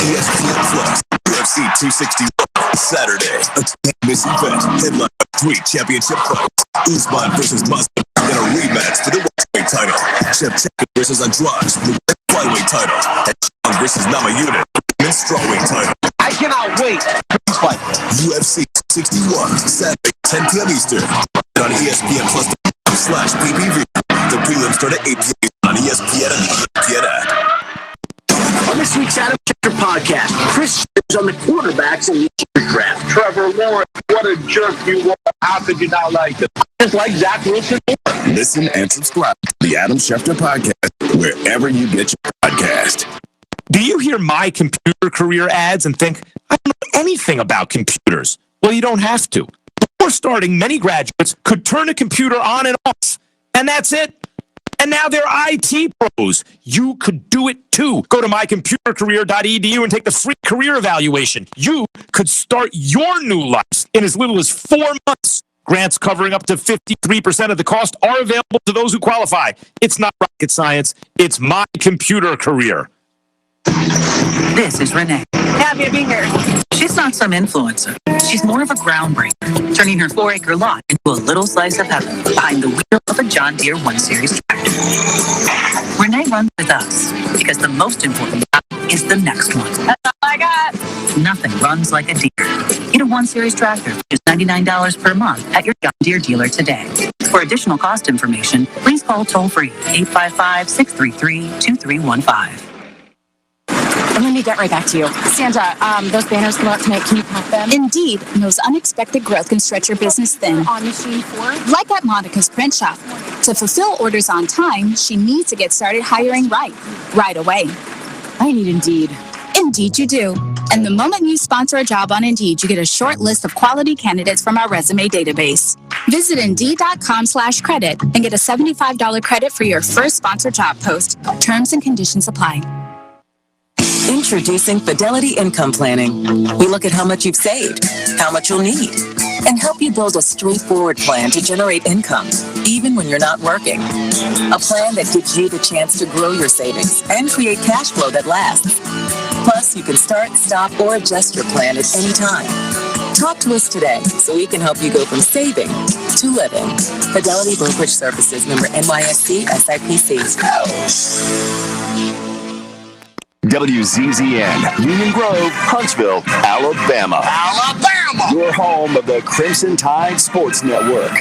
ESPN Plus, UFC 261, Saturday. A can't-miss event. Headline of 3 championship fights. Usman versus Muslim in a rematch for the welterweight title. Shevchenko versus Andrade for the flyweight title. And Sean versus Namajunas for the strawweight title. I cannot wait for these fights. UFC 61, Saturday, 10 p.m. Eastern. On ESPN Plus.com/PPV. The prelims start at 8 p.m. on ESPN and the ESPN app. On this week's Adam Chapter podcast, Chris is on the quarterbacks in the draft. Trevor Lawrence, what a jerk you were. How could you not like him? Just like Zach Wilson. Listen and subscribe to the Adam Schefter podcast wherever you get your podcast. Do you hear my computer career ads and think, I don't know anything about computers? Well, you don't have to. Before starting, many graduates could turn a computer on and off, and that's it. And now they're IT pros. You could do it too. Go to mycomputercareer.edu and take the free career evaluation. You could start your new life in as little as 4 months. Grants covering up to 53% of the cost are available to those who qualify. It's not rocket science. It's My Computer Career. This is Renee. Happy to be here. She's not some influencer. She's more of a groundbreaker, turning her 4-acre lot into a little slice of heaven behind the wheel of a John Deere 1 Series tractor. Renee runs with us because the most important job is the next one. That's all I got. Nothing runs like a Deere. Get a 1 Series tractor for just $99 per month at your John Deere dealer today. For additional cost information, please call toll-free 855-633-2315. Let me get right back to you. Sandra, those banners come out tonight. Can you pop them? Indeed knows unexpected growth can stretch your business thin. On machine 4? Like at Monica's Print Shop. To fulfill orders on time, she needs to get started hiring right away. I need Indeed. Indeed you do. And the moment you sponsor a job on Indeed, you get a short list of quality candidates from our resume database. Visit Indeed.com/credit and get a $75 credit for your first sponsored job post. Terms and conditions apply. Introducing Fidelity Income Planning. We look at how much you've saved, how much you'll need, and help you build a straightforward plan to generate income, even when you're not working. A plan that gives you the chance to grow your savings and create cash flow that lasts. Plus, you can start, stop, or adjust your plan at any time. Talk to us today so we can help you go from saving to living. Fidelity Brokerage Services, member NYSE, SIPC. WZZN, Union Grove, Huntsville, Alabama. Your home of the Crimson Tide Sports Network.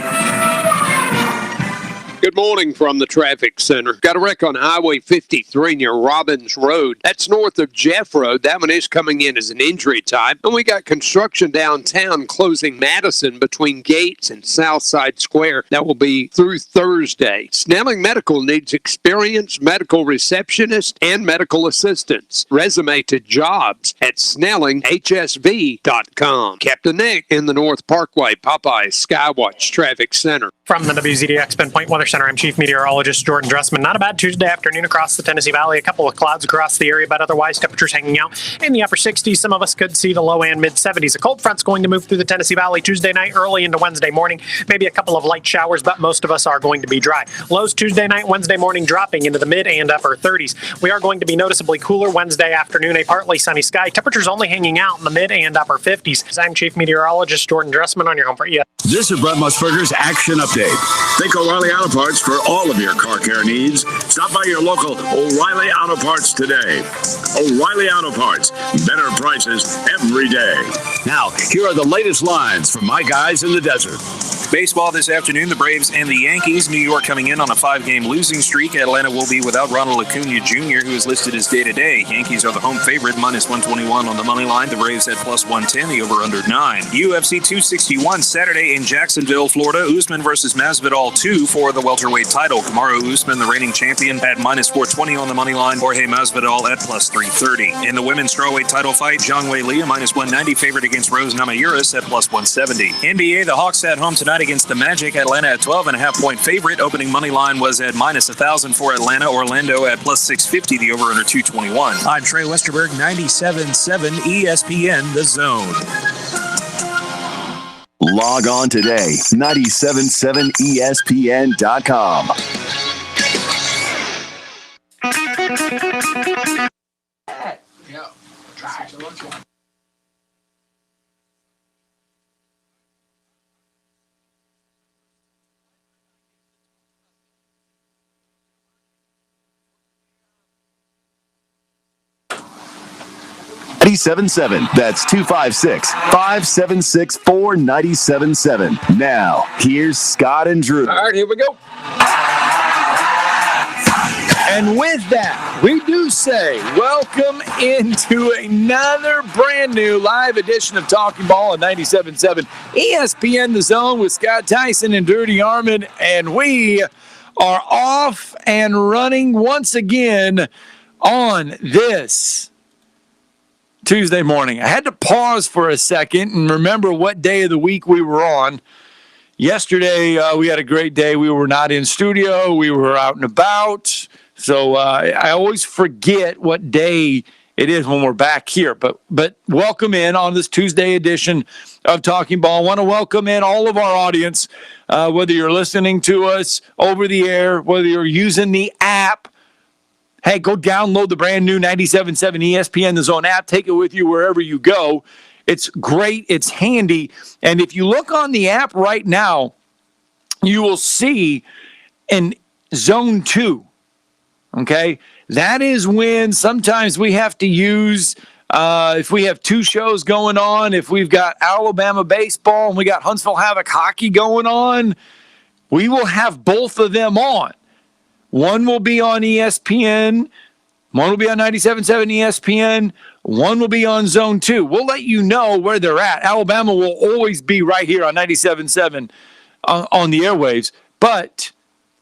Good morning from the traffic center. Got a wreck on Highway 53 near Robbins Road. That's north of Jeff Road. That one is coming in as an injury type. And we got construction downtown closing Madison between Gates and Southside Square. That will be through Thursday. Snelling Medical needs experienced medical receptionists and medical assistants. Resume to jobs at SnellingHSV.com. Captain Nick in the North Parkway, Popeyes Skywatch Traffic Center. From the WZDX Bend Point Weather Center, I'm Chief Meteorologist Jordan Dressman. Not a bad Tuesday afternoon across the Tennessee Valley. A couple of clouds across the area, but otherwise temperatures hanging out in the upper 60s. Some of us could see the low and mid 70s. A cold front's going to move through the Tennessee Valley Tuesday night, early into Wednesday morning. Maybe a couple of light showers, but most of us are going to be dry. Lows Tuesday night, Wednesday morning dropping into the mid and upper 30s. We are going to be noticeably cooler Wednesday afternoon, a partly sunny sky. Temperatures only hanging out in the mid and upper 50s. I'm Chief Meteorologist Jordan Dressman on your home for ES. This is Brett Musburger's Action Update. Think O'Reilly Auto Parts for all of your car care needs. Stop by your local O'Reilly Auto Parts today. O'Reilly Auto Parts. Better prices every day. Now, here are the latest lines from my guys in the desert. Baseball this afternoon, the Braves and the Yankees. New York coming in on a 5-game losing streak. Atlanta will be without Ronald Acuna Jr., who is listed as day-to-day. Yankees are the home favorite, minus 121 on the money line. The Braves at plus 110, the over-under 9. UFC 261 Saturday in Jacksonville, Florida. Usman versus Masvidal 2 for the welterweight title. Kamaru Usman, the reigning champion, at minus 420 on the money line. Jorge Masvidal at plus 330. In the women's strawweight title fight, Zhang Weili, a minus 190 favorite against Rose Namajunas at plus 170. NBA, the Hawks at home tonight against the Magic. Atlanta at 12.5-point favorite. Opening money line was at minus 1,000 for Atlanta. Orlando at plus 650, the over under 221. I'm Trey Westerberg, 97.7 ESPN, The Zone. Log on today, 977ESPN.com. 97.7. That's 256-576-4977. Now, here's Scott and Drew. All right, here we go. And with that, we do say welcome into another brand new live edition of Talkin Ball on 97.7 ESPN The Zone with Scott Theisen and Drew DeArmond. And we are off and running once again on this Tuesday morning. I had to pause for a second and remember what day of the week we were on. Yesterday, we had a great day. We were not in studio. We were out and about. So I always forget what day it is when we're back here. But welcome in on this Tuesday edition of Talking Ball. I want to welcome in all of our audience, whether you're listening to us over the air, whether you're using the app. Hey, go download the brand new 97.7 ESPN The Zone app. Take it with you wherever you go. It's great. It's handy. And if you look on the app right now, you will see in Zone 2. Okay? That is when sometimes we have to use, if we have two shows going on, if we've got Alabama baseball and we got Huntsville Havoc hockey going on, we will have both of them on. One will be on ESPN. One will be on 97.7 ESPN. One will be on Zone 2. We'll let you know where they're at. Alabama will always be right here on 97.7 on the airwaves. But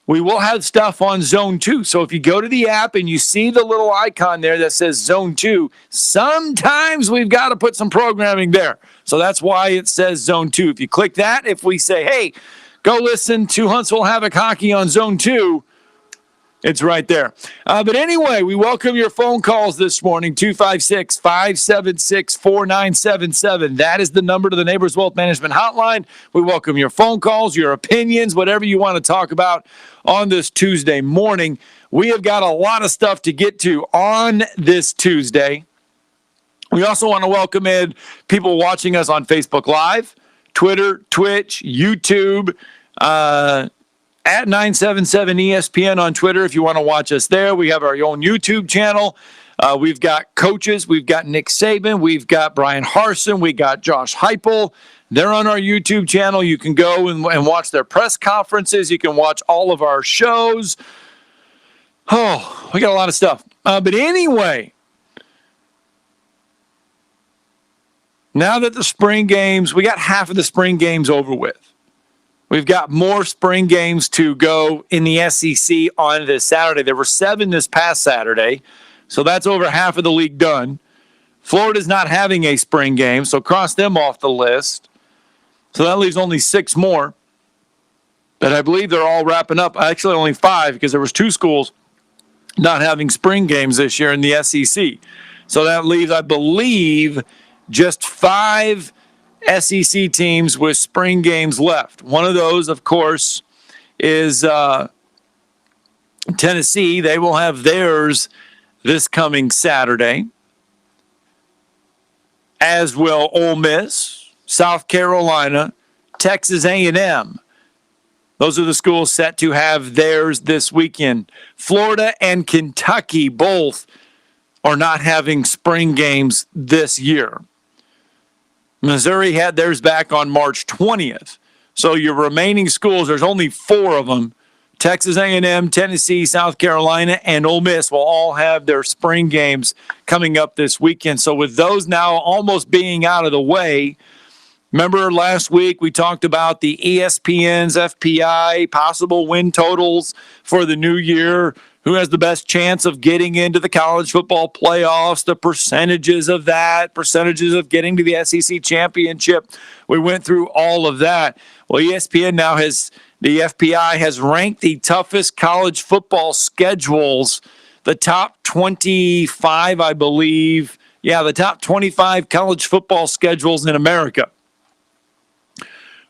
we will have stuff on Zone 2. So if you go to the app and you see the little icon there that says Zone 2, sometimes we've got to put some programming there. So that's why it says Zone 2. If you click that, if we say, hey, go listen to Huntsville Havoc hockey on Zone 2, it's right there. But anyway, we welcome your phone calls this morning, 256-576-4977. That is the number to the Neighbors Wealth Management Hotline. We welcome your phone calls, your opinions, whatever you want to talk about on this Tuesday morning. We have got a lot of stuff to get to on this Tuesday. We also want to welcome in people watching us on Facebook Live, Twitter, Twitch, YouTube, at 977 ESPN on Twitter if you want to watch us there. We have our own YouTube channel. We've got coaches. We've got Nick Saban. We've got Brian Harsin. We got Josh Heupel. They're on our YouTube channel. You can go and watch their press conferences. You can watch all of our shows. Oh, we got a lot of stuff. But anyway, now that the spring games, we got half of the spring games over with. We've got more spring games to go in the SEC on this Saturday. There were 7 this past Saturday, so that's over half of the league done. Florida's not having a spring game, so cross them off the list. So that leaves only 6 more. But I believe they're all wrapping up. Actually, only 5 because there was 2 schools not having spring games this year in the SEC. So that leaves, I believe, just 5 SEC teams with spring games left. One of those, of course, is Tennessee. They will have theirs this coming Saturday, as will Ole Miss, South Carolina, Texas A&M. Those are the schools set to have theirs this weekend. Florida and Kentucky both are not having spring games this year. Missouri had theirs back on March 20th. So your remaining schools, there's only 4 of them. Texas A&M, Tennessee, South Carolina, and Ole Miss will all have their spring games coming up this weekend. So with those now almost being out of the way, remember last week we talked about the ESPN's FPI possible win totals for the new year. Who has the best chance of getting into the college football playoffs, the percentages of that, percentages of getting to the SEC championship. We went through all of that. Well, ESPN now the FPI has ranked the toughest college football schedules, the top 25, I believe. Yeah, the top 25 college football schedules in America.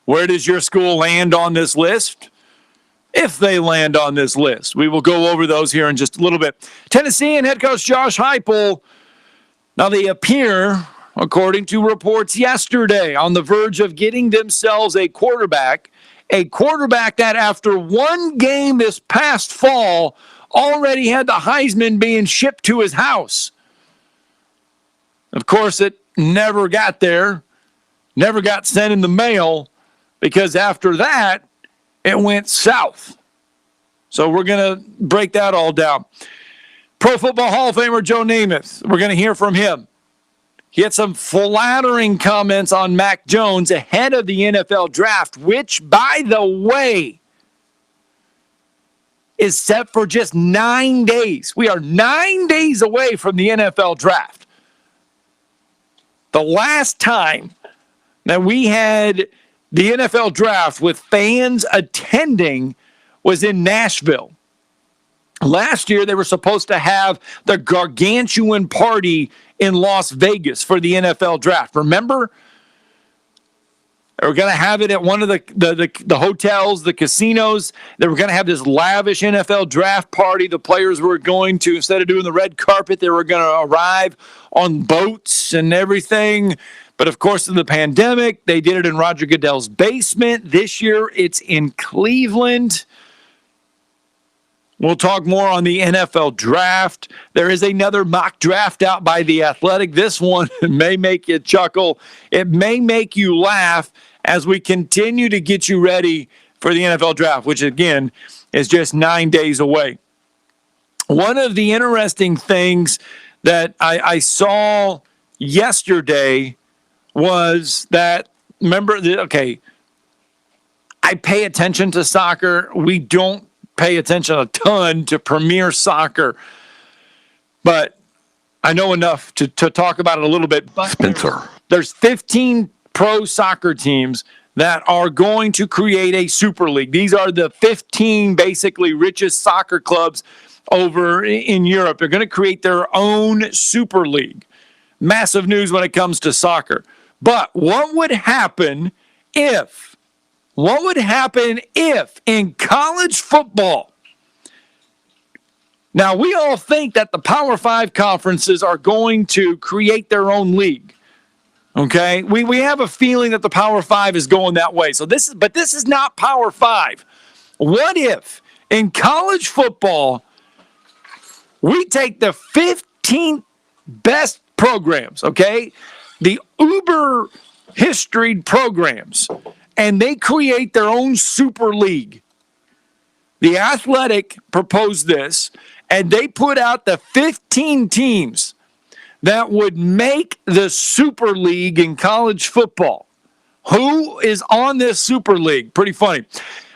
Where does your school land on this list? If they land on this list. We will go over those here in just a little bit. Tennessee and head coach Josh Heupel Now, they appear, according to reports yesterday, on the verge of getting themselves a quarterback that after one game this past fall already had the Heisman being shipped to his house. Of course, it never got there, never got sent in the mail, because after that, it went south. So we're going to break that all down. Pro Football Hall of Famer Joe Namath, we're going to hear from him. He had some flattering comments on Mac Jones ahead of the NFL draft, which, by the way, is set for just 9 days. We are 9 days away from the NFL draft. The last time that we had the NFL draft with fans attending was in Nashville. Last year, they were supposed to have the gargantuan party in Las Vegas for the NFL draft. Remember? They were going to have it at one of the hotels, the casinos. They were going to have this lavish NFL draft party. The players were going to, instead of doing the red carpet, they were going to arrive on boats and everything. But, of course, in the pandemic, they did it in Roger Goodell's basement. This year, it's in Cleveland. We'll talk more on the NFL draft. There is another mock draft out by The Athletic. This one may make you chuckle. It may make you laugh as we continue to get you ready for the NFL draft, which, again, is just 9 days away. One of the interesting things that I saw yesterday was that, I pay attention to soccer. We don't pay attention a ton to Premier Soccer, but I know enough to talk about it a little bit. Spencer. There's 15 pro soccer teams that are going to create a super league. These are the 15 basically richest soccer clubs over in Europe. They're going to create their own super league. Massive news when it comes to soccer. But what would happen if in college football? Now, we all think that the Power 5 conferences are going to create their own league. Okay? We have a feeling that the Power 5 is going that way. But this is not Power 5. What if in college football we take the 15 best programs, okay? The uber historied programs, and they create their own super league. The Athletic proposed this, and they put out the 15 teams that would make the super league in college football. Who is on this super league? Pretty funny.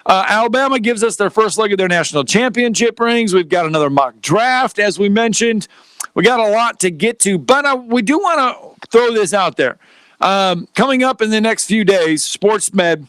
Alabama gives us their first leg of their national championship rings. We've got another mock draft, as we mentioned. We got a lot to get to, but we do want to throw this out there. Coming up in the next few days, SportsMed,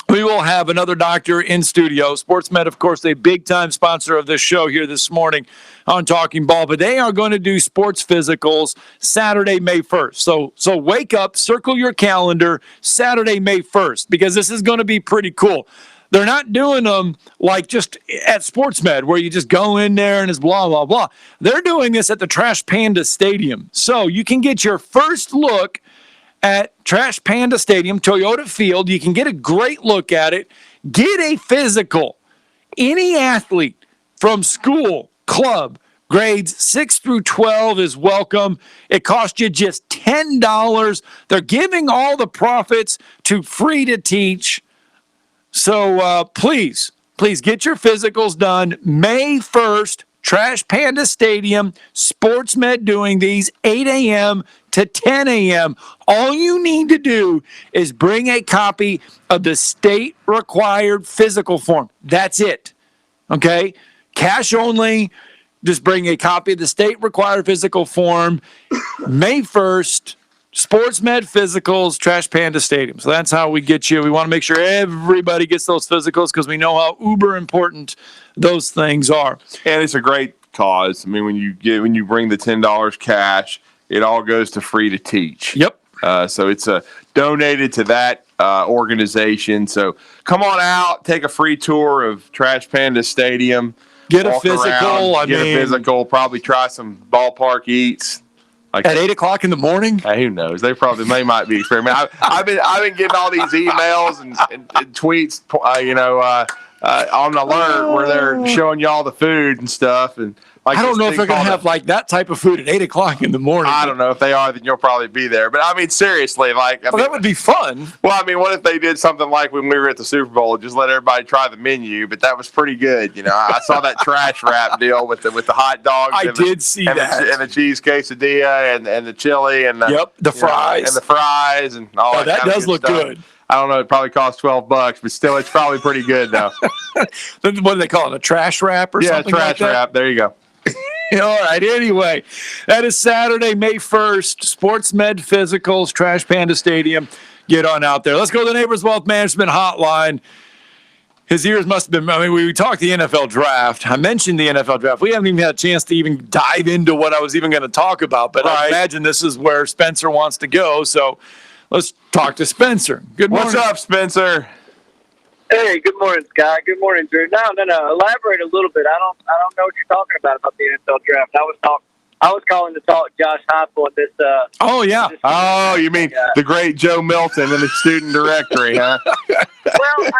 we will have another doctor in studio. SportsMed, of course, a big-time sponsor of this show here this morning on Talkin Ball, but they are going to do sports physicals Saturday, May 1st. So wake up, circle your calendar, Saturday, May 1st, because this is going to be pretty cool. They're not doing them like just at SportsMed where you just go in there and it's blah, blah, blah. They're doing this at the Trash Panda Stadium. So you can get your first look at Trash Panda Stadium, Toyota Field. You can get a great look at it. Get a physical. Any athlete from school, club, grades 6 through 12 is welcome. It costs you just $10. They're giving all the profits to Free to Teach. So please get your physicals done. May 1st, Trash Panda Stadium, SportsMed doing these 8 a.m. to 10 a.m. All you need to do is bring a copy of the state-required physical form. That's it. Okay? Cash only. Just bring a copy of the state-required physical form. May 1st, SportsMed Physicals, Trash Panda Stadium. So that's how we get you. We want to make sure everybody gets those physicals because we know how uber important those things are. And it's a great cause. I mean, when you bring the $10 cash, it all goes to Free to Teach. Yep. So it's donated to that organization. So come on out, take a free tour of Trash Panda Stadium. Get a physical. Around, get a physical. Probably try some ballpark eats. Like at 8 o'clock in the morning? Who knows? They might be experimenting. I've been getting all these emails and tweets, on alert where they're showing you all the food and stuff. And I don't know if they're going to have like that type of food at 8 o'clock in the morning. I don't know if they are. Then you'll probably be there. But I mean, seriously, that would be fun. Well, I mean, what if they did something like when we were at the Super Bowl, just let everybody try the menu? But that was pretty good. I saw that trash wrap deal with the hot dogs. I did see that, and the cheese quesadilla and the chili and the fries and the fries and all that. That does look good. I don't know. It probably costs $12, but still, it's probably pretty good though. What do they call it? A trash wrap or something? Yeah, trash wrap. There you go. All right. Anyway, that is Saturday, May 1st. Sports Med Physicals, Trash Panda Stadium. Get on out there. Let's go to the Neighbors Wealth Management Hotline. His ears must have been. I mean, we talked the NFL draft. I mentioned the NFL draft. We haven't even had a chance to even dive into what I was even going to talk about. But I imagine this is where Spencer wants to go. So let's talk to Spencer. Good morning. What's up, Spencer? Hey, good morning, Scott. Good morning, Drew. No. Elaborate a little bit. I don't know what you're talking about the NFL draft. I was calling to talk Josh Heupel and this. Oh yeah. You mean the great Joe Milton and the student directory, huh? Well,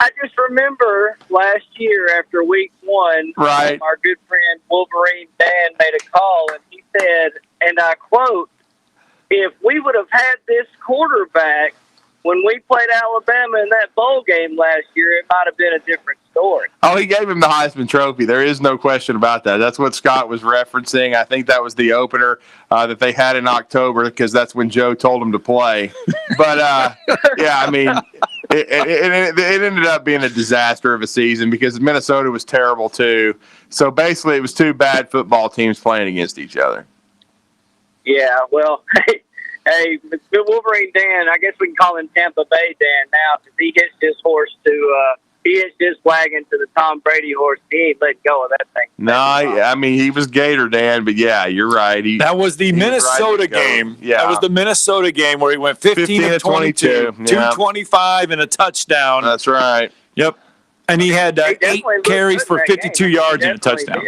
I just remember last year after week 1, right? Our good friend Wolverine Dan made a call and he said, and I quote, "If we would have had this quarterback when we played Alabama in that bowl game last year, it might have been a different story." Oh, he gave him the Heisman Trophy. There is no question about that. That's what Scott was referencing. I think that was the opener that they had in October because that's when Joe told him to play. But, yeah, I mean, it ended up being a disaster of a season because Minnesota was terrible too. So basically it was two bad football teams playing against each other. Yeah, well, hey, Wolverine Dan, I guess we can call him Tampa Bay Dan now because he hitched his wagon to the Tom Brady horse. He ain't letting go of that thing. No, I mean, he was Gator Dan, but yeah, you're right. That was the Minnesota game. Yeah. That was the Minnesota game where he went 15 of 22, 225 and a touchdown. That's right. Yep. And he had 8 carries for 52 yards and a touchdown.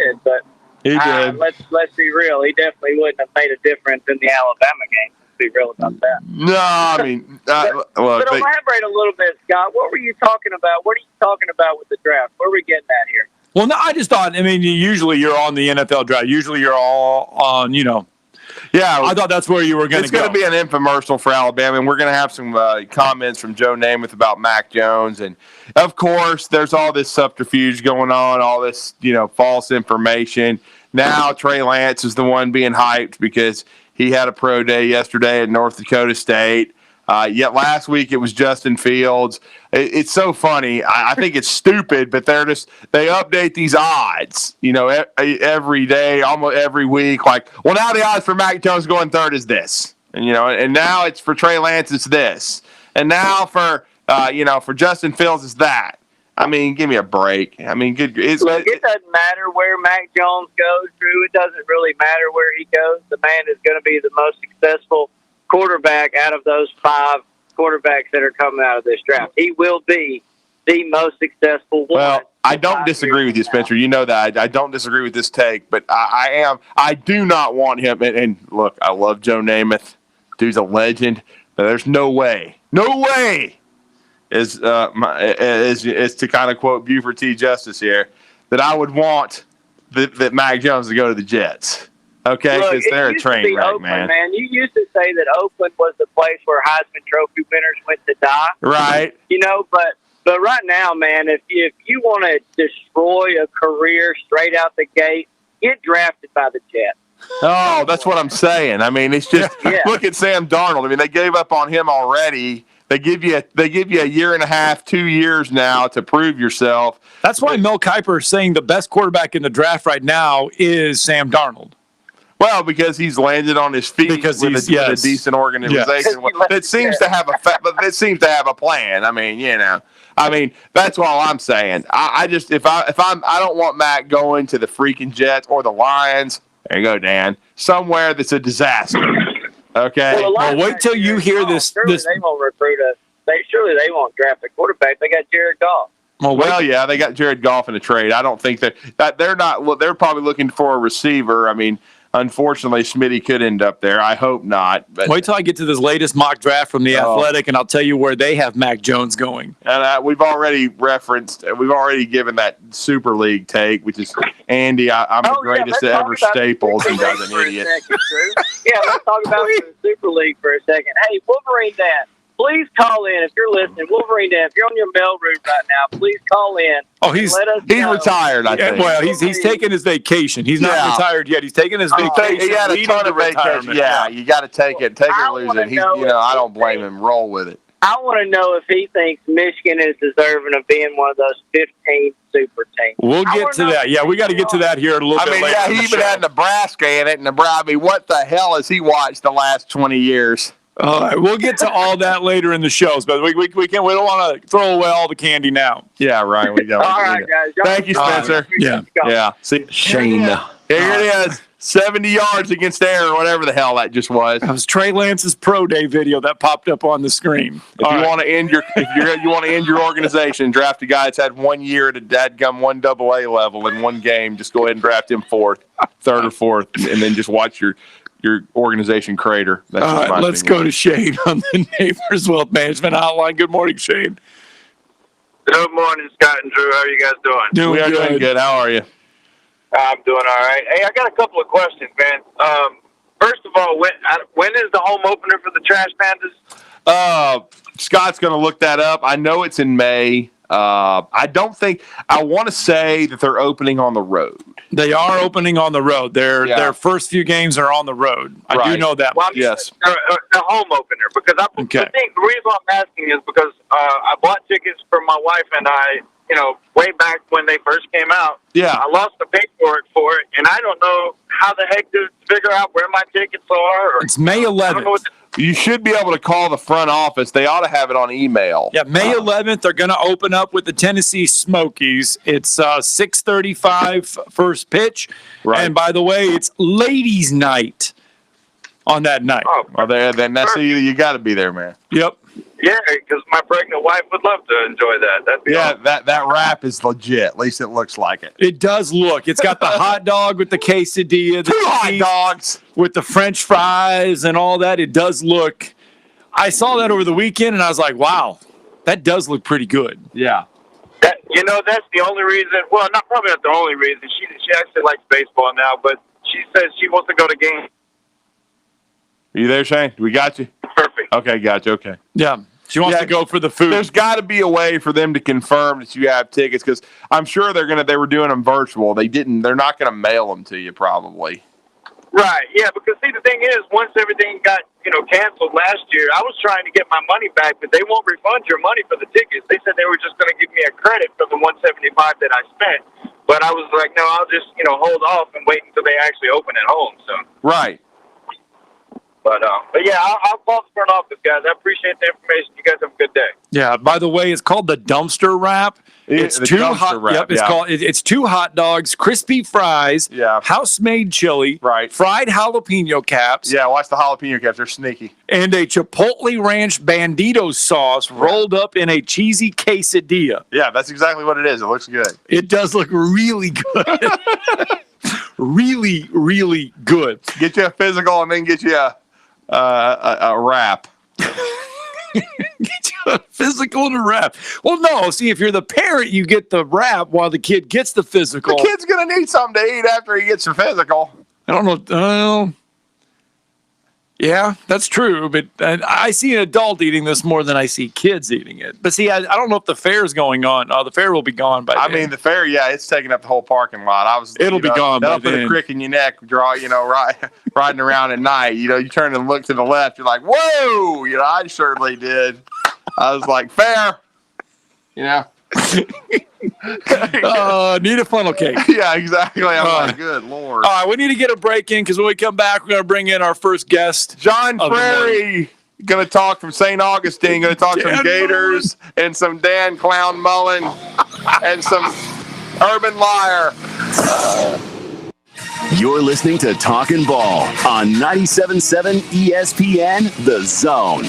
He did. Let's be real. He definitely wouldn't have made a difference in the Alabama game. Let's be real about that. No, I mean, but elaborate a little bit, Scott. What were you talking about? What are you talking about with the draft? Where are we getting at here? Well, no, I just thought, I mean, usually you're on the NFL draft. Usually you're all on, Yeah, I thought that's where you were going to go. It's going to be an infomercial for Alabama, and we're going to have some comments from Joe Namath about Mac Jones. And, of course, there's all this subterfuge going on, all this, false information. Now Trey Lance is the one being hyped because he had a pro day yesterday at North Dakota State. Yet last week it was Justin Fields. It's so funny. I think it's stupid, but they update these odds, every day, almost every week. Like, well, now the odds for Mac Jones going third is this, and now it's for Trey Lance it's this, and now for Justin Fields it's that. I mean, give me a break. I mean, Look, it doesn't matter where Mac Jones goes, Drew. It doesn't really matter where he goes. The man is going to be the most successful quarterback out of those 5 quarterbacks that are coming out of this draft. He will be the most successful one. Well, I don't disagree with you, Spencer. You know that. I don't disagree with this take, but I do not want him. And look, I love Joe Namath. Dude's a legend. But there's no way is to kind of quote Buford T. Justice here, that I would want that Mac Jones to go to the Jets. Okay, because they're a train wreck, man. You used to say that Oakland was the place where Heisman Trophy winners went to die. Right. But right now, man, if you want to destroy a career straight out the gate, get drafted by the Jets. Oh, that's what I'm saying. I mean, it's just look at Sam Darnold. I mean, they gave up on him already. They give you a year and a half, 2 years now to prove yourself. That's why Mel Kiper is saying the best quarterback in the draft right now is Sam Darnold. Well, because he's landed on his feet with a decent organization that seems to have a plan. I mean, that's all I'm saying. I don't want Mac going to the freaking Jets or the Lions. There you go, Dan. Somewhere that's a disaster. Okay. Well, wait till you hear this. They won't recruit us. Surely they won't draft a quarterback. They got Jared Goff. Well, yeah, they got Jared Goff in a trade. I don't think they're probably looking for a receiver. I mean, unfortunately, Schmitty could end up there. I hope not. But Wait till I get to this latest mock draft from The Athletic, and I'll tell you where they have Mac Jones going. And we've already given that Super League take, which is Andy, I'm the greatest to ever Staples. He does an idiot. Yeah, let's talk about the Super League for a second. Hey, Wolverine Dan, please call in if you're listening. Wolverine Dan, if you're on your mail route right now, please call in. Oh, he's retired, I think. Well, he's taking his vacation. He's not retired yet. He's taking his vacation. He had a ton of vacation. Yeah, you got to take it or lose it. I don't blame him. Roll with it. I want to know if he thinks Michigan is deserving of being one of those 15 super teams. We'll get to that. Yeah, we got to get to that here a little bit later. Yeah, he even had Nebraska in it. What the hell has he watched the last 20 years? All right, we'll get to all that later in the shows, but we don't want to throw away all the candy now. Yeah, right. We don't. All right, guys. Thank you, Spencer. Yeah. See, Shane. Here it is. 70 yards against air, or whatever the hell that just was. That was Trey Lance's pro day video that popped up on the screen. If you want to end your organization, draft a guy that's had 1 year at a dadgum 1 AA level in one game. Just go ahead and draft him third or fourth, and then just watch your organization crater. All right, let's go to Shane on the Neighbors Wealth Management Hotline. Good morning, Shane. Good morning, Scott and Drew. How are you guys doing? We are doing good. How are you? I'm doing all right. Hey, I got a couple of questions, man. First of all, when is the home opener for the Trash Pandas? Scott's going to look that up. I know it's in May. I want to say that they're opening on the road. They are opening on the road. Their first few games are on the road. I do know that. Well, yes. The home opener, because the reason I'm asking is because I bought tickets for my wife and I, way back when they first came out. Yeah. I lost the paperwork for it, and I don't know how the heck to figure out where my tickets are. It's May 11th. You should be able to call the front office. They ought to have it on email. Yeah, May 11th, they're going to open up with the Tennessee Smokies. It's 6:35 first pitch. Right. And by the way, it's ladies' night on that night. Oh, then that's you got to be there, man. Yep. Yeah, because my pregnant wife would love to enjoy that. That'd be awesome. that wrap is legit. At least it looks like it. It does look. It's got the hot dog with the quesadilla. Two hot dogs. With the French fries and all that. It does look. I saw that over the weekend, and I was like, wow, that does look pretty good. Yeah. That's the only reason. Well, probably not the only reason. She actually likes baseball now, but she says she wants to go to games. Are you there, Shane? We got you? Perfect. Okay, gotcha. Okay. Yeah. She wants to go for the food. There's got to be a way for them to confirm that you have tickets, because I'm sure they were doing them virtual. They're not going to mail them to you probably. Right. Yeah. Because see, the thing is, once everything got canceled last year, I was trying to get my money back, but they won't refund your money for the tickets. They said they were just going to give me a credit for the $175 that I spent. But I was like, no, I'll just hold off and wait until they actually open at home. So. Right. But yeah, I'll call the front office, guys. I appreciate the information. You guys have a good day. Yeah. By the way, it's called the dumpster wrap. It's two hot. Wrap, It's 2 hot dogs, crispy fries, house-made chili, right, fried jalapeno caps. Yeah, watch the jalapeno caps. They're sneaky. And a chipotle ranch bandito sauce rolled up in a cheesy quesadilla. Yeah, that's exactly what it is. It looks good. It does look really good. Really, really good. Get you a physical and then get you a wrap. Get you a physical and a wrap. Well, no. See, if you're the parent, you get the wrap while the kid gets the physical. The kid's going to need something to eat after he gets the physical. I don't know. Yeah, that's true. But I see an adult eating this more than I see kids eating it. But see, I don't know if the fair is going on. The fair will be gone by then. I mean, the fair, it's taking up the whole parking lot. It'll be gone by then. That'll put a crick in your neck, riding around at night. You turn and look to the left, you're like, whoa! I certainly did. I was like, fair. Need a funnel cake. Yeah, exactly. I'm like, good Lord. All right, we need to get a break in because when we come back, we're going to bring in our first guest. John Frary, going to talk from St. Augustine, going to talk some Gators and some Dan Clown Mullen and some Urban Liar. You're listening to Talkin Ball on 97.7 ESPN, The Zone.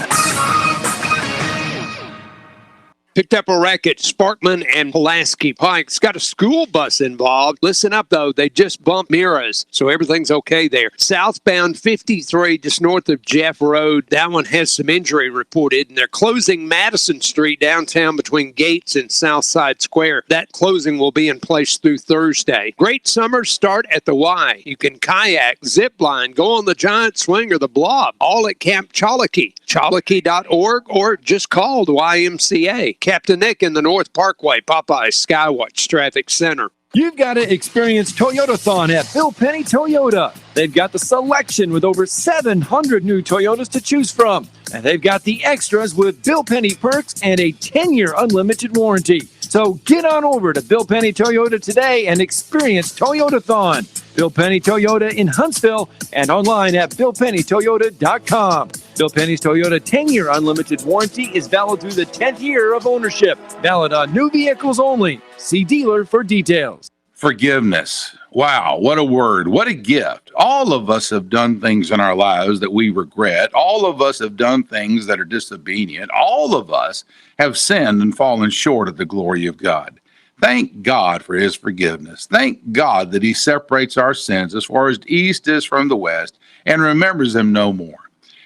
Picked up a wreck at Sparkman and Pulaski Pikes. Got a school bus involved. Listen up, though. They just bumped mirrors, so everything's okay there. Southbound 53, just north of Jeff Road. That one has some injury reported, and they're closing Madison Street downtown between Gates and Southside Square. That closing will be in place through Thursday. Great summer start at the Y. You can kayak, zip line, go on the giant swing or the blob, all at Camp Chalakee. Chalakee.org or just call the YMCA. Captain Nick in the North Parkway, Popeye Skywatch Traffic Center. You've got to experience Toyotathon at Bill Penny Toyota. They've got the selection with over 700 new Toyotas to choose from. And they've got the extras with Bill Penny perks and a 10-year unlimited warranty. So get on over to Bill Penny Toyota today and experience Toyotathon. Bill Penny Toyota in Huntsville and online at BillPennyToyota.com. Bill Penny's Toyota 10-year unlimited warranty is valid through the 10th year of ownership. Valid on new vehicles only. See dealer for details. Forgiveness. Wow, what a word. What a gift. All of us have done things in our lives that we regret. All of us have done things that are disobedient. All of us have sinned and fallen short of the glory of God. Thank God for his forgiveness. Thank God that he separates our sins as far as the east is from the west and remembers them no more.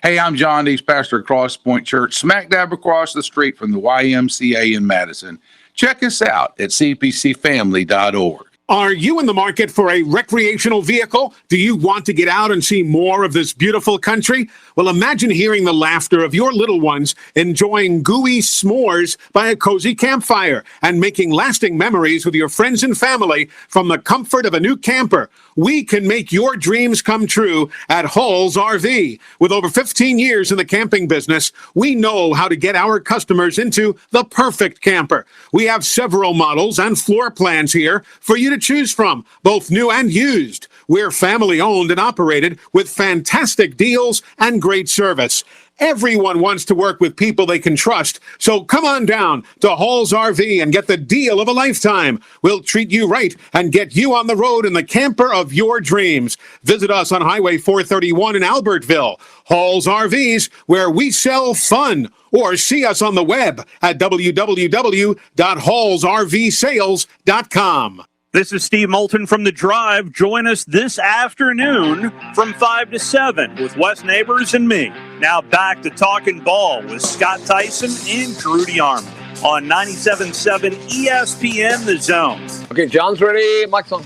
Hey, I'm John Dees, pastor of Cross Point Church, smack dab across the street from the YMCA in Madison. Check us out at cpcfamily.org. Are you in the market for a recreational vehicle? Do you want to get out and see more of this beautiful country? Well, imagine hearing the laughter of your little ones enjoying gooey s'mores by a cozy campfire and making lasting memories with your friends and family from the comfort of a new camper. We can make your dreams come true at Hall's RV. With over 15 years in the camping business, we know how to get our customers into the perfect camper. We have several models and floor plans here for you to choose from, both new and used. We're family owned and operated with fantastic deals and great service. Everyone wants to work with people they can trust, so come on down to Hall's RV and get the deal of a lifetime. We'll treat you right and get you on the road in the camper of your dreams. Visit us on Highway 431 in Albertville. Hall's RVs, where we sell fun. Or see us on the web at www.hallsrvsales.com. This is Steve Moulton from The Drive. Join us this afternoon from 5 to 7 with Wes Neighbors and me. Now back to Talkin Ball with Scott Theisen and Drew DeArmond on 97.7 ESPN The Zone. Okay, John's ready. Mike's on.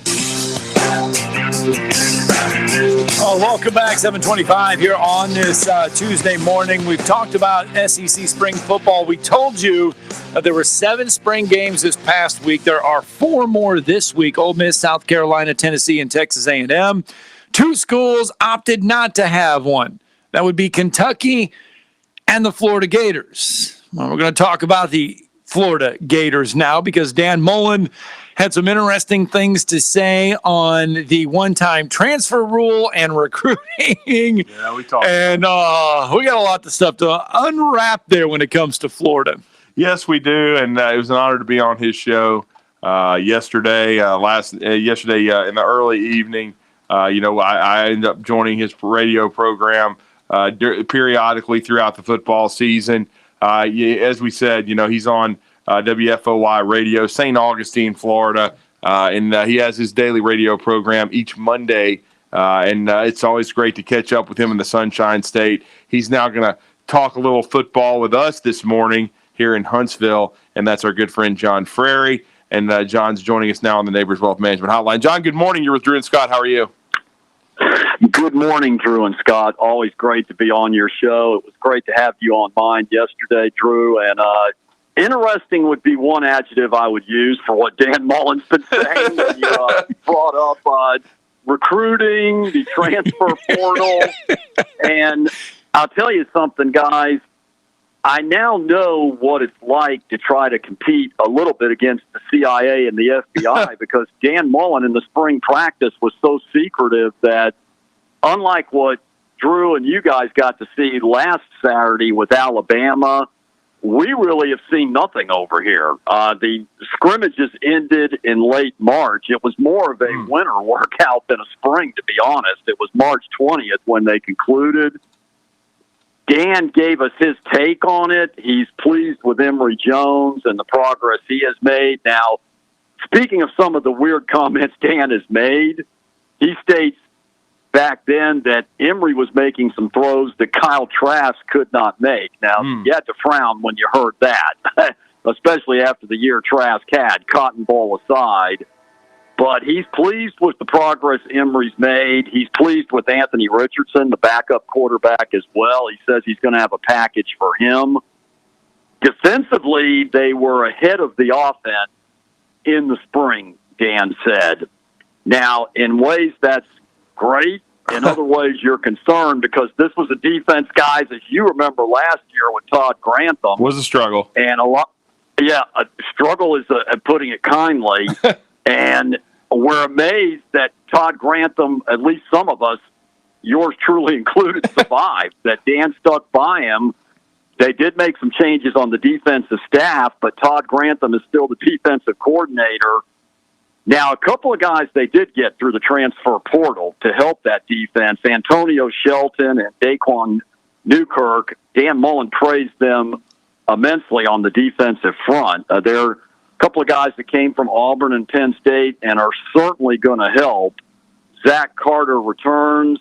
Oh, welcome back, 7:25 here on this Tuesday morning. We've talked about SEC spring football. We told you that there were 7 spring games this past week. There are 4 more this week: Ole Miss, South Carolina, Tennessee, and Texas A&M. 2 schools opted not to have one. That would be Kentucky and the Florida Gators. Well, we're going to talk about the Florida Gators now because Dan Mullen had some interesting things to say on the one-time transfer rule and recruiting. Yeah, we talked. And we got a lot of stuff to unwrap there when it comes to Florida. Yes, we do, and it was an honor to be on his show yesterday. Yesterday in the early evening, I ended up joining his radio program periodically throughout the football season. As we said, he's on WFOY Radio, St. Augustine, Florida, and he has his daily radio program each Monday, and it's always great to catch up with him in the Sunshine State. He's now going to talk a little football with us this morning here in Huntsville, and that's our good friend John Frary, and John's joining us now on the Neighbors Wealth Management Hotline. John, good morning. You're with Drew and Scott. How are you? Good morning, Drew and Scott. Always great to be on your show. It was great to have you on mine yesterday, Drew, and interesting would be one adjective I would use for what Dan Mullen's been saying. You brought up recruiting, the transfer portal, and I'll tell you something, guys. I now know what it's like to try to compete a little bit against the CIA and the FBI because Dan Mullen in the spring practice was so secretive that unlike what Drew and you guys got to see last Saturday with Alabama, we really have seen nothing over here. The scrimmages ended in late March. It was more of a winter workout than a spring, to be honest. It was March 20th when they concluded. Dan gave us his take on it. He's pleased with Emory Jones and the progress he has made. Now, speaking of some of the weird comments Dan has made, he states back then that Emory was making some throws that Kyle Trask could not make. Now, you had to frown when you heard that, especially after the year Trask had, Cotton Ball aside. But he's pleased with the progress Emory's made. He's pleased with Anthony Richardson, the backup quarterback, as well. He says he's going to have a package for him. Defensively, they were ahead of the offense in the spring, Dan said. Now, in ways that's great. In other ways, you're concerned because this was a defense, guys, as you remember last year with Todd Grantham. Was a struggle. And a struggle is putting it kindly. And we're amazed that Todd Grantham, at least some of us, yours truly included, survived, that Dan stuck by him. They did make some changes on the defensive staff, but Todd Grantham is still the defensive coordinator. Now, a couple of guys they did get through the transfer portal to help that defense, Antonio Shelton and Daquan Newkirk. Dan Mullen praised them immensely on the defensive front. They're a couple of guys that came from Auburn and Penn State and are certainly going to help. Zach Carter returns.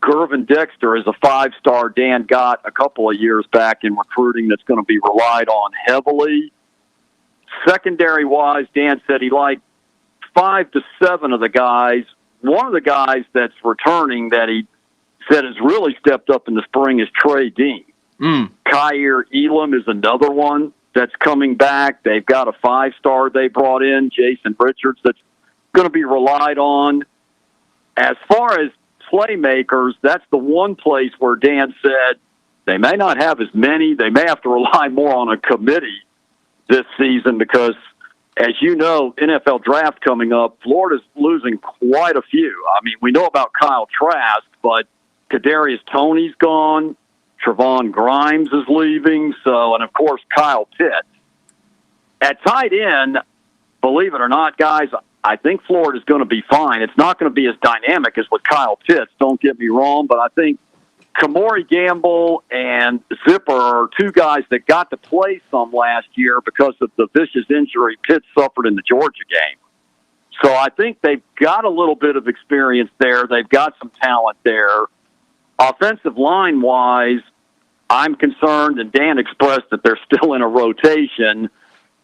Gervin Dexter is a 5-star Dan got a couple of years back in recruiting that's going to be relied on heavily. Secondary-wise, Dan said he liked 5 to 7 of the guys. One of the guys that's returning that he said has really stepped up in the spring is Trey Dean. Kyer Elam is another one that's coming back. They've got a 5-star they brought in, Jason Richards, that's going to be relied on. As far as playmakers, that's the one place where Dan said they may not have as many. They may have to rely more on a committee this season because, as you know, NFL draft coming up, Florida's losing quite a few. I mean, we know about Kyle Trask, but Kadarius Toney's gone. Trevon Grimes is leaving. So, and of course, Kyle Pitts. At tight end, believe it or not, guys, I think Florida's going to be fine. It's not going to be as dynamic as with Kyle Pitts, don't get me wrong, but I think Kamori Gamble and Zipper are two guys that got to play some last year because of the vicious injury Pitts suffered in the Georgia game. So I think they've got a little bit of experience there. They've got some talent there. Offensive line-wise, I'm concerned, and Dan expressed that they're still in a rotation.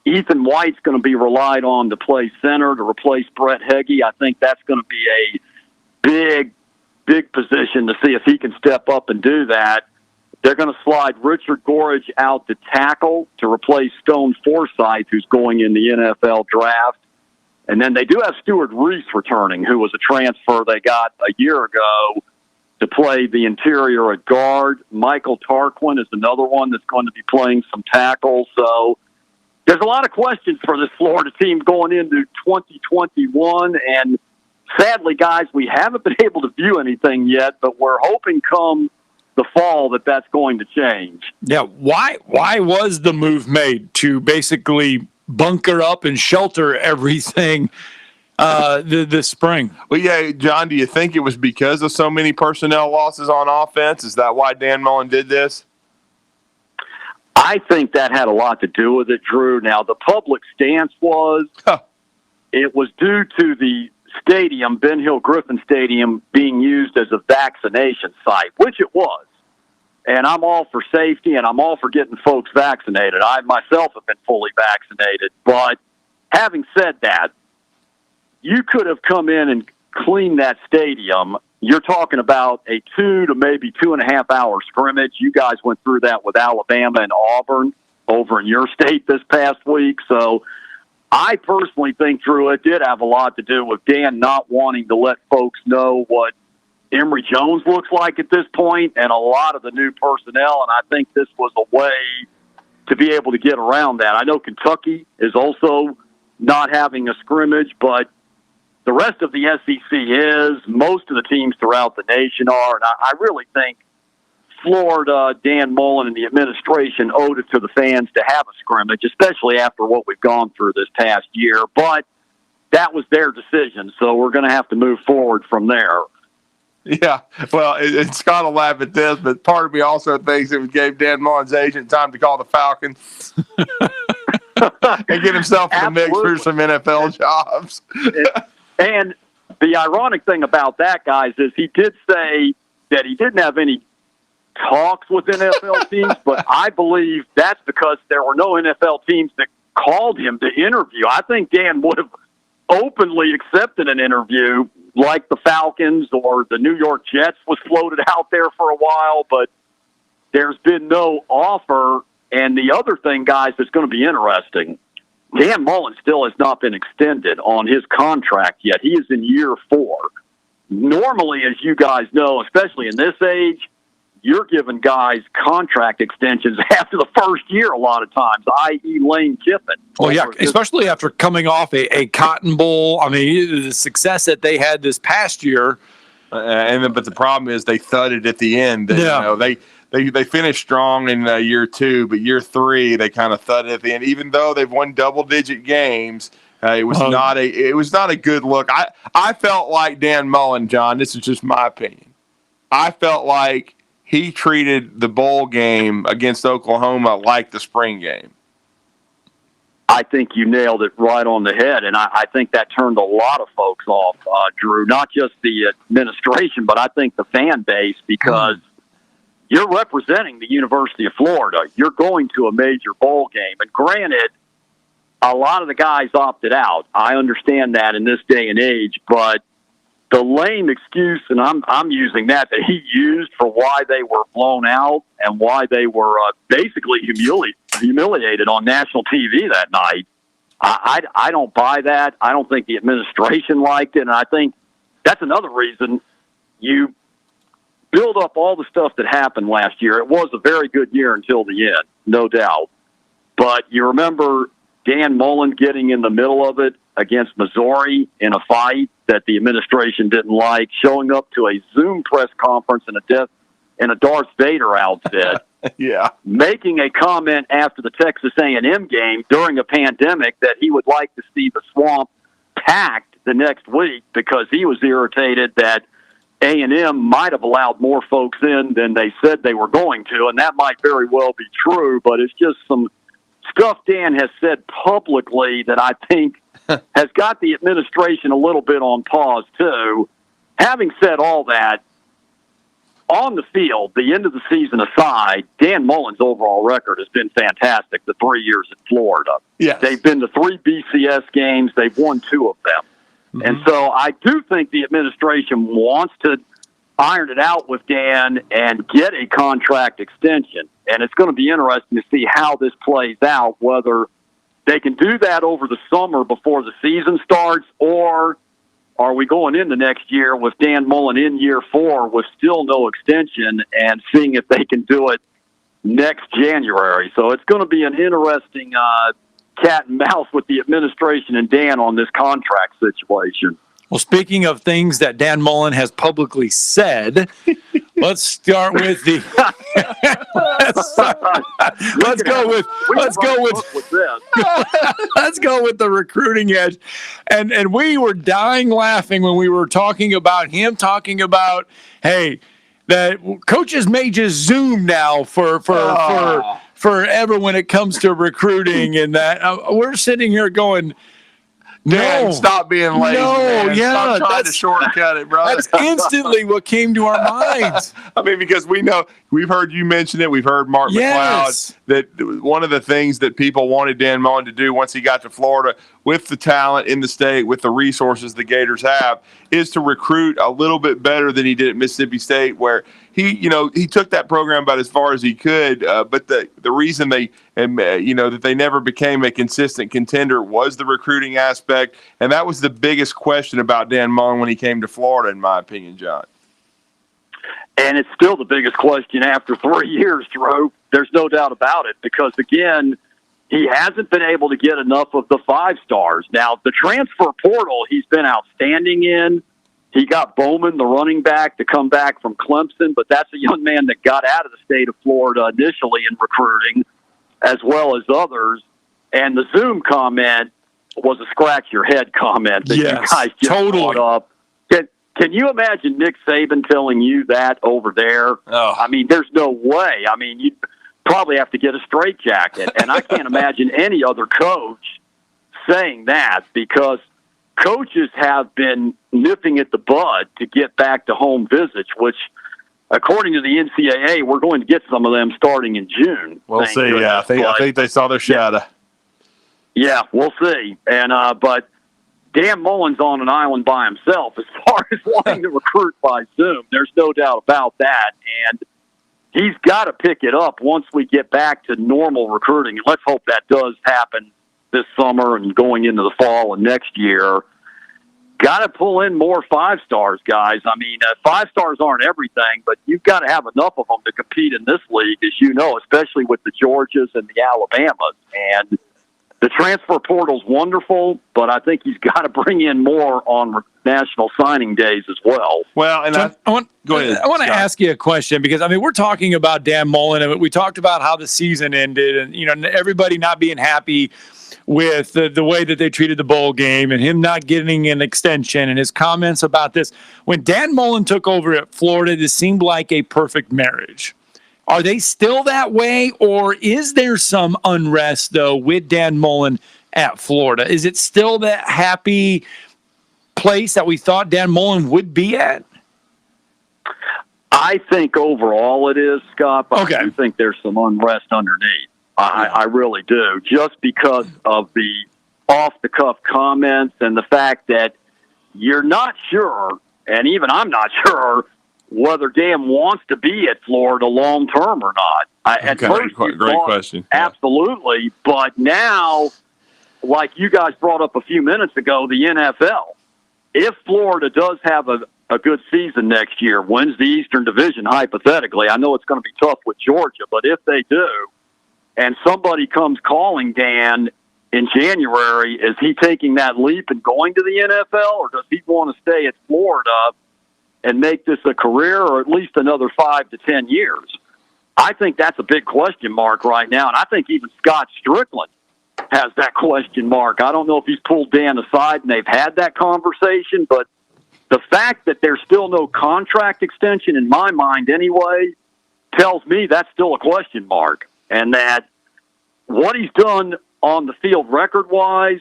Ethan White's going to be relied on to play center to replace Brett Heggie. I think that's going to be a big position to see if he can step up and do that. They're going to slide Richard Gorage out to tackle to replace Stone Forsythe, who's going in the NFL draft. And then they do have Stuart Reese returning, who was a transfer they got a year ago to play the interior at guard. Michael Tarquin is another one that's going to be playing some tackle. So there's a lot of questions for this Florida team going into 2021. And sadly, guys, we haven't been able to view anything yet, but we're hoping come the fall that that's going to change. Yeah, why was the move made to basically bunker up and shelter everything this spring? Well, yeah, John, do you think it was because of so many personnel losses on offense? Is that why Dan Mullen did this? I think that had a lot to do with it, Drew. Now, the public stance was it was due to the stadium, Ben Hill Griffin Stadium, being used as a vaccination site, which it was. And I'm all for safety, and I'm all for getting folks vaccinated. I myself have been fully vaccinated. But having said that, you could have come in and cleaned that stadium. You're talking about a 2 to maybe 2.5 hour scrimmage. You guys went through that with Alabama and Auburn over in your state this past week. So I personally think, Drew, it did have a lot to do with Dan not wanting to let folks know what Emory Jones looks like at this point and a lot of the new personnel, and I think this was a way to be able to get around that. I know Kentucky is also not having a scrimmage, but the rest of the SEC is. Most of the teams throughout the nation are, and I really think Florida, Dan Mullen, and the administration owed it to the fans to have a scrimmage, especially after what we've gone through this past year. But that was their decision, so we're going to have to move forward from there. Yeah, well, and Scott will laugh at this, but part of me also thinks it gave Dan Mullen's agent time to call the Falcons and get himself in the mix for some NFL jobs. And the ironic thing about that, guys, is he did say that he didn't have any talks with NFL teams, but I believe that's because there were no NFL teams that called him to interview. I think Dan would have openly accepted an interview like the Falcons or the New York Jets was floated out there for a while, but there's been no offer. And the other thing, guys, that's going to be interesting, Dan Mullen still has not been extended on his contract yet. He is in year 4. Normally, as you guys know, especially in this age, you're giving guys contract extensions after the first year a lot of times, i.e. Lane Kiffin. Well, yeah, especially after coming off a Cotton Bowl. I mean, the success that they had this past year. But the problem is they thudded at the end. Yeah. You know, they finished strong in year 2, but year 3 they kind of thudded at the end. Even though they've won double-digit games, it was not a good look. I felt like Dan Mullen, John. This is just my opinion. I felt like he treated the bowl game against Oklahoma like the spring game. I think you nailed it right on the head, and I think that turned a lot of folks off, Drew, not just the administration, but I think the fan base, because you're representing the University of Florida. You're going to a major bowl game, and granted, a lot of the guys opted out. I understand that in this day and age, but the lame excuse, and I'm using that he used for why they were blown out and why they were basically humiliated on national TV that night, I don't buy that. I don't think the administration liked it, and I think that's another reason you build up all the stuff that happened last year. It was a very good year until the end, no doubt. But you remember Dan Mullen getting in the middle of it against Missouri in a fight that the administration didn't like, showing up to a Zoom press conference in a Darth Vader outfit, yeah, making a comment after the Texas A&M game during a pandemic that he would like to see the swamp packed the next week because he was irritated that A&M might have allowed more folks in than they said they were going to, and that might very well be true, but it's just some stuff Dan has said publicly that I think has got the administration a little bit on pause, too. Having said all that, on the field, the end of the season aside, Dan Mullen's overall record has been fantastic the 3 years at Florida. Yes. They've been to 3 BCS games. They've won 2 of them. Mm-hmm. And so I do think the administration wants to iron it out with Dan and get a contract extension. And it's going to be interesting to see how this plays out, whether they can do that over the summer before the season starts, or are we going into next year with Dan Mullen in year 4 with still no extension and seeing if they can do it next January? So it's going to be an interesting cat and mouse with the administration and Dan on this contract situation. Well, speaking of things that Dan Mullen has publicly said, let's start with the let's go with the recruiting edge. And we were dying laughing when we were talking about him talking about, hey, that coaches may just Zoom now for forever when it comes to recruiting, and that we're sitting here going, Dan, stop being lazy. Man. Stop trying to shortcut it, bro. That's instantly what came to our minds. I mean, because we've heard you mention it. We've heard Mark McLeod, that one of the things that people wanted Dan Mullen to do once he got to Florida, with the talent in the state, with the resources the Gators have, is to recruit a little bit better than he did at Mississippi State, where he took that program about as far as he could. But the reason that they never became a consistent contender was the recruiting aspect, and that was the biggest question about Dan Mullen when he came to Florida, in my opinion, John. And it's still the biggest question after 3 years, Drew. There's no doubt about it, because again, he hasn't been able to get enough of the 5 stars. Now, the transfer portal, he's been outstanding in. He got Bowman, the running back, to come back from Clemson, but that's a young man that got out of the state of Florida initially in recruiting, as well as others. And the Zoom comment was a scratch-your-head comment that you guys just brought up. Can you imagine Nick Saban telling you that over there? Oh. I mean, there's no way. I mean, you'd probably have to get a straitjacket. And I can't imagine any other coach saying that, because coaches have been nipping at the bud to get back to home visits, which, according to the NCAA, we're going to get some of them starting in June. We'll see. Yeah, I think they saw their shadow. Yeah, we'll see. And but Dan Mullen's on an island by himself as far as wanting to recruit by Zoom. There's no doubt about that. And he's got to pick it up once we get back to normal recruiting. And let's hope that does happen this summer and going into the fall and next year. Got to pull in more 5-stars, guys. I mean, 5-stars aren't everything, but you've got to have enough of them to compete in this league, as you know, especially with the Georgias and the Alabamas. And the transfer portal's wonderful, but I think he's got to bring in more on national signing days as well. Well, and So I want to ask you a question, because, I mean, we're talking about Dan Mullen, and we talked about how the season ended and, you know, everybody not being happy with the way that they treated the bowl game and him not getting an extension and his comments about this. When Dan Mullen took over at Florida, this seemed like a perfect marriage. Are they still that way, or is there some unrest, though, with Dan Mullen at Florida? Is it still that happy place that we thought Dan Mullen would be at? I think overall it is, Scott, but I do think there's some unrest underneath. I really do, just because of the off-the-cuff comments and the fact that you're not sure, and even I'm not sure, whether Dan wants to be at Florida long-term or not. At first, great question. Absolutely, but now, like you guys brought up a few minutes ago, the NFL, if Florida does have a good season next year, wins the Eastern Division, hypothetically, I know it's going to be tough with Georgia, but if they do, and somebody comes calling Dan in January, is he taking that leap and going to the NFL, or does he want to stay at Florida and make this a career, or at least another 5 to 10 years? I think that's a big question mark right now, and I think even Scott Strickland has that question mark. I don't know if he's pulled Dan aside and they've had that conversation, but the fact that there's still no contract extension, in my mind anyway, tells me that's still a question mark. And that what he's done on the field record-wise,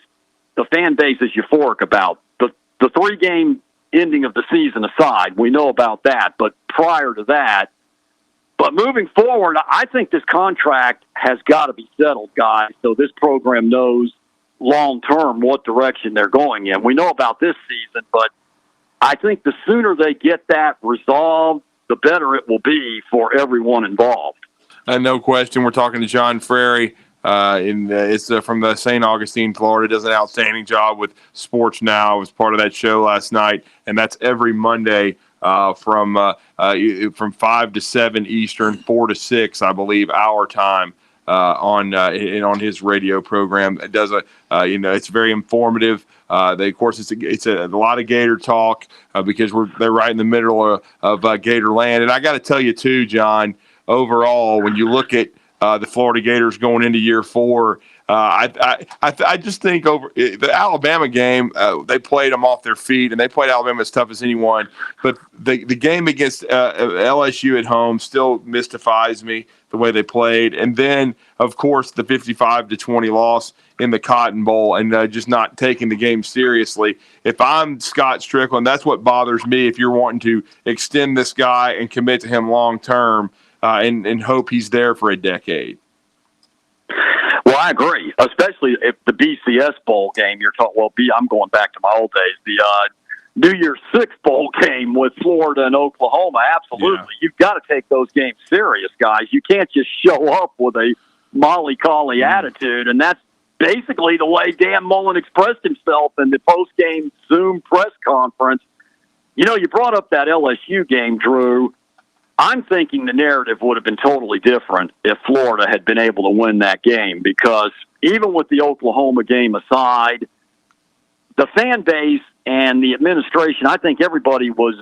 the fan base is euphoric about. The 3-game ending of the season aside, we know about that. But prior to that, but moving forward, I think this contract has got to be settled, guys, so this program knows long-term what direction they're going in. We know about this season, but I think the sooner they get that resolved, the better it will be for everyone involved. No question. We're talking to John Frary. It's from the St. Augustine, Florida. Does an outstanding job with Sports Now. I was part of that show last night, and that's every Monday from 5 to 7 Eastern, 4 to 6, I believe, our time on his radio program. It does it's very informative. Of course, it's a lot of Gator talk because they're right in the middle of Gator land. And I got to tell you too, John. Overall, when you look at the Florida Gators going into year 4, I just think over the Alabama game, they played them off their feet, and they played Alabama as tough as anyone. But the game against LSU at home still mystifies me, the way they played. And then, of course, the 55-20 loss in the Cotton Bowl, and just not taking the game seriously. If I'm Scott Strickland, that's what bothers me. If you're wanting to extend this guy and commit to him long term, and hope he's there for a decade. Well, I agree, especially if the BCS bowl game you're talking. Well, I'm going back to my old days. The New Year's Six bowl game with Florida and Oklahoma. Absolutely, yeah. You've got to take those games serious, guys. You can't just show up with a molly-collie attitude, and that's basically the way Dan Mullen expressed himself in the post-game Zoom press conference. You know, you brought up that LSU game, Drew. I'm thinking the narrative would have been totally different if Florida had been able to win that game, because even with the Oklahoma game aside, the fan base and the administration, I think everybody was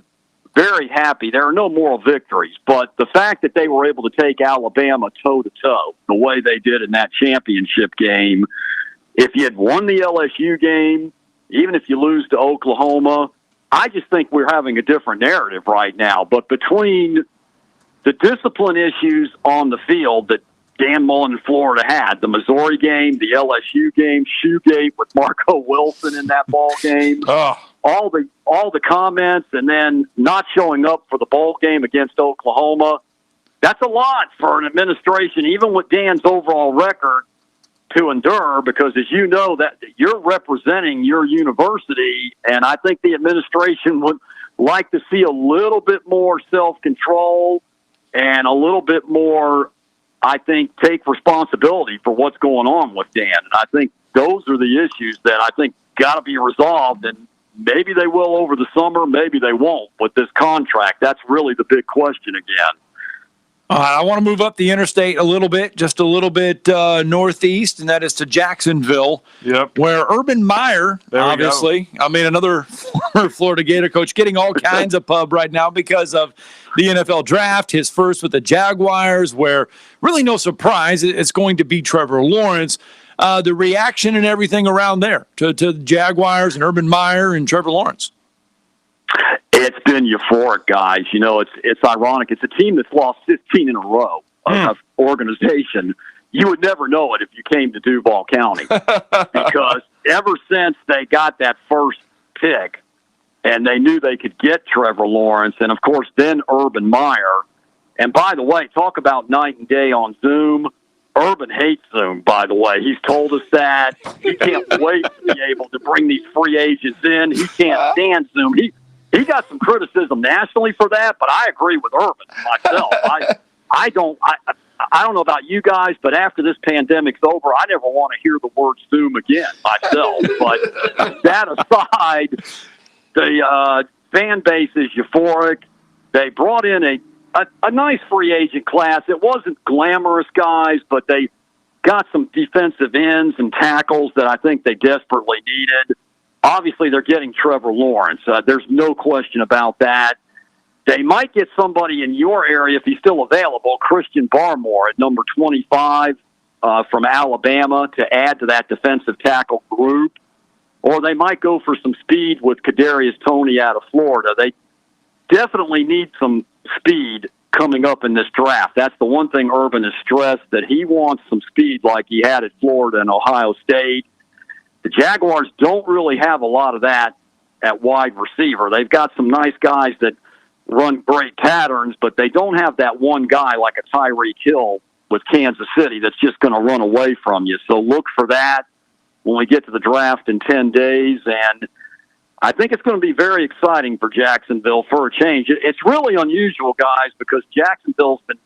very happy. There are no moral victories, but the fact that they were able to take Alabama toe-to-toe the way they did in that championship game, if you had won the LSU game, even if you lose to Oklahoma, I just think we're having a different narrative right now. But between the discipline issues on the field that Dan Mullen in Florida had, the Missouri game, the LSU game, Shoegate with Marco Wilson in that ball game, all the comments, and then not showing up for the bowl game against Oklahoma, that's a lot for an administration, even with Dan's overall record, to endure, because as you know, that you're representing your university, and I think the administration would like to see a little bit more self-control and a little bit more, I think, take responsibility for what's going on with Dan. And I think those are the issues that I think got to be resolved, and maybe they will over the summer, maybe they won't with this contract. That's really the big question again. I want to move up the interstate a little bit, just a little bit northeast, and that is to Jacksonville, where Urban Meyer, obviously, another former Florida Gator coach, getting all kinds of pub right now because of the NFL draft, his first with the Jaguars, where really no surprise, it's going to be Trevor Lawrence. The reaction and everything around there to the Jaguars and Urban Meyer and Trevor Lawrence. It's been euphoric, guys. You know, it's ironic. It's a team that's lost 15 in a row of organization. You would never know it if you came to Duval County because ever since they got that first pick and they knew they could get Trevor Lawrence and, of course, then Urban Meyer. And, by the way, talk about night and day on Zoom. Urban hates Zoom, by the way. He's told us that. He can't wait to be able to bring these free agents in. He can't stand Zoom. He got some criticism nationally for that, but I agree with Urban myself. I don't know about you guys, but after this pandemic's over, I never want to hear the word Zoom again myself. But that aside, the fan base is euphoric. They brought in a nice free agent class. It wasn't glamorous guys, but they got some defensive ends and tackles that I think they desperately needed. Obviously, they're getting Trevor Lawrence. There's no question about that. They might get somebody in your area if he's still available, Christian Barmore at number 25 from Alabama to add to that defensive tackle group. Or they might go for some speed with Kadarius Toney out of Florida. They definitely need some speed coming up in this draft. That's the one thing Urban has stressed, that he wants some speed like he had at Florida and Ohio State. The Jaguars don't really have a lot of that at wide receiver. They've got some nice guys that run great patterns, but they don't have that one guy like a Tyreek Hill with Kansas City that's just going to run away from you. So look for that when we get to the draft in 10 days. And I think it's going to be very exciting for Jacksonville for a change. It's really unusual, guys, because Jacksonville's been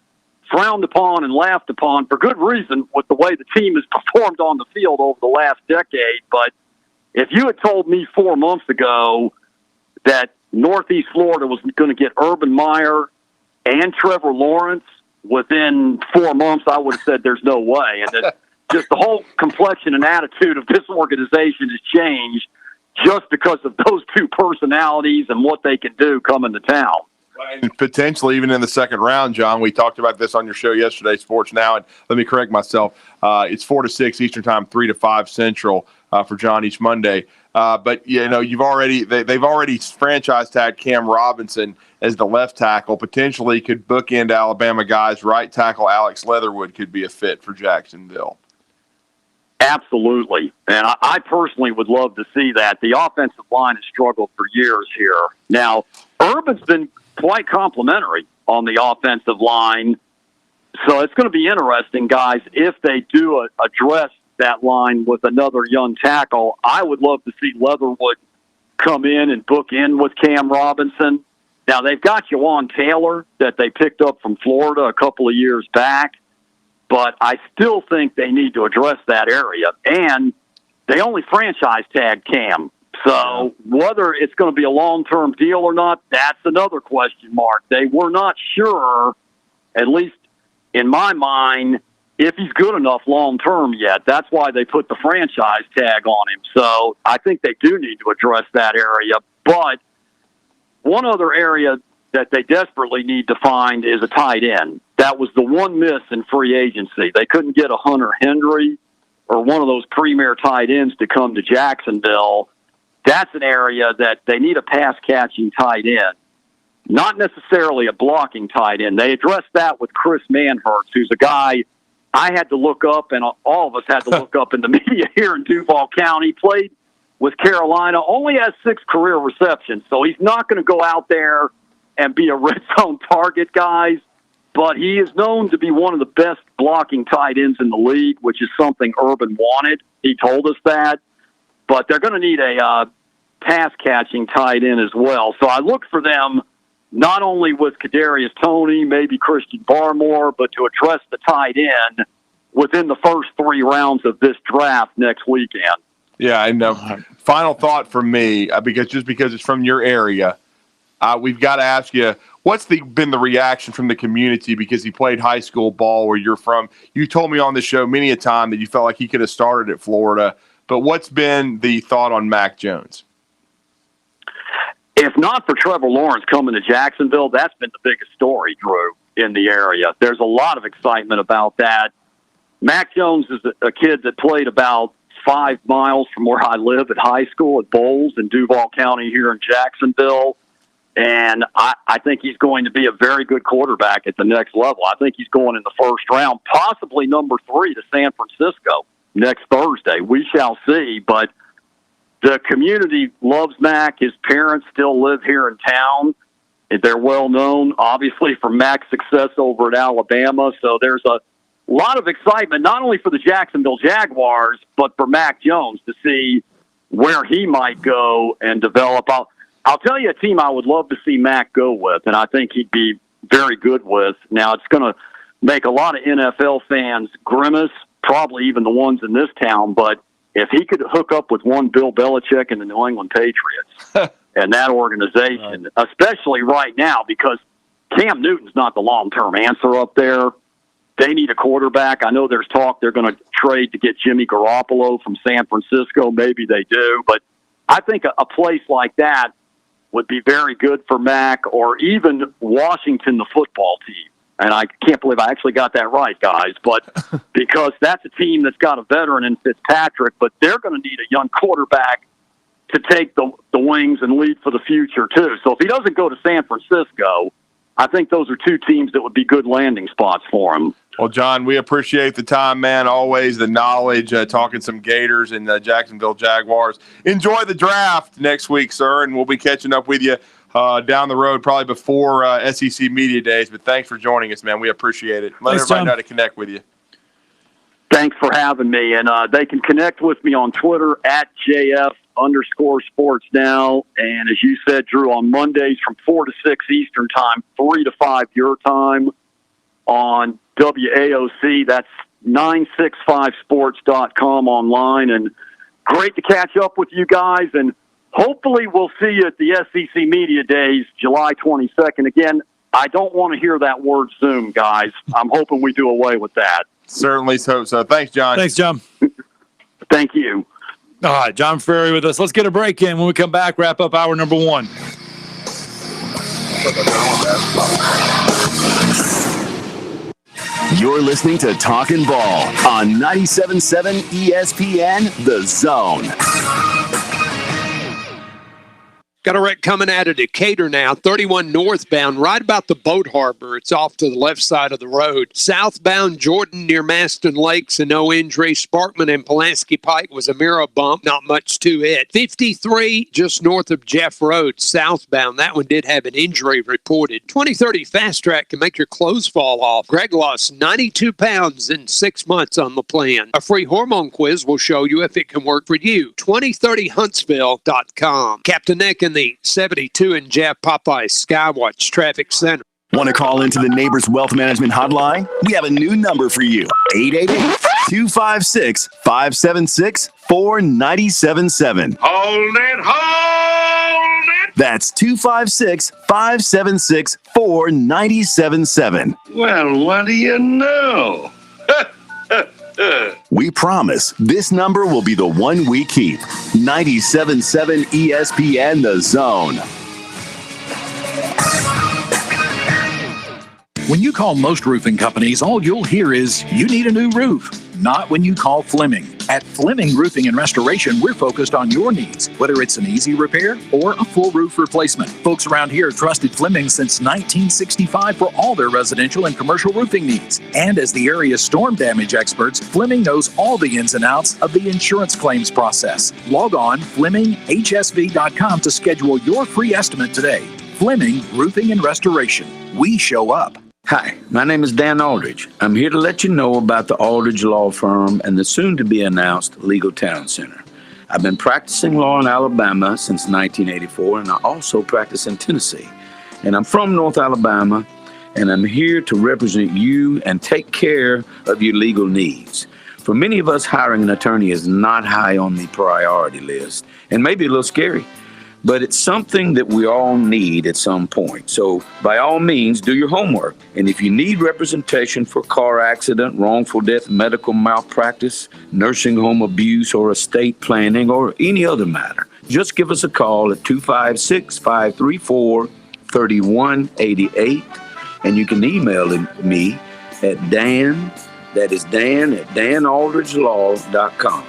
frowned upon and laughed upon for good reason with the way the team has performed on the field over the last decade. But if you had told me 4 months ago that Northeast Florida was going to get Urban Meyer and Trevor Lawrence within 4 months, I would have said there's no way. And that just the whole complexion and attitude of this organization has changed just because of those two personalities and what they can do coming to town. And potentially even in the second round, John. We talked about this on your show yesterday, Sports Now, and let me correct myself. It's 4 to 6 Eastern Time, 3 to 5 Central for John each Monday. But you know, they've already franchise tagged Cam Robinson as the left tackle. Potentially could bookend Alabama guys. Right tackle Alex Leatherwood could be a fit for Jacksonville. Absolutely. And I personally would love to see that. The offensive line has struggled for years here. Now, Urban's been quite complimentary on the offensive line. So it's going to be interesting, guys, if they do address that line with another young tackle. I would love to see Leatherwood come in and book in with Cam Robinson. Now, they've got Jawan Taylor that they picked up from Florida a couple of years back, but I still think they need to address that area. And they only franchise tag Cam. So whether it's going to be a long-term deal or not, that's another question mark. They were not sure, at least in my mind, if he's good enough long-term yet. That's why they put the franchise tag on him. So I think they do need to address that area. But one other area that they desperately need to find is a tight end. That was the one miss in free agency. They couldn't get a Hunter Henry or one of those premier tight ends to come to Jacksonville. that's an area that they need a pass-catching tight end, not necessarily a blocking tight end. They addressed that with Chris Manhurst, who's a guy I had to look up, and all of us had to look up in the media here in Duval County. Played with Carolina, only has 6 career receptions, so he's not going to go out there and be a red zone target, guys. But he is known to be one of the best blocking tight ends in the league, which is something Urban wanted. He told us that. But they're going to need a pass-catching tight end as well. So I look for them not only with Kadarius Toney, maybe Christian Barmore, but to address the tight end within the first 3 rounds of this draft next weekend. Yeah, and final thought from me, because it's from your area, we've got to ask you, what's been the reaction from the community because he played high school ball where you're from? You told me on the show many a time that you felt like he could have started at Florida, but what's been the thought on Mac Jones? If not for Trevor Lawrence coming to Jacksonville, that's been the biggest story, Drew, in the area. There's a lot of excitement about that. Mac Jones is a kid that played about 5 miles from where I live at high school at Bowles in Duval County here in Jacksonville. And I think he's going to be a very good quarterback at the next level. I think he's going in the first round, possibly number 3 to San Francisco next Thursday. We shall see. But the community loves Mac. His parents still live here in town. They're well known, obviously, for Mac's success over at Alabama. So there's a lot of excitement, not only for the Jacksonville Jaguars, but for Mac Jones to see where he might go and develop. I'll tell you a team I would love to see Mac go with, and I think he'd be very good with. Now, it's going to make a lot of NFL fans grimace, probably even the ones in this town, but if he could hook up with one Bill Belichick and the New England Patriots and that organization, especially right now, because Cam Newton's not the long-term answer up there. They need a quarterback. I know there's talk they're going to trade to get Jimmy Garoppolo from San Francisco. Maybe they do, but I think a place like that would be very good for Mac, or even Washington, the football team. And I can't believe I actually got that right, guys, but because that's a team that's got a veteran in Fitzpatrick, but they're going to need a young quarterback to take the wings and lead for the future, too. So if he doesn't go to San Francisco, I think those are 2 teams that would be good landing spots for him. Well, John, we appreciate the time, man. Always the knowledge, talking some Gators and the Jacksonville Jaguars. Enjoy the draft next week, sir, and we'll be catching up with you down the road, probably before SEC Media Days. But thanks for joining us, man. We appreciate it. Let everybody know how to connect with you. Thanks for having me. And they can connect with me on Twitter at JF_Sports Now. And as you said, Drew, on Mondays from 4 to 6 Eastern Time, 3 to 5 your time on WAOC. That's 965sports.com online. And great to catch up with you guys. And hopefully we'll see you at the SEC Media Days, July 22nd. Again, I don't want to hear that word Zoom, guys. I'm hoping we do away with that. Certainly hope so. Thanks, John. Thanks, John. Thank you. All right, John Frary with us. Let's get a break in. When we come back, wrap up hour number 1. You're listening to Talkin Ball on 97.7 ESPN, The Zone. Got a wreck coming out of Decatur now, 31 northbound, right about the boat harbor. It's off to the left side of the road. Southbound Jordan near Maston Lakes, and no injury. Sparkman and Pulaski Pike was a mirror bump, not much to it. 53 just north of Jeff Road, southbound. That one did have an injury reported. 2030 Fast Track can make your clothes fall off. Greg lost 92 pounds in 6 months on the plan. A free hormone quiz will show you if it can work for you. 2030huntsville.com. Captain Nick and the 72 and Jeff Popeye Skywatch Traffic Center. Want to call into the Neighbors Wealth Management Hotline? We have a new number for you. 888-256-576-4977. Hold it! That's 256-576-4977. Well, what do you know? We promise this number will be the one we keep. 97.7 ESPN, The Zone. When you call most roofing companies, all you'll hear is, you need a new roof. Not when you call Fleming. At Fleming Roofing and Restoration, we're focused on your needs, whether it's an easy repair or a full roof replacement. Folks around here have trusted Fleming since 1965 for all their residential and commercial roofing needs. And as the area's storm damage experts, Fleming knows all the ins and outs of the insurance claims process. Log on FlemingHSV.com to schedule your free estimate today. Fleming Roofing and Restoration. We show up. Hi, my name is Dan Aldridge. I'm here to let you know about the Aldridge Law Firm and the soon-to-be-announced Legal Town Center. I've been practicing law in Alabama since 1984, and I also practice in Tennessee. And I'm from North Alabama, and I'm here to represent you and take care of your legal needs. For many of us, hiring an attorney is not high on the priority list, and maybe a little scary. But it's something that we all need at some point. So by all means, do your homework. And if you need representation for car accident, wrongful death, medical malpractice, nursing home abuse, or estate planning, or any other matter, just give us a call at 256-534-3188. And you can email me at Dan, that is Dan at danaldridgelaw.com.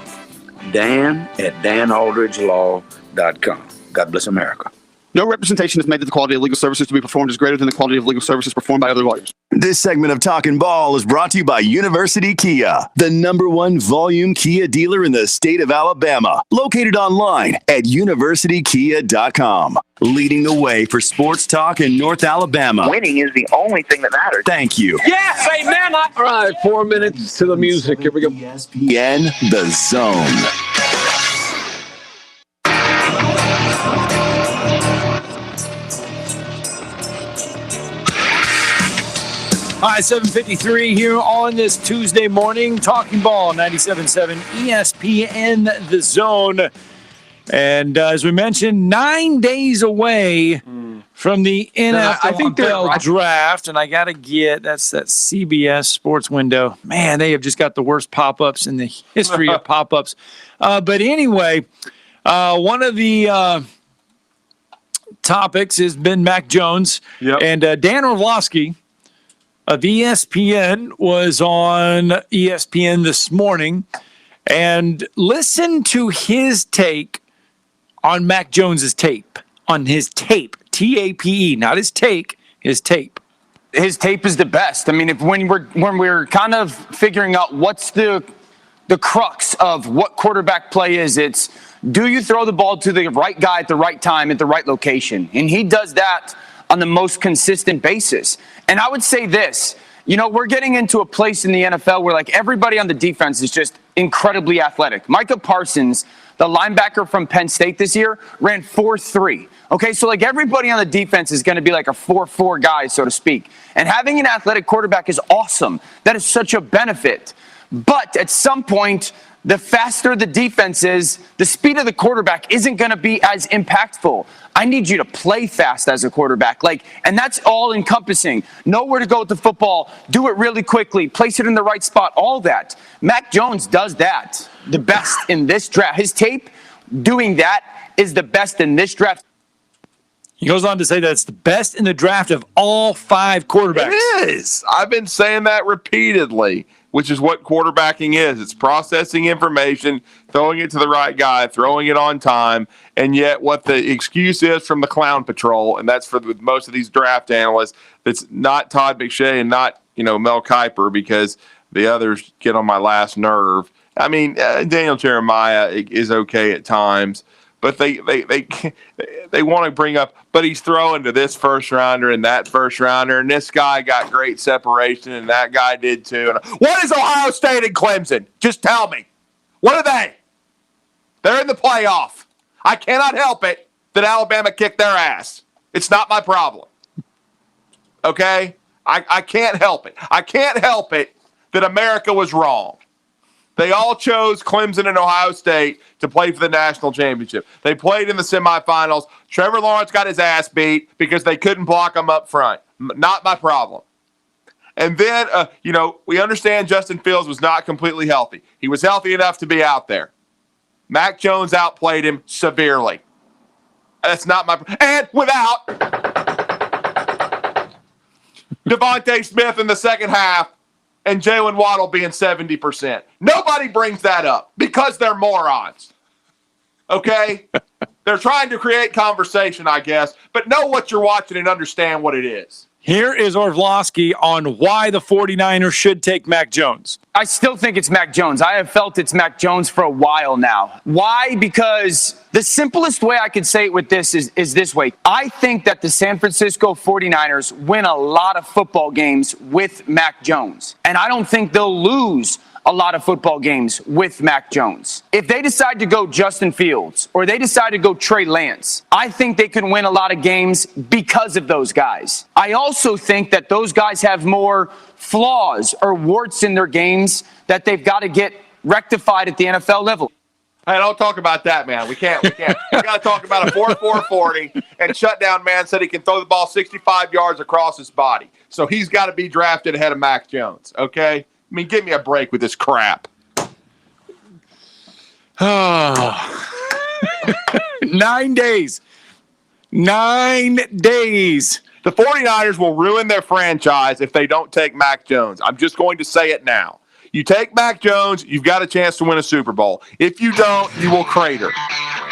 Dan at danaldridgelaw.com. God bless America. No representation is made that the quality of legal services to be performed is greater than the quality of legal services performed by other lawyers. This segment of Talkin Ball is brought to you by University Kia, the #1 volume Kia dealer in the state of Alabama. Located online at universitykia.com. Leading the way for sports talk in North Alabama. Winning is the only thing that matters. Thank you. Yes, amen. All right, 4 minutes to the music. Here we go. ESPN The Zone. All right, 7:53 here on this Tuesday morning. Talking Ball, 97.7 ESPN The Zone. And as we mentioned, 9 days away from the NFL draft. And I got to that's that CBS sports window. Man, they have just got the worst pop-ups in the history of pop-ups. But anyway, one of the topics has been Mac Jones. Yep. And Dan Orlovsky of ESPN was on ESPN this morning, and listen to his take on Mac Jones's tape. On his tape, TAPE, not his take, his tape. His tape is the best. I mean, when we're kind of figuring out what's the crux of what quarterback play is, it's do you throw the ball to the right guy at the right time at the right location, and he does that on the most consistent basis. And I would say this, we're getting into a place in the NFL where like everybody on the defense is just incredibly athletic. Micah Parsons, the linebacker from Penn State this year, ran 4.3. Okay, so like everybody on the defense is going to be like a 4.4 guy, so to speak. And having an athletic quarterback is awesome. That is such a benefit. But at some point, the faster the defense is, the speed of the quarterback isn't going to be as impactful. I need you to play fast as a quarterback. And that's all encompassing. Know where to go with the football, do it really quickly, place it in the right spot, all that. Mac Jones does that the best in this draft. His tape doing that is the best in this draft. He goes on to say that it's the best in the draft of all 5 quarterbacks. It is. I've been saying that repeatedly, which is what quarterbacking is. It's processing information, throwing it to the right guy, throwing it on time, and yet what the excuse is from the clown patrol, and that's with most of these draft analysts, that's not Todd McShay and not Mel Kiper, because the others get on my last nerve. I mean, Daniel Jeremiah is okay at times, but they want to bring up, but he's throwing to this first rounder and that first rounder, and this guy got great separation, and that guy did too. And what is Ohio State and Clemson? Just tell me. What are they? They're in the playoff. I cannot help it that Alabama kicked their ass. It's not my problem. Okay? I can't help it. I can't help it that America was wrong. They all chose Clemson and Ohio State to play for the national championship. They played in the semifinals. Trevor Lawrence got his ass beat because they couldn't block him up front. Not my problem. And then, we understand Justin Fields was not completely healthy. He was healthy enough to be out there. Mac Jones outplayed him severely. That's not my problem. And without Devontae Smith in the second half and Jalen Waddle being 70%. Nobody brings that up because they're morons. Okay? They're trying to create conversation, I guess, but know what you're watching and understand what it is. Here is Orlovsky on why the 49ers should take Mac Jones. I still think it's Mac Jones. I have felt it's Mac Jones for a while now. Why? Because the simplest way I could say it with this is this way. I think that the San Francisco 49ers win a lot of football games with Mac Jones. And I don't think they'll lose a lot of football games with Mac Jones. If they decide to go Justin Fields or they decide to go Trey Lance, I think they can win a lot of games because of those guys. I also think that those guys have more flaws or warts in their games that they've got to get rectified at the NFL level. Hey, don't talk about that, man. We can't. We got to talk about a 4.40, and Shutdown Man said he can throw the ball 65 yards across his body. So he's got to be drafted ahead of Mac Jones, okay? I mean, give me a break with this crap. Oh. 9 days. 9 days. The 49ers will ruin their franchise if they don't take Mac Jones. I'm just going to say it now. You take Mac Jones, you've got a chance to win a Super Bowl. If you don't, you will crater.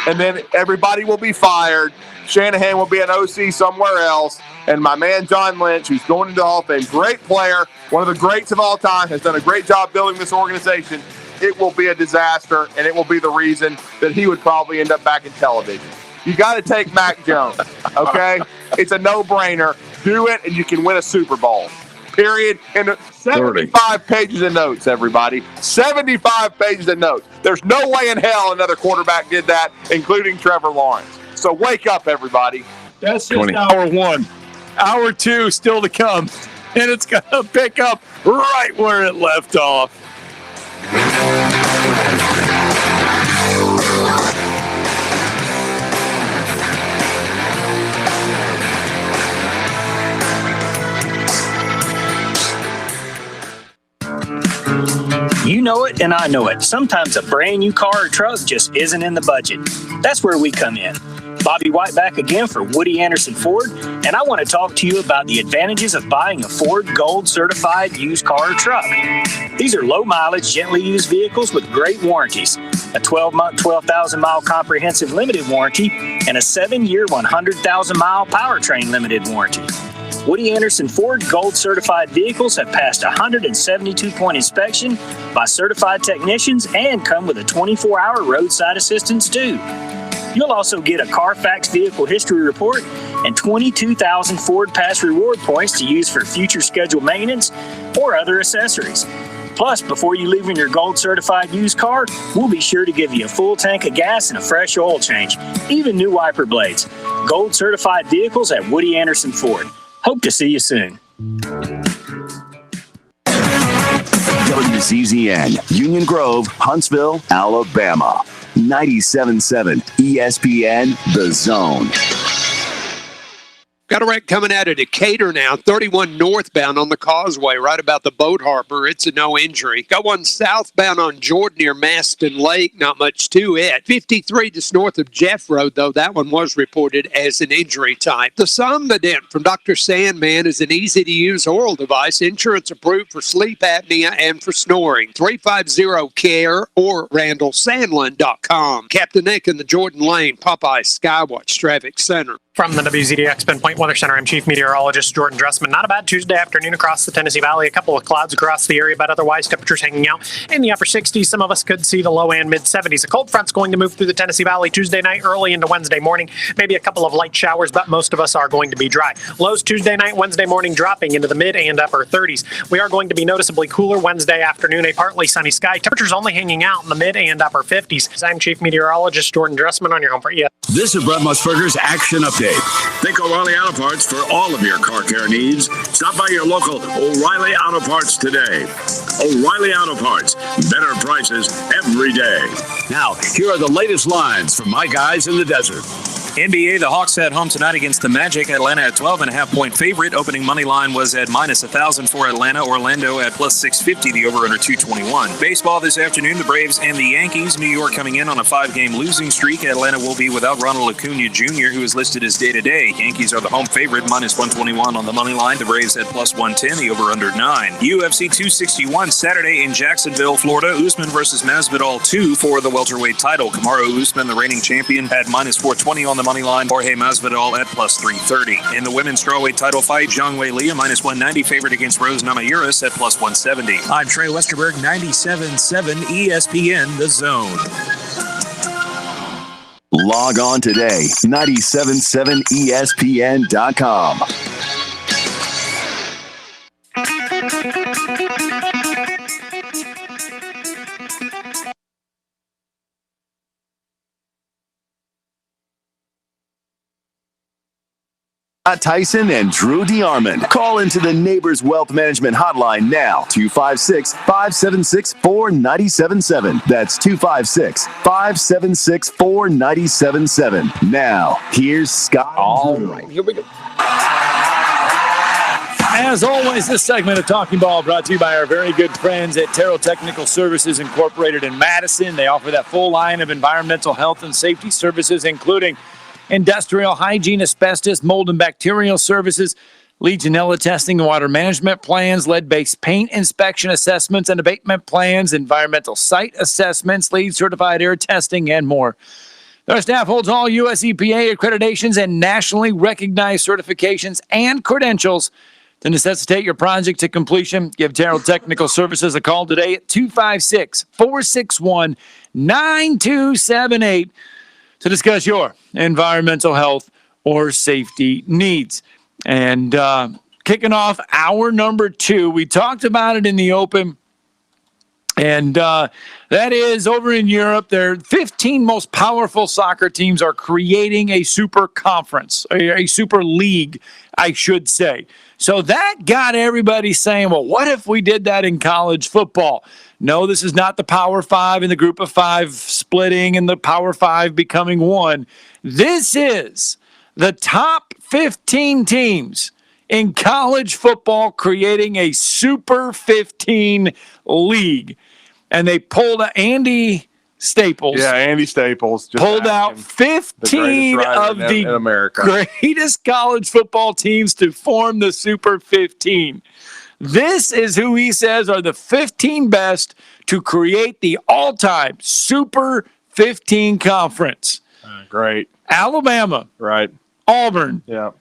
And then everybody will be fired. Shanahan will be an OC somewhere else. And my man John Lynch, who's going into the Hall of Fame, great player, one of the greats of all time, has done a great job building this organization. It will be a disaster, and it will be the reason that he would probably end up back in television. You got to take Mac Jones, okay? It's a no-brainer. Do it, and you can win a Super Bowl. Period. And 75 pages of notes, everybody. 75 pages of notes. There's no way in hell another quarterback did that, including Trevor Lawrence. So wake up, everybody. That's just hour one. Hour two still to come. And it's going to pick up right where it left off. You know it, and I know it. Sometimes a brand new car or truck just isn't in the budget. That's where we come in. Bobby White back again for Woody Anderson Ford, and I want to talk to you about the advantages of buying a Ford Gold certified used car or truck. These are low mileage, gently used vehicles with great warranties, a 12-month, 12,000-mile comprehensive limited warranty, and a 7-year, 100,000-mile powertrain limited warranty. Woody Anderson Ford Gold certified vehicles have passed a 172-point inspection by certified technicians and come with a 24-hour roadside assistance too. You'll also get a Carfax vehicle history report and 22,000 Ford Pass reward points to use for future scheduled maintenance or other accessories. Plus, before you leave in your gold certified used car, we'll be sure to give you a full tank of gas and a fresh oil change, even new wiper blades. Gold certified vehicles at Woody Anderson Ford. Hope to see you soon. WZZN, Union Grove, Huntsville, Alabama. 97.7 ESPN, The Zone. Got a wreck coming out of Decatur now, 31 northbound on the causeway, right about the boat harbor. It's a no injury. Got one southbound on Jordan near Maston Lake, not much to it. 53 just north of Jeff Road, though, that one was reported as an injury type. The Somnodent from Dr. Sandman is an easy-to-use oral device, insurance approved for sleep apnea and for snoring. 350-CARE or RandallSandlin.com. Captain Nick in the Jordan Lane Popeye Skywatch Traffic Center. From the WZDX Pinpoint Weather Center, I'm Chief Meteorologist Jordan Dressman. Not a bad Tuesday afternoon across the Tennessee Valley. A couple of clouds across the area, but otherwise temperatures hanging out in the upper 60s. Some of us could see the low and mid 70s. A cold front's going to move through the Tennessee Valley Tuesday night, early into Wednesday morning. Maybe a couple of light showers, but most of us are going to be dry. Lows Tuesday night, Wednesday morning dropping into the mid and upper 30s. We are going to be noticeably cooler Wednesday afternoon, a partly sunny sky. Temperatures only hanging out in the mid and upper 50s. I'm Chief Meteorologist Jordan Dressman on your home for ES. This is Brett Musburger's Action Update. Think O'Reilly Auto Parts for all of your car care needs. Stop by your local O'Reilly Auto Parts today. O'Reilly Auto Parts. Better prices every day. Now, here are the latest lines from my guys in the desert. NBA, the Hawks at home tonight against the Magic. Atlanta at 12.5-point favorite. Opening money line was at -1,000 for Atlanta. Orlando at +650. The over/under 221. Baseball this afternoon, the Braves and the Yankees. New York coming in on a 5-game losing streak. Atlanta will be without Ronald Acuna Jr., who is listed as day-to-day. Yankees are the home favorite, -121 on the money line. The Braves at +110. The over/under 9. UFC 261 Saturday in Jacksonville, Florida. Usman versus Masvidal 2 for the welterweight title. Kamaru Usman, the reigning champion, at -420 on the money line. Jorge Masvidal at +330. In the women's strawweight title fight, Zhang Weili, a -190 favorite against Rose Namajunas at +170. I'm Trey Westerberg, 97.7 ESPN, The Zone. Log on today, 977ESPN.com. Tyson and Drew DeArmond. Call into the Neighbors Wealth Management Hotline now, 256-576-4977. That's 256-576-4977. Now, here's Scott. All right, here we go. As always, this segment of Talkin Ball brought to you by our very good friends at Terrell Technical Services Incorporated in Madison. They offer that full line of environmental health and safety services, including industrial hygiene, asbestos, mold and bacterial services, Legionella testing, water management plans, lead-based paint inspection assessments and abatement plans, environmental site assessments, LEED certified air testing, and more. Their staff holds all U.S. EPA accreditations and nationally recognized certifications and credentials to necessitate your project to completion. Give Terrell Technical Services a call today at 256-461-9278 to discuss your environmental health or safety needs. And kicking off hour number 2, we talked about it in the open, and that is over in Europe. Their 15 most powerful soccer teams are creating a super conference, a super league, I should say. So that got everybody saying, well, what if we did that in college football? No, this is not the Power 5 and the Group of 5 splitting and the Power 5 becoming one. This is the top 15 teams in college football creating a Super 15 league. And they pulled Andy Staples. Yeah, Andy Staples. Just pulled out 15 of the greatest college football teams to form the Super 15. This is who he says are the 15 best to create the all-time Super 15 conference. Great. Alabama. Right. Auburn. Yeah.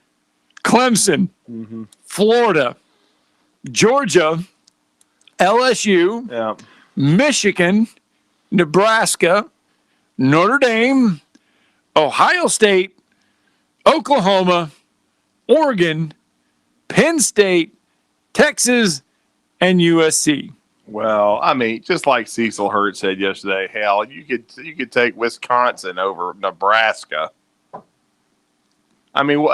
Clemson. Mm-hmm. Florida. Georgia. LSU. Yeah. Michigan. Nebraska. Notre Dame. Ohio State. Oklahoma. Oregon. Penn State. Texas, and USC. Well, I mean, just like Cecil Hurt said yesterday, hell, you could take Wisconsin over Nebraska. I mean,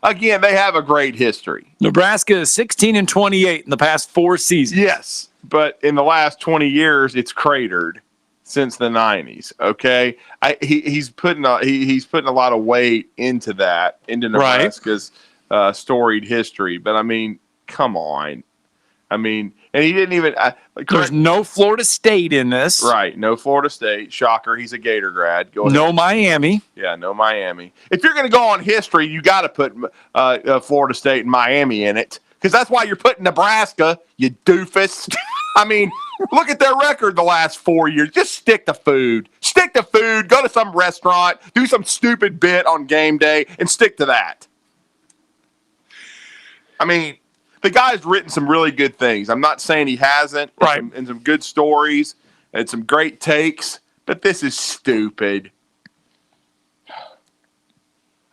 again, they have a great history. Nebraska is 16-28 in the past 4 seasons. Yes, but in the last 20 years, it's cratered since the 90s. Okay, he's putting a lot of weight into Nebraska's storied history. But I mean, come on. I mean, and he didn't even. There's no Florida State in this. Right. No Florida State. Shocker. He's a Gator grad. Go ahead. No Miami. Yeah, no Miami. If you're going to go on history, you got to put Florida State and Miami in it, because that's why you're putting Nebraska, you doofus. I mean, look at their record the last 4 years. Just stick to food. Stick to food. Go to some restaurant. Do some stupid bit on game day and stick to that. I mean, the guy's written some really good things. I'm not saying he hasn't. Right. And some good stories and some great takes, but this is stupid.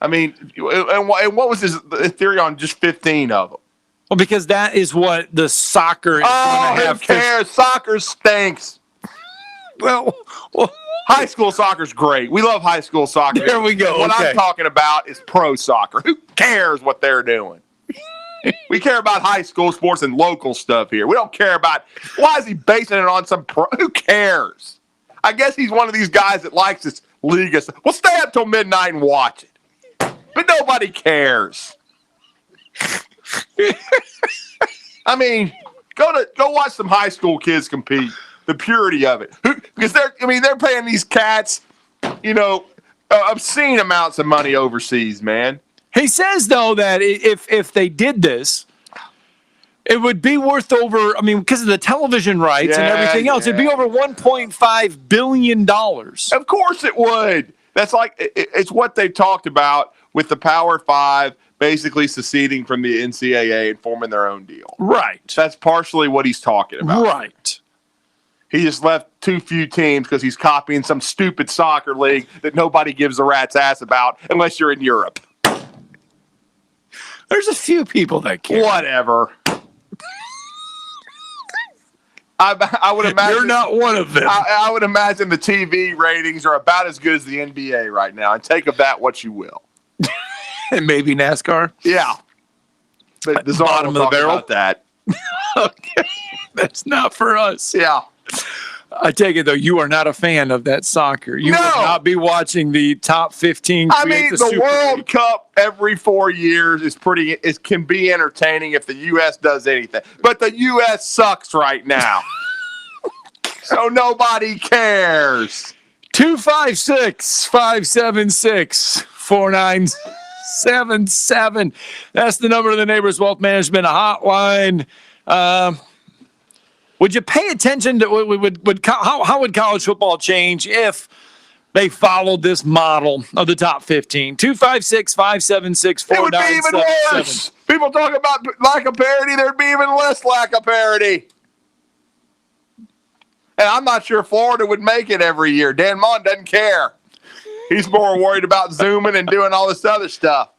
I mean, and what was his theory on just 15 of them? Well, because that is what the soccer is going to have. Who cares? Soccer stinks. well, high school soccer's great. We love high school soccer. There we go. What I'm talking about is pro soccer. Who cares what they're doing? We care about high school sports and local stuff here. We don't care about, why is he basing it on some pro? Who cares? I guess he's one of these guys that likes this league. Well, stay up till midnight and watch it. But nobody cares. I mean, go watch some high school kids compete. The purity of it, because they're paying these cats, obscene amounts of money overseas, man. He says though that if they did this, it would be worth over. I mean, because of the television rights and everything else, it'd be over $1.5 billion. Of course, it would. That's like it's what they talked about with the Power Five basically seceding from the NCAA and forming their own deal. Right. That's partially what he's talking about. Right. He just left too few teams because he's copying some stupid soccer league that nobody gives a rat's ass about unless you're in Europe. There's a few people that care. Whatever. I would imagine you're not one of them. I would imagine the TV ratings are about as good as the NBA right now. And take of that what you will. And maybe NASCAR. Yeah. But the bottom of the barrel. About that. Okay. That's not for us. Yeah. I take it, though, you are not a fan of that soccer. You will not be watching the top 15. I mean, the World Cup every 4 years it can be entertaining if the U.S. does anything. But the U.S. sucks right now. So nobody cares. 256-576-4977. That's the number of the Neighbors Wealth Management Hotline. Would you pay attention to how would college football change if they followed this model of the top 15? 256-576-4977. It would be even worse. People talk about lack of parity. There'd be even less lack of parity. And I'm not sure Florida would make it every year. DeArmond doesn't care. He's more worried about zooming and doing all this other stuff.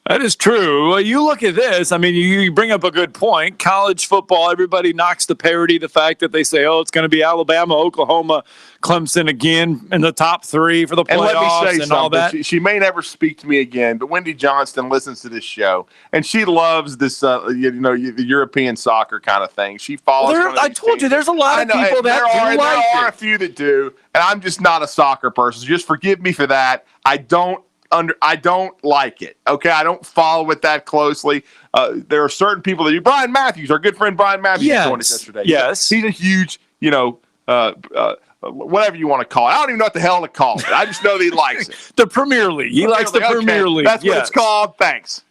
That is true. Well, you look at this. I mean, you bring up a good point. College football, everybody knocks the parity, the fact that they say, oh, it's going to be Alabama, Oklahoma, Clemson again in the top three for the playoffs and, let me say and all that. She may never speak to me again, but Wendy Johnston listens to this show, and she loves this, the European soccer kind of thing. She follows. I told you, there's a lot of people that there are a few that do, and I'm just not a soccer person. So just forgive me for that. I don't like it. Okay, I don't follow it that closely. There are certain people that do. Brian Matthews, our good friend Brian Matthews, joined us yesterday. Yes, he's a huge, whatever you want to call it. I don't even know what the hell to call it. I just know that he likes it. The Premier League. He likes the Premier League. That's what it's called. Thanks,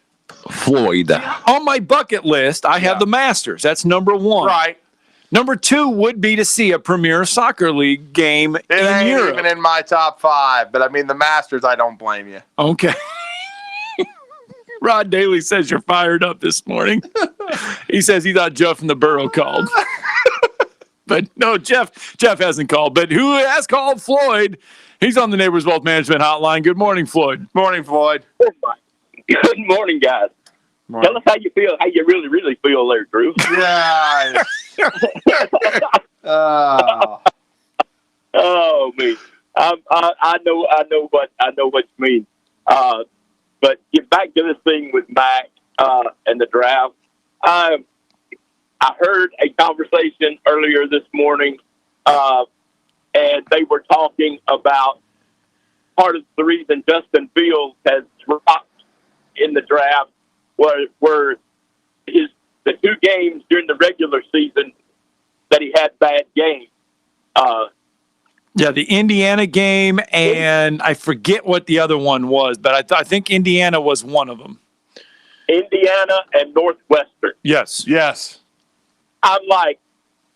Floyd. On my bucket list, I have the Masters. That's number one. Right. Number two would be to see a Premier Soccer League game in Europe. Even in my top five, but I mean the Masters, I don't blame you. Okay. Rod Daly says you're fired up this morning. He says he thought Jeff from the Borough called. But no, Jeff hasn't called. But who has called? Floyd. He's on the Neighbors Wealth Management Hotline. Good morning, Floyd. Morning, Floyd. Good morning, guys. Morning. Tell us how you feel, how you really, really feel there, Drew. Yeah. Oh man, I know what you mean. But get back to this thing with Mac and the draft. I heard a conversation earlier this morning, and they were talking about part of the reason Justin Fields has dropped in the draft were the two games during the regular season that he had bad games. Yeah, the Indiana game, and I forget what the other one was, but I think Indiana was one of them. Indiana and Northwestern. Yes. I'm like,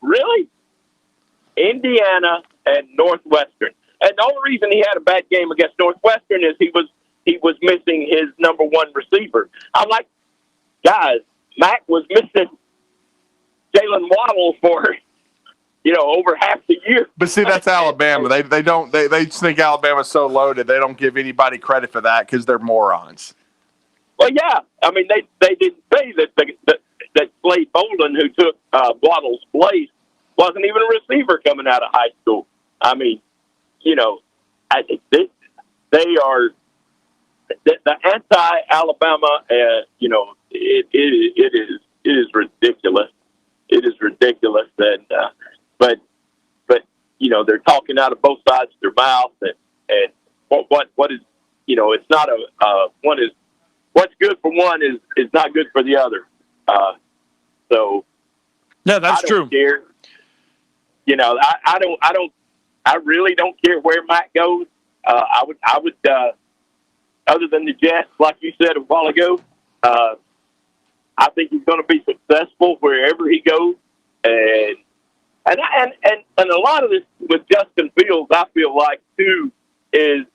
really? Indiana and Northwestern. And the only reason he had a bad game against Northwestern is he was missing his number one receiver. I'm like, guys, Mac was missing Jalen Waddle for over half the year. But see, that's Alabama. They just think Alabama's so loaded. They don't give anybody credit for that because they're morons. Well, yeah. I mean, they didn't say that Slade Bolden, who took Waddle's place, wasn't even a receiver coming out of high school. I mean, I think they are the anti-Alabama. It is ridiculous. It is ridiculous, and but they're talking out of both sides of their mouth, and what it's not one is what's good for one is not good for the other. So no, that's true. Care. I really don't care where Matt goes. I would other than the Jets, like you said a while ago, I think he's going to be successful wherever he goes. And a lot of this with Justin Fields, I feel like too, is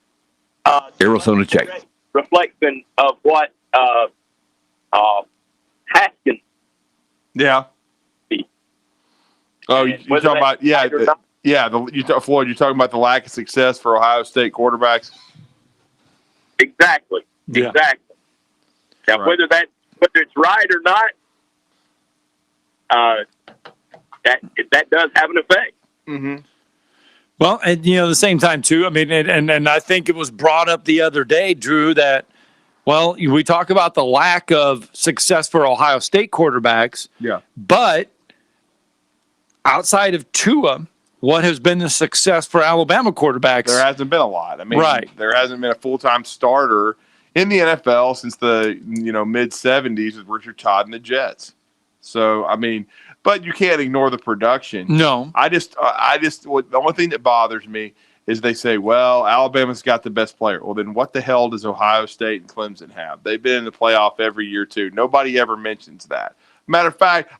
Arizona check reflection of what Haskins. Yeah. Oh, you're talking about Floyd. You're talking about the lack of success for Ohio State quarterbacks. Exactly. Yeah. Exactly. Now, Right. whether it's right or not, that does have an effect. Mm-hmm. Well, and at the same time too, I mean, and I think it was brought up the other day, Drew, that we talk about the lack of success for Ohio State quarterbacks. Yeah. But outside of Tua, what has been the success for Alabama quarterbacks? There hasn't been a lot. I mean, right. There hasn't been a full-time starter in the NFL since the mid 70s with Richard Todd and the Jets. So I mean, but you can't ignore the production. No, the only thing that bothers me is they say, well, Alabama's got the best player. Well, then what the hell does Ohio State and Clemson have? They've been in the playoff every year too. Nobody ever mentions that. Matter of fact,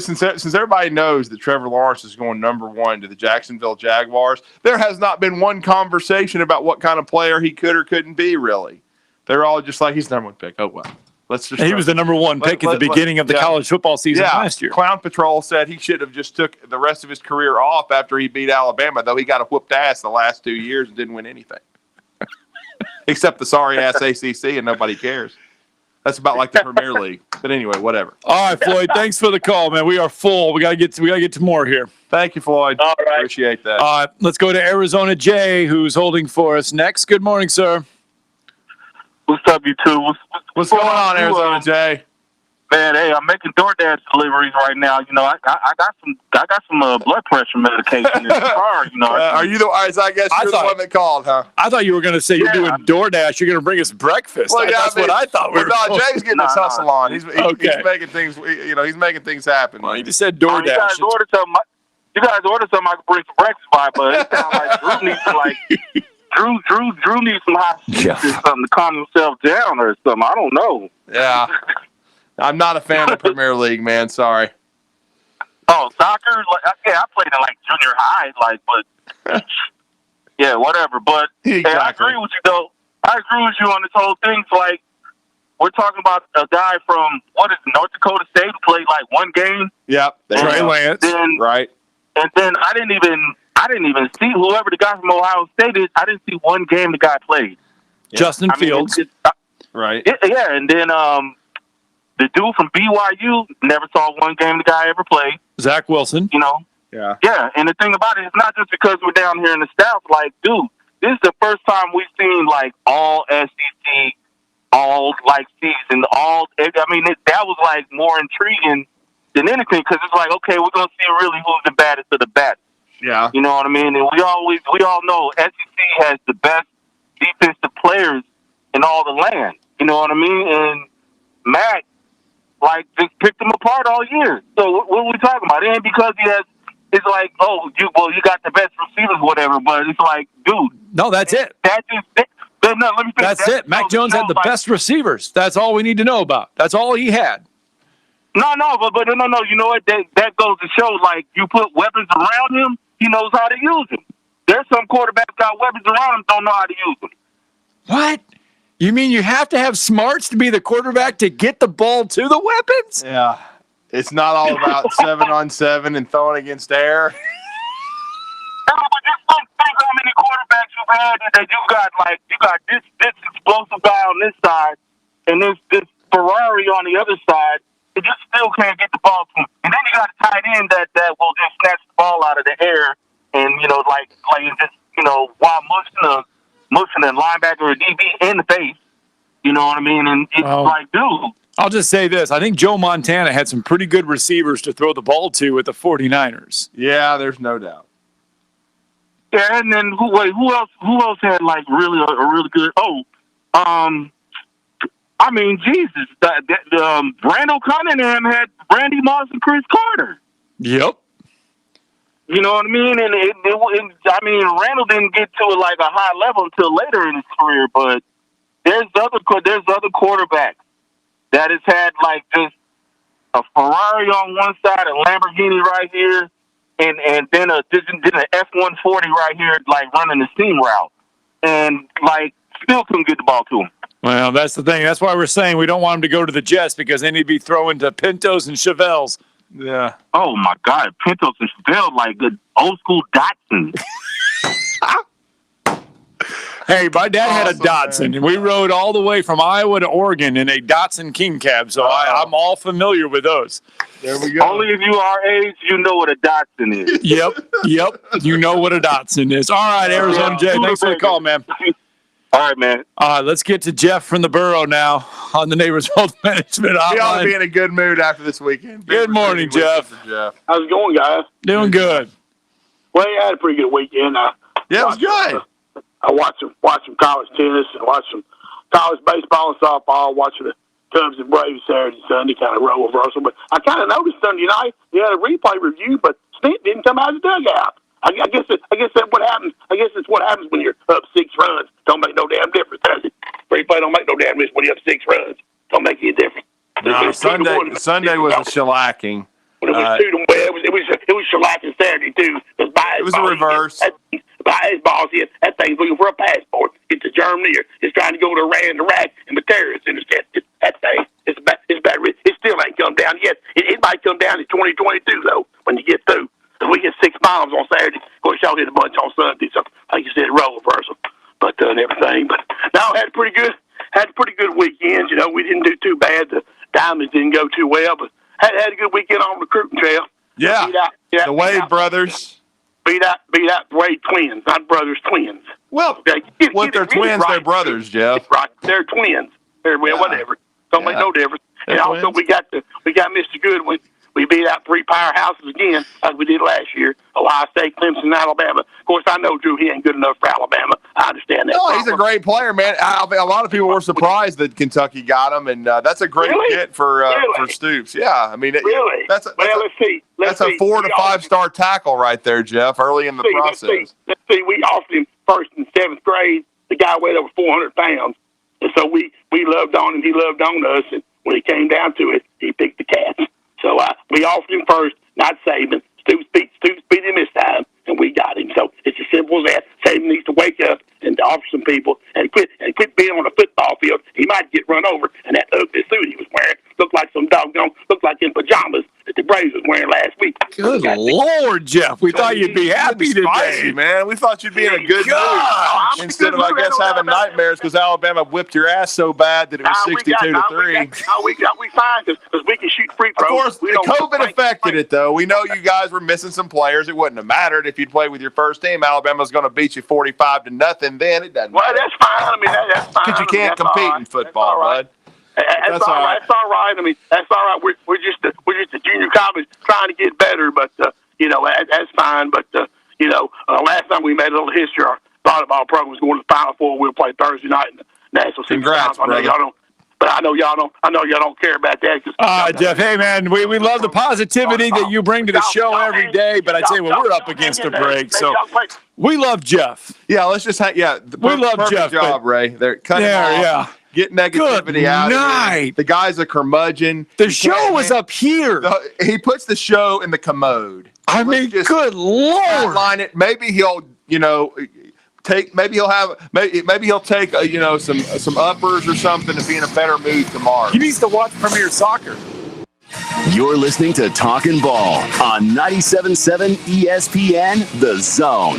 since everybody knows that Trevor Lawrence is going number 1 to the Jacksonville Jaguars, there has not been one conversation about what kind of player he could or couldn't be, really. They're all just like, he's number 1 pick. Oh, well. He was the number 1 pick at the beginning of the college football season last year. Clown Patrol said he should have just took the rest of his career off after he beat Alabama, though he got a whooped ass the last 2 years and didn't win anything. Except the sorry-ass ACC, and nobody cares. That's about like the Premier League. But anyway, whatever. All right, Floyd, thanks for the call, man. We are full. We gotta get to more here. Thank you, Floyd. All right. Appreciate that. Let's go to Arizona Jay, who's holding for us next. Good morning, sir. What's up, you two? What's going on, Arizona Jay? Man, hey, I'm making DoorDash deliveries right now. I got some blood pressure medication in the car. Are you I guess you're the one that called, huh? I thought you were going to say you're doing DoorDash. You're going to bring us breakfast. Well, That's what I thought. No, Jay's getting his hustle on. He's making things. He's making things happen. Well, you just said DoorDash. You guys order something. I can bring some breakfast by, but it sounds like Drew needs Drew needs some hot or something to calm himself down or something. I don't know. Yeah. I'm not a fan of Premier League, man. Sorry. Oh, soccer? Yeah, I played in junior high, but yeah, whatever. But exactly. Hey, I agree with you though. I agree with you on this whole thing. So, we're talking about a guy from North Dakota State who played one game. Yep. Trey Lance. Right. And then I didn't even see whoever the guy from Ohio State is. I didn't see one game the guy played. Yeah. Justin Fields. Right. Yeah, and then the dude from BYU, never saw one game the guy ever played. Zach Wilson. Yeah. Yeah, and the thing about it is not just because we're down here in the South. Dude, this is the first time we've seen all SEC, all season, all. I mean, that was more intriguing than anything because it's okay, we're gonna see really who's the baddest of the baddest. Yeah. You know what I mean? And we all know SEC has the best defensive players in all the land. You know what I mean? And Matt, just picked them apart all year. So what are we talking about? It ain't because he has. It's you got the best receivers, whatever. But it's dude. No, that's it. Let me finish. That's it. Mac Jones had the best receivers. That's all we need to know about. That's all he had. No, but no. You know what? That goes to show, you put weapons around him, he knows how to use them. There's some quarterbacks got weapons around him, don't know how to use them. What? You mean you have to have smarts to be the quarterback to get the ball to the weapons? Yeah. It's not all about 7-on-7 and throwing against air. No, but just think how many quarterbacks you've had that you got this explosive guy on this side and this Frary on the other side. You just still can't get the ball to him. And then you got a tight end that will just snatch the ball out of the air and, while mushing a linebacker or DB in the face. You know what I mean? And it's dude. I'll just say this. I think Joe Montana had some pretty good receivers to throw the ball to with the 49ers. Yeah, there's no doubt. Yeah, and then who else? Who else had like really a really good? I mean, Jesus, Randall Cunningham had Randy Moss and Chris Carter. Yep. You know what I mean? And Randall didn't get to like a high level until later in his career. But there's other quarterbacks that has had like just a Ferrari on one side, a Lamborghini right here, and then an F-140 right here, like running the seam route, and like still couldn't get the ball to him. Well, that's the thing. That's why we're saying we don't want him to go to the Jets because then he'd be throwing to Pintos and Chevelles. Yeah. Oh my God, Pintos and Chevelle, like good old school Datsun. Hey, my dad had a Datsun, and we rode all the way from Iowa to Oregon in a Datsun King Cab, so I'm all familiar with those. There we go. Only if you are age, you know what a Datsun is. Yep. You know what a Datsun is. All right, Arizona Jay, thanks for the call, man. All right, man. Let's get to Jeff from the Borough now on the Neighbors Wealth Management Hotline. He ought to be in a good mood after this weekend. Good morning, Jeff. How's it going, guys? Doing good. Well, I had a pretty good weekend. Yeah, it was good. I watched some college tennis and watched some college baseball and softball. Watching the Cubs and Braves Saturday and Sunday, kind of role reversal. But I kind of noticed Sunday night they had a replay review, but Stint didn't come out of the dugout. I guess that's what happens. I guess it's what happens when you're up 6 runs. Don't make no damn difference, does it? Replay don't make no damn difference when you're up 6 runs. Don't make any difference. No, Sunday was a shellacking. When it was 2-1, it was shellacking Saturday too. It was a reverse. By his balls, that thing's looking for a passport. It's to Germany or it's trying to go to Iran, Iraq, and Materials intercepted. That thing, it's bad. It still ain't come down yet. It might come down in 2022 though when you get through. We get 6 bombs on Saturday. Of course, y'all hit a bunch on Sunday, so like you said, role reversal, but and everything. But now had a pretty good weekend. You know, we didn't do too bad. The Diamonds didn't go too well, but had a good weekend on the recruiting trail. Yeah, the Wade brothers beat out the Wade twins, not brothers, twins. Well, they're twins, right. They're brothers, Jeff. Right, they're twins. Whatever. Don't make no difference. They're and also we got Mr. Goodwin. We beat out 3 powerhouses again, like we did last year. Ohio State, Clemson, and Alabama. Of course, I know, Drew, he ain't good enough for Alabama. I understand that. No, he's a great player, man. A lot of people were surprised that Kentucky got him, and that's a great get for Stoops. Yeah, I mean, let's see. That's a 4 to 5 star tackle right there, Jeff, early in the process. Let's see. We offered him first in 7th grade. The guy weighed over 400 pounds. And so we loved on him. He loved on us. And when it came down to it, he picked the Cats. So we offered him first, not Saban. Stoops beat him this time, and we got him. So it's as simple as that. Saban needs to wake up and offer some people and quit being on a football field. He might get run over, and that ugly suit he was wearing looked like in pajamas that the Braves was wearing last week. Good Lord, Jeff. We thought you'd be happy today. Spicy, man. We thought you'd be in a good mood. Instead of, I guess, having nightmares because Alabama whipped your ass so bad that it was 62-3. We fine because we can shoot free throws. Of course, COVID affected it, though. We know you guys were missing some players. It wouldn't have mattered if you'd played with your first team. Alabama's going to beat you 45-0. Then it doesn't matter. Well, that's fine. I mean, that's fine. Because you can't compete in football, bud. That's all right. That's all right. I mean, that's all right. We're just a junior college trying to get better, but that's fine. But last time we made a little history, our volleyball program was going to the Final Four. We'll play Thursday night in the National Senior Finals. I know y'all don't. But I know y'all don't care about that. Jeff, hey man, we love the positivity that you bring to the show every day. But I tell you what, we're up against a break, so we love Jeff. Yeah, let's just we love Jeff. Job, Ray. They're cutting off. Yeah. Get negativity out of it. The guy's a curmudgeon. The show was up here. He puts the show in the commode. I mean, good Lord. Line it. Maybe he'll, take. Maybe he'll take, some uppers or something to be in a better mood tomorrow. He needs to watch Premier Soccer. You're listening to Talkin Ball on 97.7 ESPN, The Zone.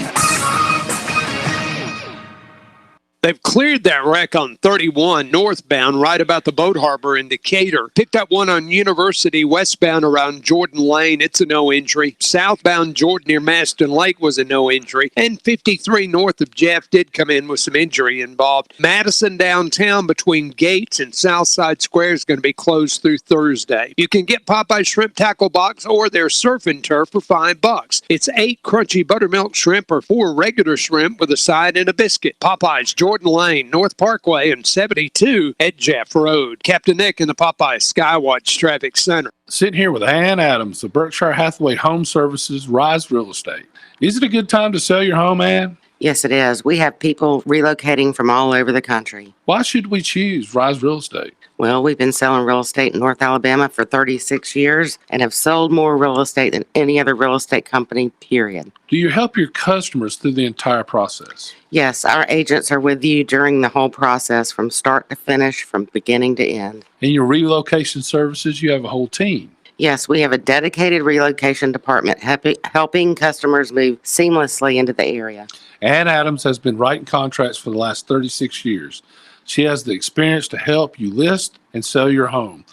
They've cleared that wreck on 31 northbound right about the boat harbor in Decatur. Picked up one on University westbound around Jordan Lane. It's a no injury. Southbound Jordan near Maston Lake was a no injury. And 53 north of Jeff did come in with some injury involved. Madison downtown between Gates and Southside Square is going to be closed through Thursday. You can get Popeye Shrimp Tackle Box or their Surf and Turf for $5. It's 8 crunchy buttermilk shrimp or 4 regular shrimp with a side and a biscuit. Popeye's Jordan Lane, North Parkway, and 72 at Jeff Road. Captain Nick in the Popeye Skywatch Traffic Center. Sitting here with Ann Adams of Berkshire Hathaway Home Services, Rise Real Estate. Is it a good time to sell your home, Ann? Yes, it is. We have people relocating from all over the country. Why should we choose Rise Real Estate? Well, we've been selling real estate in North Alabama for 36 years and have sold more real estate than any other real estate company, period. Do you help your customers through the entire process? Yes, our agents are with you during the whole process from start to finish, from beginning to end. In your relocation services, you have a whole team. Yes, we have a dedicated relocation department helping customers move seamlessly into the area. Ann Adams has been writing contracts for the last 36 years. She has the experience to help you list and sell your home,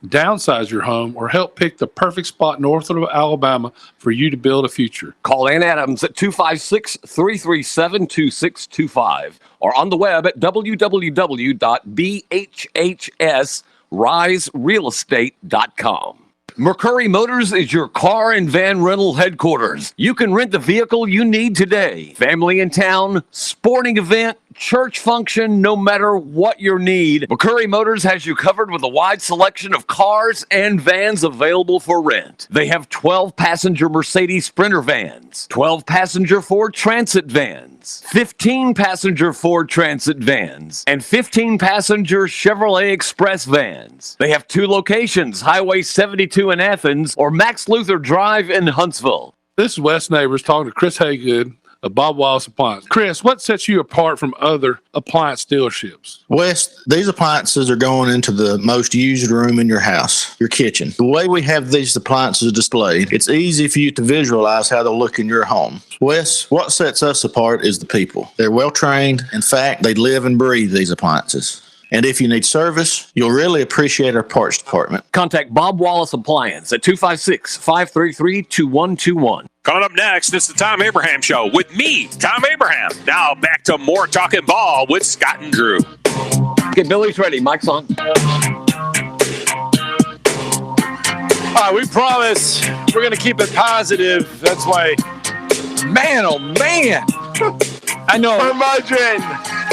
downsize your home, or help pick the perfect spot north of Alabama for you to build a future. Call Ann Adams at 256-337-2625 or on the web at www.bhhsriserealestate.com. McCurry Motors is your car and van rental headquarters. You can rent the vehicle you need today. Family in town, sporting event, church function, no matter what your need, McCurry Motors has you covered with a wide selection of cars and vans available for rent. They have 12-passenger Mercedes Sprinter vans, 12-passenger Ford Transit vans, 15-passenger Ford Transit vans, and 15-passenger Chevrolet Express vans. They have 2 locations, Highway 72 in Athens or Max Luther Drive in Huntsville. This is Wes Neighbors talking to Chris Haygood of Bob Wallace Appliance. Chris, what sets you apart from other appliance dealerships? Wes, these appliances are going into the most used room in your house, your kitchen. The way we have these appliances displayed, it's easy for you to visualize how they'll look in your home. Wes, what sets us apart is the people. They're well trained. In fact, they live and breathe these appliances. And if you need service, you'll really appreciate our parts department. Contact Bob Wallace Appliance at 256-533-2121. Coming up next, it's the Tom Abraham Show with me, Tom Abraham. Now back to more Talkin Ball with Scott and Drew. Okay, Billy's ready. Mike's on. All right, we promise we're going to keep it positive. That's why, man, oh, man. I know.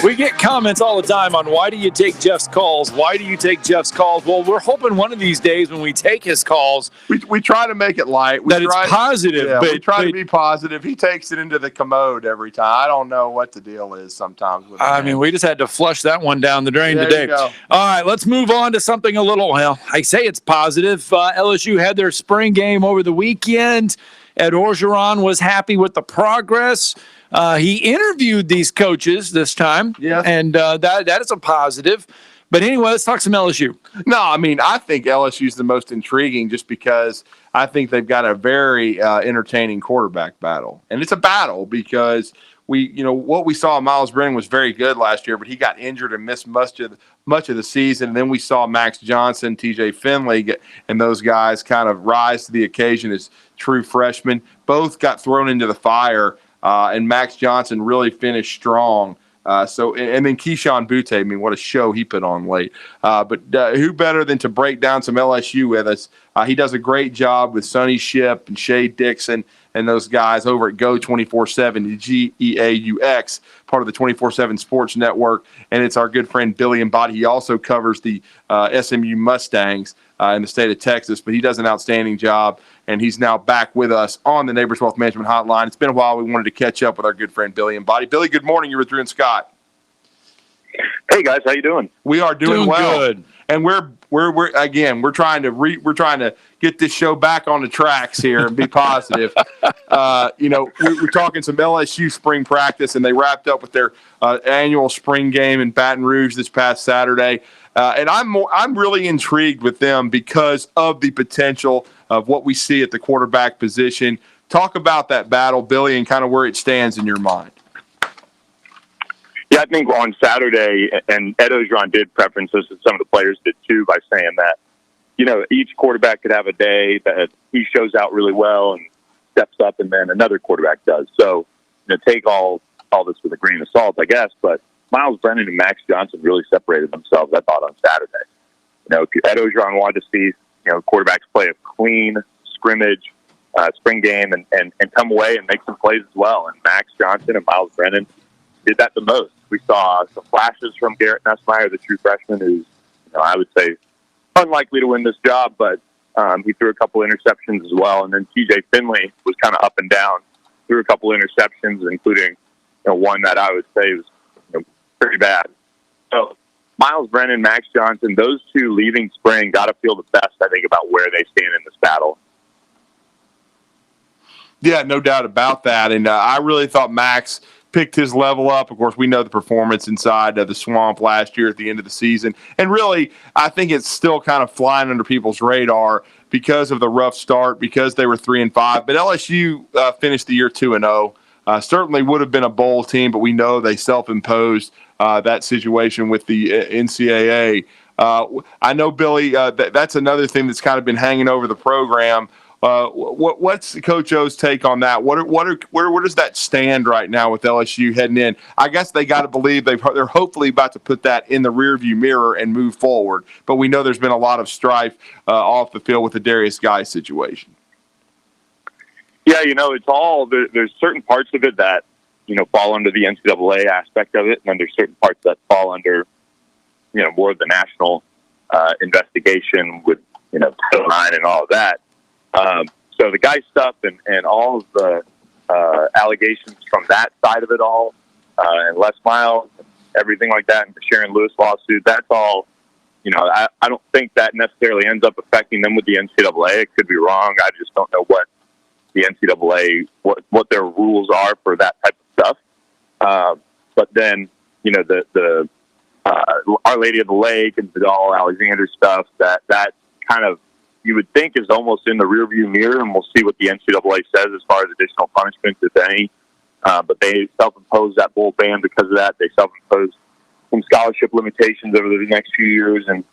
We get comments all the time on why do you take Jeff's calls? Why do you take Jeff's calls? Well, we're hoping one of these days when we take his calls, we try to make it light. It's positive. Yeah, we try to be positive. He takes it into the commode every time. I don't know what the deal is sometimes with him. we just had to flush that one down the drain There today. you go. All right, let's move on to something a little, well, I say it's positive. LSU had their spring game over the weekend. Ed Orgeron was happy with the progress. He interviewed these coaches this time, and that is a positive. But anyway, let's talk some LSU. No, I think LSU is the most intriguing just because I think they've got a very entertaining quarterback battle. And it's a battle because what we saw, Miles Brennan was very good last year, but he got injured and missed much of the season. And then we saw Max Johnson, TJ Finley, and those guys kind of rise to the occasion as true freshmen. Both got thrown into the fire. And Max Johnson really finished strong. And then Keyshawn Butte, what a show he put on late. But who better than to break down some LSU with us? He does a great job with Sonny Shipp and Shay Dixon and those guys over at Go 24/7, GEAUX, part of the 24/7 Sports Network. And it's our good friend Billy Embody. He also covers the SMU Mustangs in the state of Texas, but he does an outstanding job. And he's now back with us on the Neighbors Wealth Management Hotline. It's been a while. We wanted to catch up with our good friend Billy Embody. Billy, good morning. You're with Drew and Scott. Hey guys, how you doing? We are doing well. Good. And we're trying to get this show back on the tracks here and be positive. We're talking some LSU spring practice, and they wrapped up with their annual spring game in Baton Rouge this past Saturday. And I'm really intrigued with them because of the potential of what we see at the quarterback position. Talk about that battle, Billy, and kind of where it stands in your mind. Yeah, I think on Saturday, and Ed Ogeron did preference this, and some of the players did too, by saying that, each quarterback could have a day that he shows out really well and steps up, and then another quarterback does. So, take all this with a grain of salt, I guess. But Miles Brennan and Max Johnson really separated themselves, I thought, on Saturday. Ed Ogeron wanted to see, quarterbacks play a clean scrimmage spring game and come away and make some plays as well. And Max Johnson and Miles Brennan did that the most. We saw some flashes from Garrett Nussmeier, the true freshman, who's, I would say, unlikely to win this job, but he threw a couple interceptions as well. And then TJ Finley was kind of up and down, threw a couple interceptions, including one that I would say was pretty bad. So Miles Brennan, Max Johnson, those two leaving spring got to feel the best, I think, about where they stand in this battle. Yeah, no doubt about that. And I really thought Max picked his level up. Of course, we know the performance inside the swamp last year at the end of the season. And really, I think it's still kind of flying under people's radar because of the rough start, because they were 3-5. But LSU finished the year 2-0. Certainly would have been a bowl team, but we know they self-imposed that situation with the NCAA. I know, Billy, that's another thing that's kind of been hanging over the program. What's Coach O's take on that? Where does that stand right now with LSU heading in? I guess they got to believe they're hopefully about to put that in the rearview mirror and move forward. But we know there's been a lot of strife off the field with the Darius Guy situation. Yeah, it's all there's certain parts of it that fall under the NCAA aspect of it, and then there's certain parts that fall under more of the national investigation with Title IX and all of that. So the Guy stuff and all of the allegations from that side of it all, and Les Miles, and everything like that, and the Sharon Lewis lawsuit, that's all, I don't think that necessarily ends up affecting them with the NCAA. It could be wrong. I just don't know what the NCAA, what their rules are for that type of stuff. But then, the Our Lady of the Lake and Vidal Alexander stuff, that kind of, you would think is almost in the rearview mirror, and we'll see what the NCAA says as far as additional punishments, if any. But they self-imposed that bowl ban because of that. They self-imposed some scholarship limitations over the next few years. And,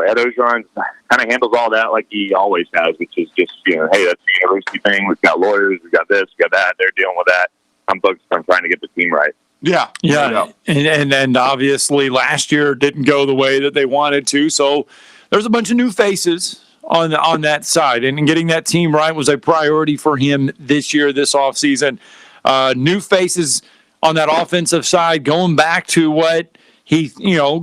Ed Ogeron kind of handles all that like he always has, which is just, hey, that's the university thing. We've got lawyers, we've got this, we've got that. They're dealing with that. I'm focused on trying to get the team right. Yeah. And obviously last year didn't go the way that they wanted to. So there's a bunch of new faces on that side, and getting that team right was a priority for him this year, this offseason. New faces on that offensive side, going back to what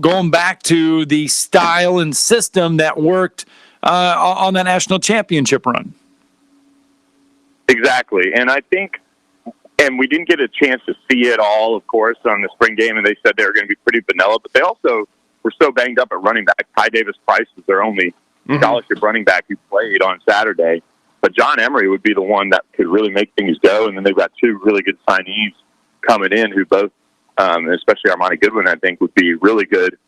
going back to the style and system that worked on that national championship run. Exactly. And I think, and we didn't get a chance to see it all, of course, on the spring game, and they said they were going to be pretty vanilla, but they also were so banged up at running back. Ty Davis-Price was their only scholarship running back who played on Saturday. But John Emery would be the one that could really make things go, and then they've got two really good signees coming in who both, especially Armani Goodwin, I think, would be really good,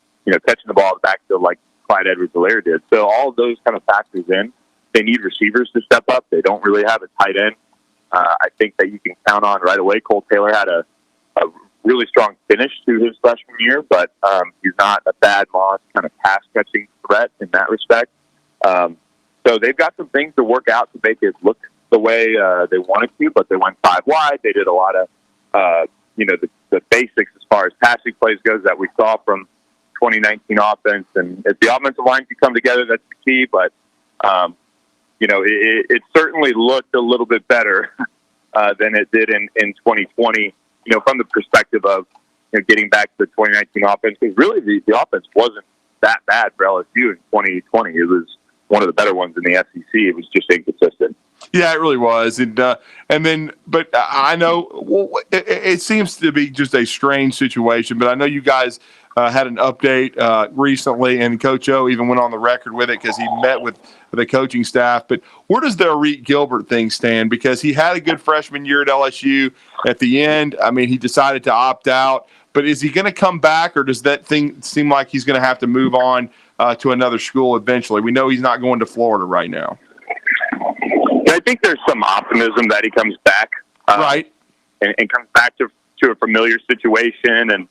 catching the ball at the backfield like Clyde Edwards-Helaire did. So all of those kind of factors in. They need receivers to step up. They don't really have a tight end. I think that you can count on right away. Cole Taylor had a really strong finish to his freshman year, but he's not a bad Moss kind of pass-catching threat in that respect. So they've got some things to work out to make it look the way they wanted to, but they went 5 wide. They did a lot of, the basics as far as passing plays goes that we saw from 2019 offense. And if the offensive line can come together, that's the key. But, it certainly looked a little bit better than it did in 2020, from the perspective of getting back to the 2019 offense. Because really the offense wasn't that bad for LSU in 2020. It was one of the better ones in the SEC. It was just inconsistent. Yeah, it really was. But I know it seems to be just a strange situation, but I know you guys had an update recently, and Coach O even went on the record with it because he met with the coaching staff. But where does the Arik Gilbert thing stand? Because he had a good freshman year at LSU. At the end, he decided to opt out. But is he going to come back, or does that thing seem like he's going to have to move on to another school eventually? We know he's not going to Florida right now. I think there's some optimism that he comes back, right, and comes back to to a familiar situation, and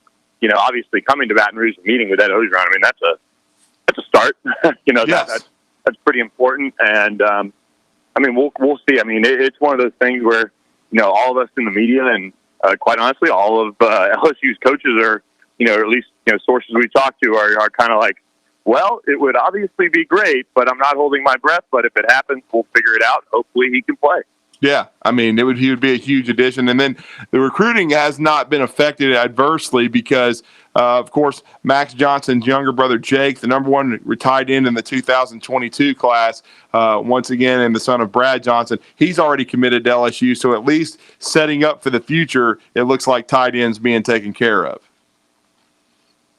obviously coming to Baton Rouge and meeting with Ed Ogeron. I mean, that's a start. Yes. That's pretty important, and I mean, we'll see. I mean, it's one of those things where all of us in the media and quite honestly, all of LSU's coaches are, or at least sources we talk to are kind of like, well, it would obviously be great, but I'm not holding my breath. But if it happens, we'll figure it out. Hopefully, he can play. Yeah, I mean, he would be a huge addition. And then the recruiting has not been affected adversely because, of course, Max Johnson's younger brother, Jake, the number one tight end in the 2022 class, once again, and the son of Brad Johnson, he's already committed to LSU. So at least setting up for the future, it looks like tight ends being taken care of.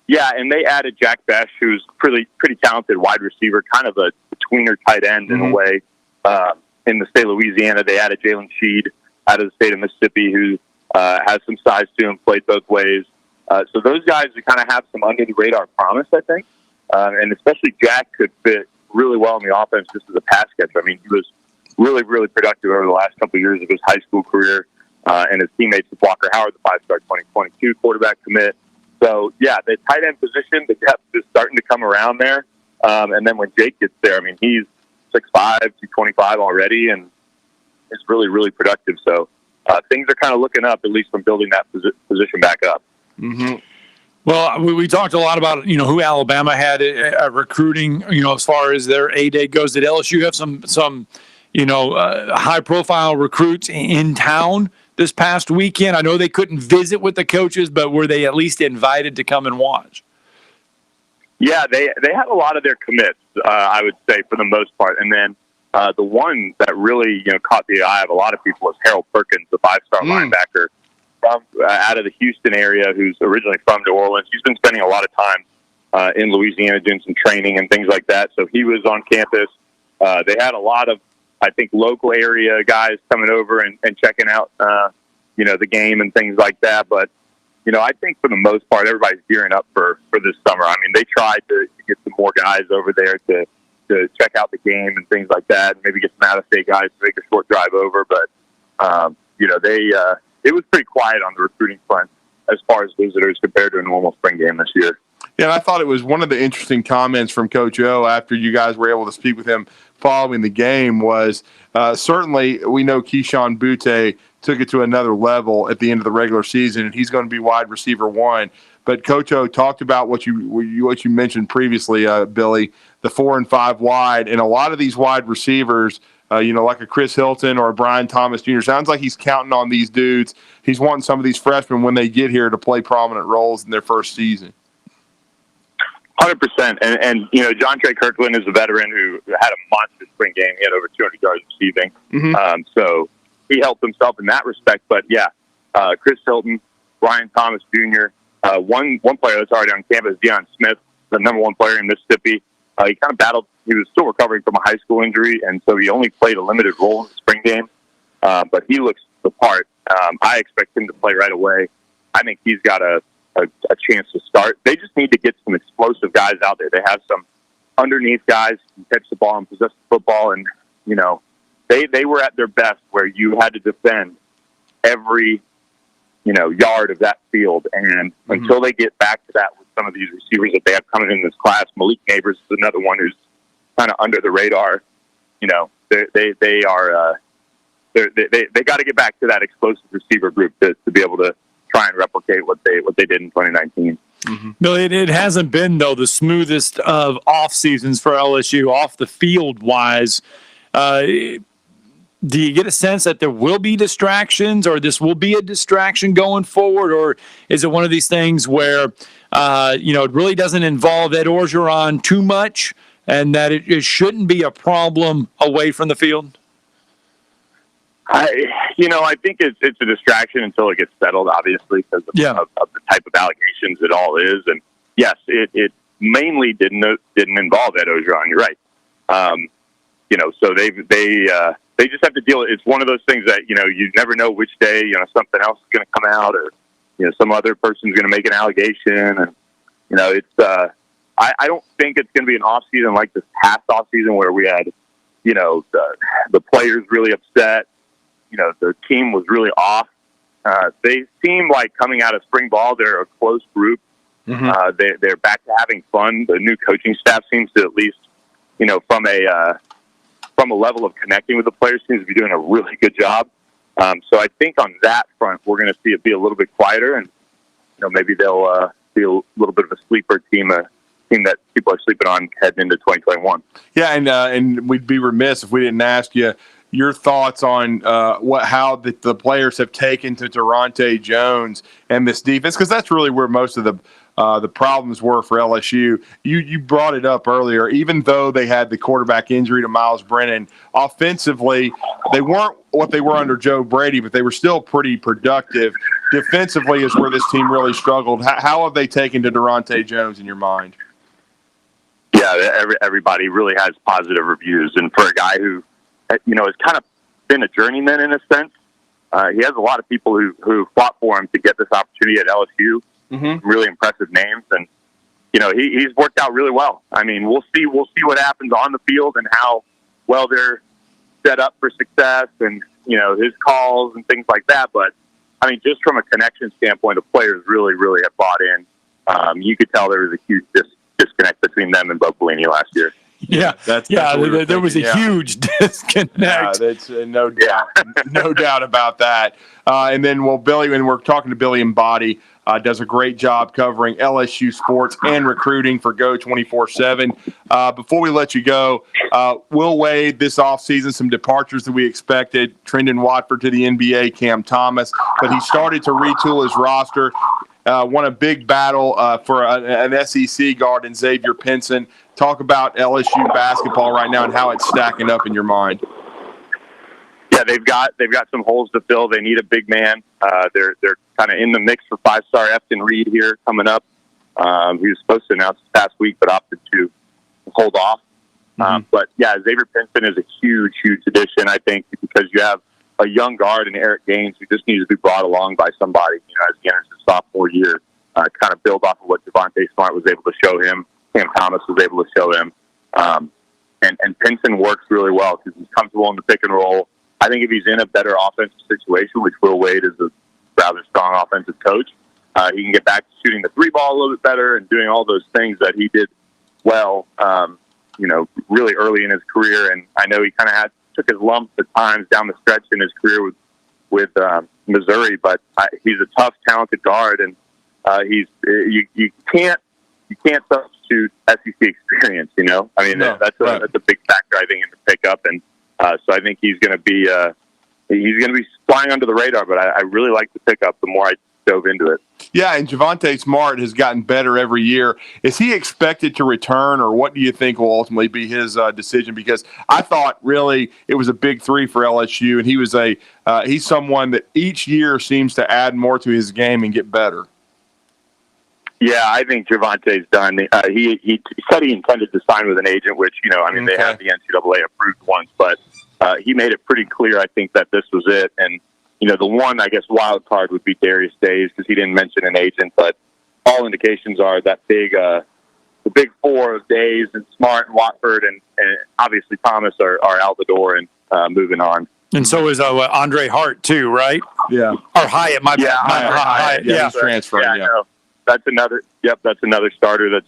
Yeah, and they added Jack Besh, who's pretty talented wide receiver, kind of a tweener tight end in a way. In the state of Louisiana, they added Jalen Sheed out of the state of Mississippi, who has some size to him, played both ways. So those guys kind of have some under-the-radar promise, I think. And especially Jack could fit really well in the offense just as a pass catcher. I mean, he was really, really productive over the last couple of years of his high school career. And his teammates with Walker Howard, the five-star 2022 quarterback commit. So, yeah, the tight end position, the depth is starting to come around there. And then when Jake gets there, I mean, he's 6'5", 225 already, and is really, really productive. So things are kind of looking up, at least from building that position back up. Mm-hmm. Well, we talked a lot about who Alabama had recruiting. As far as their A-Day goes, did LSU have some high-profile recruits in town this past weekend? I know they couldn't visit with the coaches, but were they at least invited to come and watch? Yeah, they had a lot of their commits, I would say, for the most part. And then the one that really caught the eye of a lot of people was Harold Perkins, the five-star linebacker from out of the Houston area, who's originally from New Orleans. He's been spending a lot of time in Louisiana doing some training and things like that. So he was on campus. They had a lot of, I think, local area guys coming over and checking out, the game and things like that. But I think for the most part, everybody's gearing up for this summer. I mean, they tried to get some more guys over there to check out the game and things like that, and maybe get some out-of-state guys to make a short drive over. But, it was pretty quiet on the recruiting front as far as visitors compared to a normal spring game this year. Yeah, and I thought it was one of the interesting comments from Coach O after you guys were able to speak with him following the game was certainly we know Keyshawn Butte took it to another level at the end of the regular season, and he's going to be wide receiver one. But Coach O talked about what you mentioned previously, Billy, the 4 and 5 wide, and a lot of these wide receivers, like a Chris Hilton or a Brian Thomas Jr. Sounds like he's counting on these dudes. He's wanting some of these freshmen when they get here to play prominent roles in their first season. 100%. And John Trey Kirkland is a veteran who had a monster spring game. He had over 200 yards receiving. So he helped himself in that respect. But, yeah, Chris Hilton, Brian Thomas Jr., one player that's already on campus, Deion Smith, the number one player in Mississippi. He kind of battled. He was still recovering from a high school injury, and so he only played a limited role in the spring game. But he looks the part. I expect him to play right away. I think he's got a chance to start. They just need to get some explosive guys out there. They have some underneath guys who catch the ball and possess the football, and they were at their best where you had to defend every yard of that field. And until they get back to that with some of these receivers that they have coming in this class, Malik Neighbors is another one who's kind of under the radar. They got to get back to that explosive receiver group to be able to try and replicate what they did in 2019. No, it hasn't been, though, the smoothest of off seasons for LSU, off the field wise. Do you get a sense that there will be distractions, or this will be a distraction going forward, or is it one of these things where it really doesn't involve Ed Orgeron too much, and that it shouldn't be a problem away from the field? I think it's a distraction until it gets settled, obviously, because of the type of allegations it all is. And yes, it mainly didn't involve Ed Orgeron. You're right. So they just have to deal with it. It's one of those things that, you never know which day, something else is going to come out, or, some other person's going to make an allegation. And, it's, I don't think it's going to be an off season like this past off season where we had, the players really upset. The team was really off. they seem like coming out of spring ball, they're a close group. They're back to having fun. The new coaching staff seems to, at least, from a level of connecting with the players, seems to be doing a really good job. So I think on that front, we're going to see it be a little bit quieter, and maybe they'll be a little bit of a sleeper team, a team that people are sleeping on heading into 2021. Yeah, and we'd be remiss if we didn't ask you your thoughts on how the players have taken to Durante Jones and this defense, because that's really where most of the problems were for LSU. You brought it up earlier. Even though they had the quarterback injury to Miles Brennan, offensively they weren't what they were under Joe Brady, but they were still pretty productive. Defensively is where this team really struggled. How have they taken to Durante Jones in your mind? Yeah, everybody really has positive reviews, and for a guy who has kind of been a journeyman in a sense, he has a lot of people who fought for him to get this opportunity at LSU. Really impressive names, and he's worked out really well. I mean, we'll see what happens on the field and how well they're set up for success, and his calls and things like that. But I mean, just from a connection standpoint, the players really have bought in. You could tell there was a huge disconnect between them and Bo Pelini last year. Yeah, there was a huge disconnect. Yeah, that's no doubt about that. And then, Billy, when we're talking to Billy Embody, does a great job covering LSU sports and recruiting for Go 24/7. Before we let you go, Will Wade this offseason, some departures that we expected. Trendon Watford to the NBA, Cam Thomas, but he started to retool his roster. Won a big battle for an SEC guard in Xavier Pinson. Talk about LSU basketball right now and how it's stacking up in your mind. Yeah, they've got some holes to fill. They need a big man. They're kind of in the mix for 5-star Efton Reed here coming up. He was supposed to announce this past week, but opted to hold off. But yeah, Xavier Pinson is a huge addition, I think, because you have a young guard in Eric Gaines who just needs to be brought along by somebody, as he enters his sophomore year, kind of build off of what Devontae Smart was able to show him, Cam Thomas was able to show him. And Pinson works really well because he's comfortable in the pick and roll. I think if he's in a better offensive situation, which Will Wade is a rather strong offensive coach, he can get back to shooting the three ball a little bit better and doing all those things that he did well, really early in his career. And I know he kind of took his lumps at times down the stretch in his career with Missouri, but he's a tough, talented guard, and you can't substitute SEC experience. I mean, that's a big factor I think in the pickup, and so I think he's going to be flying under the radar. But I really like the pickup the more I dove into it. Yeah, and Devontae Smart has gotten better every year. Is he expected to return, or what do you think will ultimately be his decision? Because I thought really it was a big three for LSU, and he was he's someone that each year seems to add more to his game and get better. Yeah, I think Devontae's done. He said he intended to sign with an agent, which they have the NCAA approved once, but he made it pretty clear, I think, that this was it. And the one, I guess, wild card would be Darius Days because he didn't mention an agent, but all indications are that the big four of Days and Smart and Watford and obviously Thomas are out the door and moving on. And so is Andre Hart too, right? Yeah. Or Hyatt, my bad. Hyatt. Yeah, he's transferring. Yeah. No, that's another starter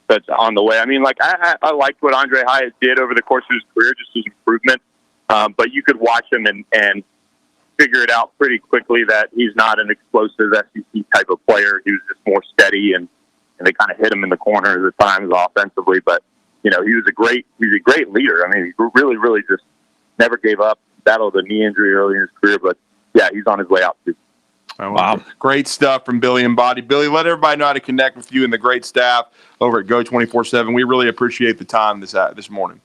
that's on the way. I mean, I liked what Andre Hyatt did over the course of his career, just as improvement. But you could watch him and figure it out pretty quickly that he's not an explosive SEC type of player. He was just more steady, and they kind of hit him in the corners at times offensively. But he was a great leader. I mean, he really just never gave up. Battled a knee injury early in his career, but yeah, he's on his way out too. Wow. Great stuff from Billy Embody. Billy, let everybody know how to connect with you and the great staff over at Go 24/7. We really appreciate the time this morning.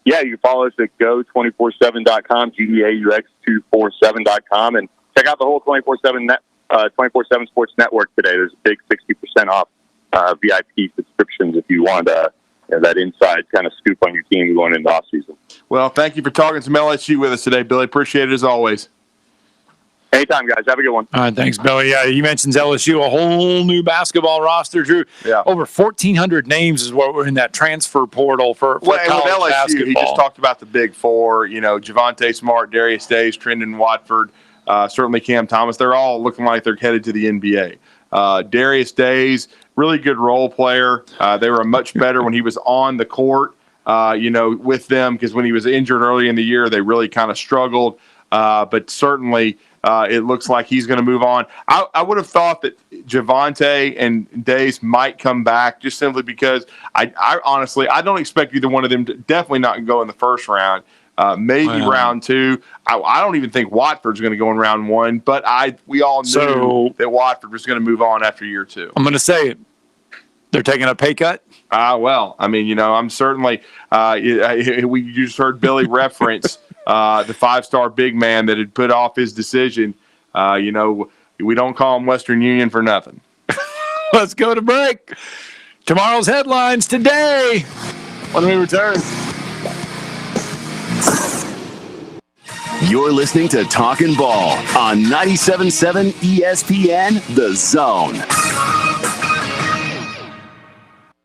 Yeah, you can follow us at go247.com, GEAUX247.com, and check out the whole 24/7 Sports Network today. There's a big 60% off VIP subscriptions if you want that inside kind of scoop on your team going into off season. Well, thank you for talking some LSU with us today, Billy. Appreciate it as always. Anytime, guys. Have a good one. All right, thanks, Billy. Yeah, you mentioned LSU, a whole new basketball roster, Drew. Yeah. Over 1,400 names is what we're in that transfer portal for college LSU, basketball. He just talked about the big four, Devontae Smart, Darius Days, Trendon Watford, certainly Cam Thomas. They're all looking like they're headed to the NBA. Darius Days, really good role player. They were much better when he was on the court, with them, because when he was injured early in the year, they really kind of struggled. But certainly it looks like he's going to move on. I would have thought that Javonte and Days might come back just simply because I honestly, I don't expect either one of them to definitely not go in the first round. Maybe round 2. I don't even think Watford's going to go in round 1, but we all knew that Watford was going to move on after year 2. I'm going to say it. They're taking a pay cut? Well, I mean, I'm certainly we just heard Billy reference the 5-star big man that had put off his decision. We don't call him Western Union for nothing. Let's go to break. Tomorrow's headlines today when we return. You're listening to Talkin Ball on 97.7 ESPN, The Zone.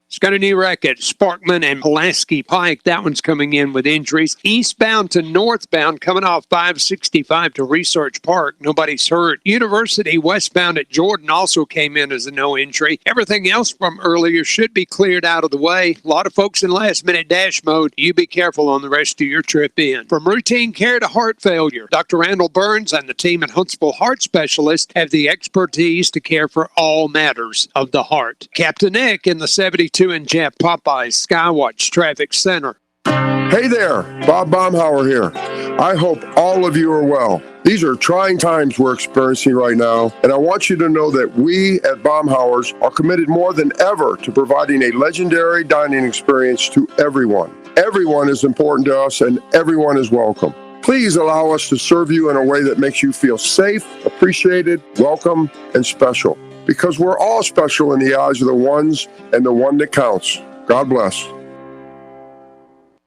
It's got a new wreck at Sparkman and Pulaski Pike. That one's coming in with injuries. Eastbound to northbound, coming off 565 to Research Park. Nobody's hurt. University westbound at Jordan also came in as a no injury. Everything else from earlier should be cleared out of the way. A lot of folks in last-minute dash mode. You be careful on the rest of your trip in. From routine care to heart failure, Dr. Randall Burns and the team at Huntsville Heart Specialists have the expertise to care for all matters of the heart. Captain Nick in the 72 and Jeff Popeyes Skywatch Traffic Center. Hey there, Bob Baumhauer here. I hope all of you are well. These are trying times we're experiencing right now, and I want you to know that we at Baumhauer's are committed more than ever to providing a legendary dining experience to everyone. Everyone is important to us, and everyone is welcome. Please allow us to serve you in a way that makes you feel safe, appreciated, welcome, and special. Because we're all special in the eyes of the ones and the one that counts. God bless.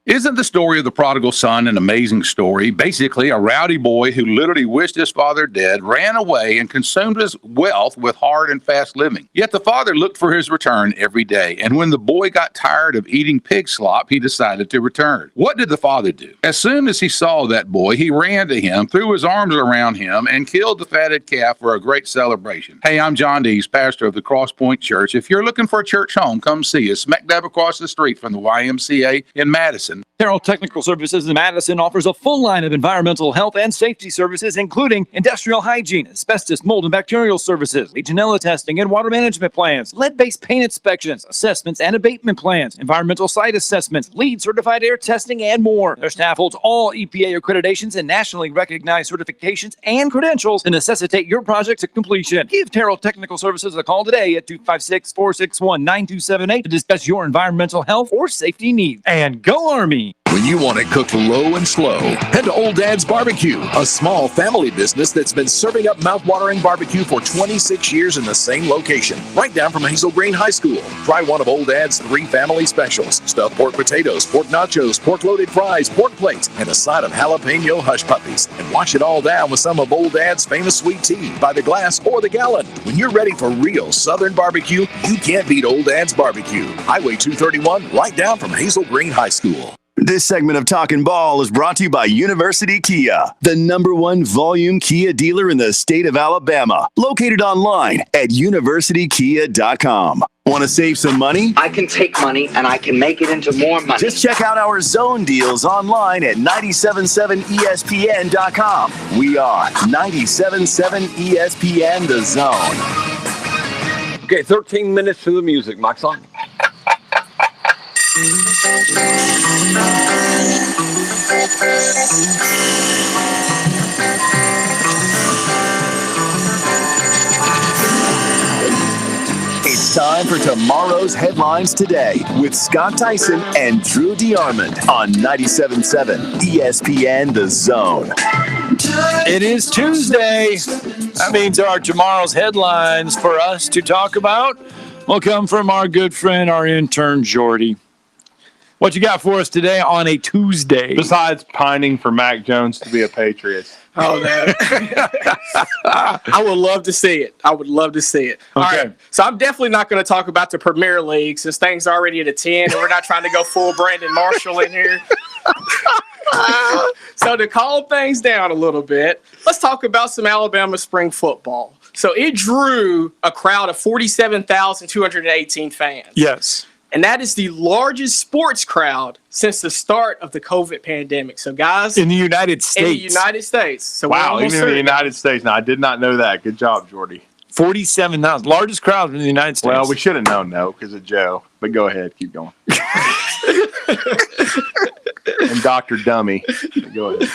Isn't the story of the prodigal son an amazing story? Basically, a rowdy boy who literally wished his father dead, ran away, and consumed his wealth with hard and fast living. Yet the father looked for his return every day, and when the boy got tired of eating pig slop, he decided to return. What did the father do? As soon as he saw that boy, he ran to him, threw his arms around him, and killed the fatted calf for a great celebration. Hey, I'm John Dees, pastor of the Cross Point Church. If you're looking for a church home, come see us. Smack dab across the street from the YMCA in Madison. Terrell Technical Services in Madison offers a full line of environmental health and safety services, including industrial hygiene, asbestos, mold, and bacterial services, Legionella testing and water management plans, lead-based paint inspections, assessments and abatement plans, environmental site assessments, LEED certified air testing, and more. Their staff holds all EPA accreditations and nationally recognized certifications and credentials to necessitate your project to completion. Give Terrell Technical Services a call today at 256-461-9278 to discuss your environmental health or safety needs. And go Army! When you want it cooked low and slow, head to Old Dad's Barbecue, a small family business that's been serving up mouth-watering barbecue for 26 years in the same location, right down from Hazel Green High School. Try one of Old Dad's 3 family specials: stuffed pork potatoes, pork nachos, pork-loaded fries, pork plates, and a side of jalapeno hush puppies. And wash it all down with some of Old Dad's famous sweet tea by the glass or the gallon. When you're ready for real Southern barbecue, you can't beat Old Dad's Barbecue. Highway 231, right down from Hazel Green High School. This segment of Talkin Ball is brought to you by University Kia, the #1 volume Kia dealer in the state of Alabama. Located online at universitykia.com. Want to save some money? I can take money and I can make it into more money. Just check out our zone deals online at 977ESPN.com. We are 97.7 ESPN, The Zone. Okay, 13 minutes to the music. Mike's on. It's time for tomorrow's headlines today with Scott Theisen and Drew DeArmond on 97.7 ESPN The Zone. It is Tuesday. That means our tomorrow's headlines for us to talk about will come from our good friend, our intern, Jordy. What you got for us today on a Tuesday? Besides pining for Mac Jones to be a Patriot. Oh, no. I would love to see it. I would love to see it. All right. So I'm definitely not going to talk about the Premier League since things are already at a 10 and we're not trying to go full Brandon Marshall in here. So to calm things down a little bit, let's talk about some Alabama spring football. So it drew a crowd of 47,218 fans. Yes. And that is the largest sports crowd since the start of the COVID pandemic. So, guys. In the United States. In the United States. So wow, even in the United States. Now, I did not know that. Good job, Jordy. 47,000. Largest crowd in the United States. Well, we should have known, though, because of Joe. But go ahead. Keep going. And Dr. Dummy. Go ahead.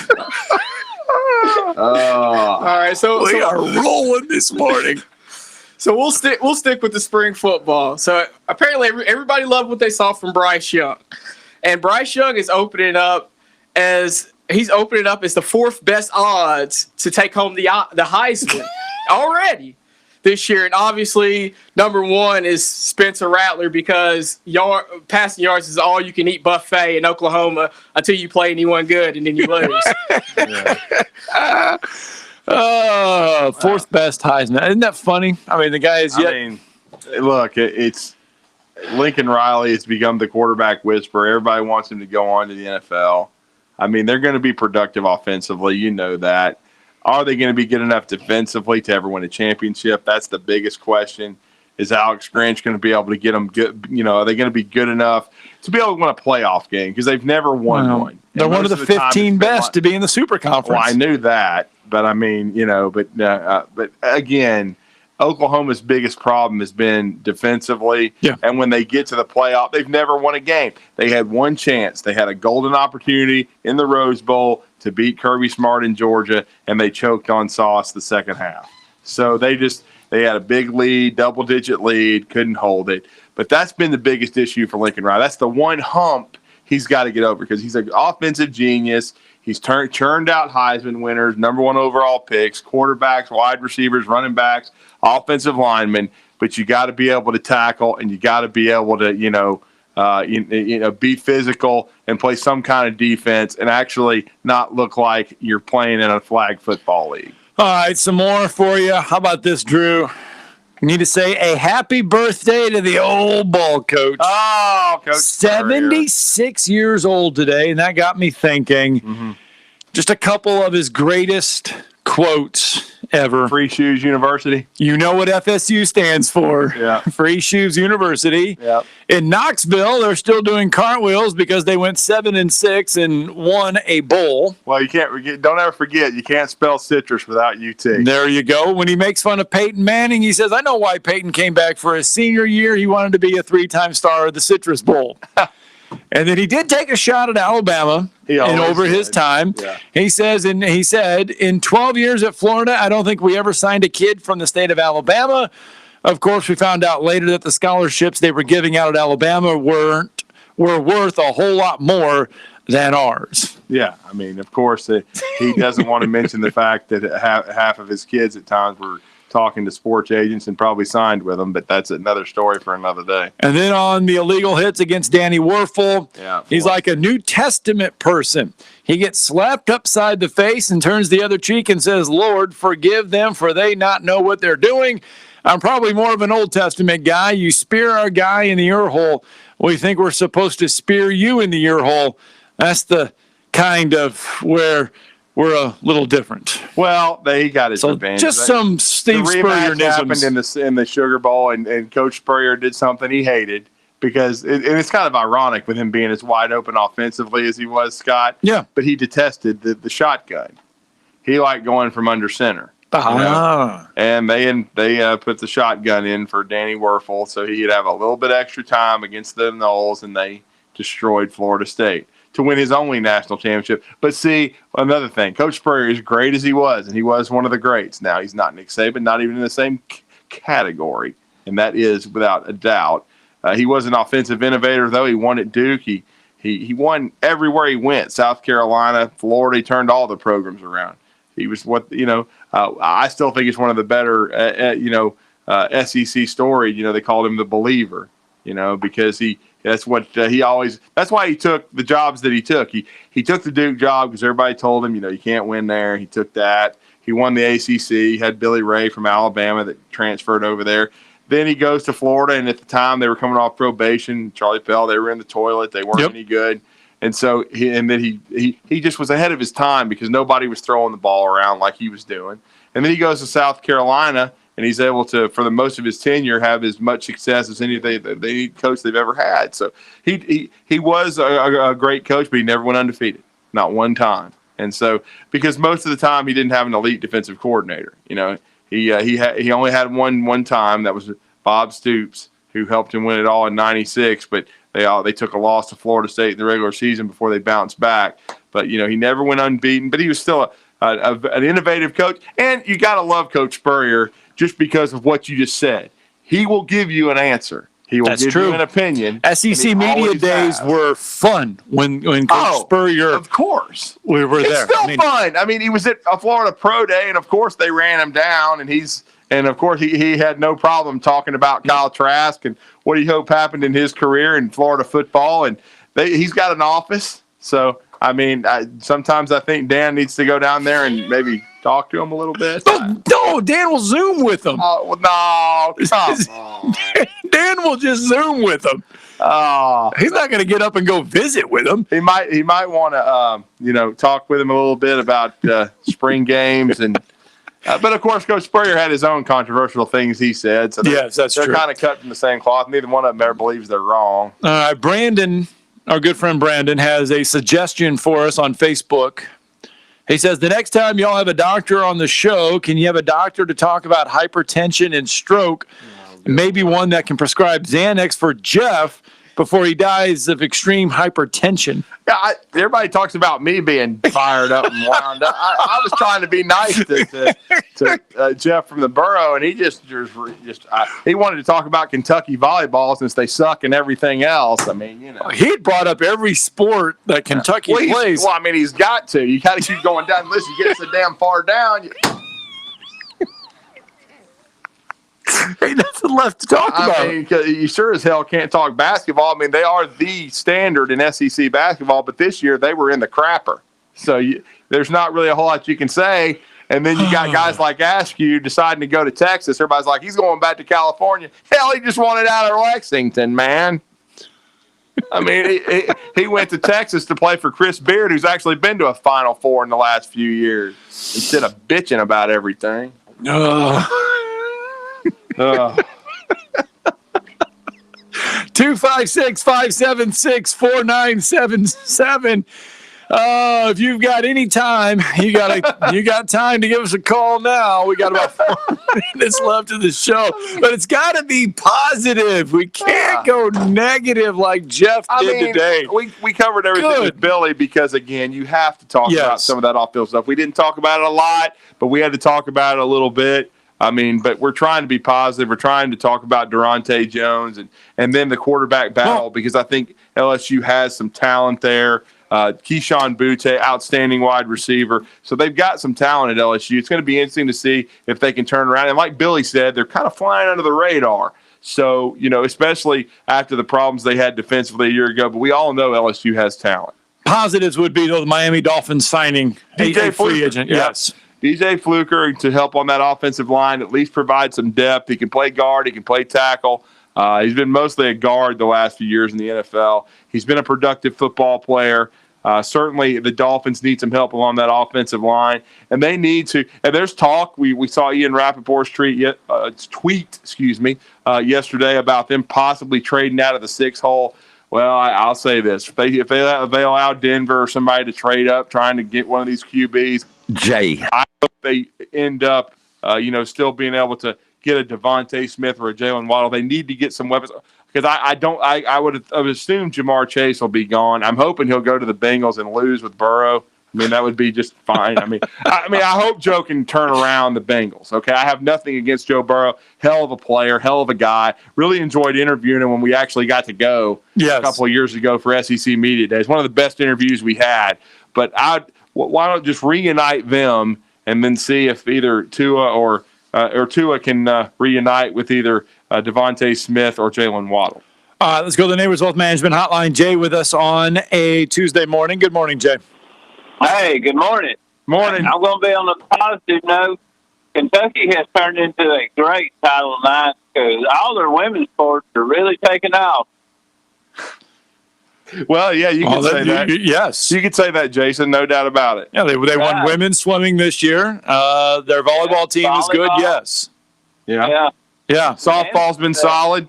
All right, so we are rolling this morning. So we'll stick with the spring football. So apparently everybody loved what they saw from Bryce Young, and Bryce Young is opening up as the fourth best odds to take home the Heisman already this year. And obviously number one is Spencer Rattler, because passing yards is all you can eat buffet in Oklahoma until you play anyone good and then you lose. Fourth best Heisman. Isn't that funny? I mean, the guy is yet. I mean, look, it's Lincoln Riley has become the quarterback whisperer. Everybody wants him to go on to the NFL. I mean, they're going to be productive offensively. You know that. Are they going to be good enough defensively to ever win a championship? That's the biggest question. Is Alex Grinch going to be able to get them good? You know, are they going to be good enough to be able to win a playoff game? Because they've never won one. They're one of the 15 best to be in the Super Conference. Well, I knew that. But I mean, you know, but again, Oklahoma's biggest problem has been defensively. Yeah. And when they get to the playoff, they've never won a game. They had one chance. They had a golden opportunity in the Rose Bowl to beat Kirby Smart in Georgia, and they choked on Sauce the second half. So they had a big lead, double-digit lead, couldn't hold it. But that's been the biggest issue for Lincoln Riley. That's the one hump he's got to get over, because he's an offensive genius. He's churned out Heisman winners, number one overall picks, quarterbacks, wide receivers, running backs, offensive linemen. But you got to be able to tackle, and you got to be able to, be physical and play some kind of defense, and actually not look like you're playing in a flag football league. All right, some more for you. How about this, Drew? You need to say a happy birthday to the old ball coach. Oh, Coach 76 years old today, and that got me thinking. Just a couple of his greatest quotes ever. Free Shoes University. You know what FSU stands for. Yeah. Free Shoes University. Yep. In Knoxville, they're still doing cartwheels because they went 7-6 and won a bowl. Well, don't ever forget, you can't spell citrus without UT. There you go. When he makes fun of Peyton Manning, he says, I know why Peyton came back for his senior year. He wanted to be a 3-time star of the Citrus Bowl. And then he did take a shot at Alabama over his time. Yeah. He said, in 12 years at Florida, I don't think we ever signed a kid from the state of Alabama. Of course, we found out later that the scholarships they were giving out at Alabama were worth a whole lot more than ours. Yeah, I mean, of course, he doesn't want to mention the fact that half of his kids at times were talking to sports agents and probably signed with them, but that's another story for another day. And then on the illegal hits against Danny Werfel, he's like a New Testament person. He gets slapped upside the face and turns the other cheek and says, Lord, forgive them, for they not know what they're doing. I'm probably more of an Old Testament guy. You spear our guy in the ear hole. We think we're supposed to spear you in the ear hole. That's the kind of where we're a little different. Well, he got his revenge. Just some Steve Spurrier-isms. Happened in the Sugar Bowl, and Coach Spurrier did something he hated, because and it's kind of ironic with him being as wide open offensively as he was, Scott. Yeah. But he detested the shotgun. He liked going from under center. And they put the shotgun in for Danny Werfel so he'd have a little bit extra time against the Noles, and they destroyed Florida State to win his only national championship. But see, another thing, Coach Spurrier, as great as he was, and he was one of the greats. Now, he's not Nick Saban, not even in the same category, and that is without a doubt. He was an offensive innovator, though. He won at Duke. He won everywhere he went. South Carolina, Florida, he turned all the programs around. He was I still think he's one of the better, SEC story. They called him the believer, because that's why he took the jobs that he took. He took the Duke job because everybody told him, you can't win there. He took that. He won the ACC. He had Billy Ray from Alabama that transferred over there. Then he goes to Florida, and at the time they were coming off probation. Charlie Pell, they were in the toilet. They weren't any good. And so he just was ahead of his time because nobody was throwing the ball around like he was doing. And then he goes to South Carolina, and he's able to, for the most of his tenure, have as much success as any coach they've ever had. So he was a great coach, but he never went undefeated, not one time. And so because most of the time he didn't have an elite defensive coordinator, he only had one time. That was Bob Stoops, who helped him win it all in '96, but they took a loss to Florida State in the regular season before they bounced back. But, he never went unbeaten. But he was still an innovative coach. And you got to love Coach Spurrier just because of what you just said. He will give you an answer. He will give you an opinion. SEC media days were fun when Coach Spurrier. Of course. We were there. It's still fun. I mean, he was at a Florida Pro Day, and of course they ran him down, and of course he had no problem talking about Kyle Trask and what he hoped happened in his career in Florida football. And he's got an office. So, I mean, sometimes I think Dan needs to go down there and maybe talk to him a little bit. No, Dan will Zoom with him. Oh, well, no, come on. Dan will just Zoom with him. He's not going to get up and go visit with him. He might want to, talk with him a little bit about spring games and. But of course, Coach Spurrier had his own controversial things he said. So yes, that's true. They're kind of cut from the same cloth. Neither one of them ever believes they're wrong. Brandon, our good friend Brandon, has a suggestion for us on Facebook. He says, the next time y'all have a doctor on the show, can you have a doctor to talk about hypertension and stroke? Maybe one that can prescribe Xanax for Jeff before he dies of extreme hypertension. Yeah, everybody talks about me being fired up and wound up. I was trying to be nice to Jeff from the borough, and he just he wanted to talk about Kentucky volleyball since they suck and everything else. I mean, he had brought up every sport that Kentucky plays. Well, I mean, he's got to. You got to keep going down. Listen, you get so damn far down. Ain't nothing left to talk about. I mean, you sure as hell can't talk basketball. I mean, they are the standard in SEC basketball, but this year they were in the crapper. So there's not really a whole lot you can say. And then you got guys like Askew deciding to go to Texas. Everybody's like, he's going back to California. Hell, he just wanted out of Lexington, man. I mean, he went to Texas to play for Chris Beard, who's actually been to a Final Four in the last few years, instead of bitching about everything. 256-576-4977. If you've got any time, you got time to give us a call now. We got about 4 minutes left of the show, but it's got to be positive. We can't go negative like Jeff did today. We covered everything with Billy because, again, you have to talk about some of that off-field stuff. We didn't talk about it a lot, but we had to talk about it a little bit. I mean, but we're trying to be positive. We're trying to talk about Durante Jones and then the quarterback battle because I think LSU has some talent there. Keyshawn Butte, outstanding wide receiver. So they've got some talent at LSU. It's going to be interesting to see if they can turn around. And like Billy said, they're kind of flying under the radar. So, especially after the problems they had defensively a year ago. But we all know LSU has talent. Positives would be the Miami Dolphins signing a free agent. Yes. DJ Fluker to help on that offensive line, at least provide some depth. He can play guard. He can play tackle. He's been mostly a guard the last few years in the NFL. He's been a productive football player. Certainly the Dolphins need some help along that offensive line. And they need to – and there's talk. We saw Ian Rappaport's tweet yesterday about them possibly trading out of the 6-hole. Well, I'll say this. If they allow Denver or somebody to trade up trying to get one of these QBs – I hope they end up, still being able to get a Devontae Smith or a Jalen Waddle. They need to get some weapons because I would assume Jamar Chase will be gone. I'm hoping he'll go to the Bengals and lose with Burrow. I mean, that would be just fine. I hope Joe can turn around the Bengals. Okay, I have nothing against Joe Burrow. Hell of a player, hell of a guy. Really enjoyed interviewing him when we actually got to go a couple of years ago for SEC Media Days. One of the best interviews we had. But why don't just reunite them and then see if either Tua or Tua can reunite with either Devontae Smith or Jalen Waddle. Let's go to the Neighbors Wealth Management Hotline. Jay with us on a Tuesday morning. Good morning, Jay. Hey, good morning. Morning. I'm going to be on the positive note. Kentucky has turned into a great Title IX because all their women's sports are really taking off. Well, yeah, you could say that. Yes. You could say that, Jason. No doubt about it. Yeah, they won women's swimming this year. Their volleyball team is good, yes. Yeah. Yeah. Softball's been solid.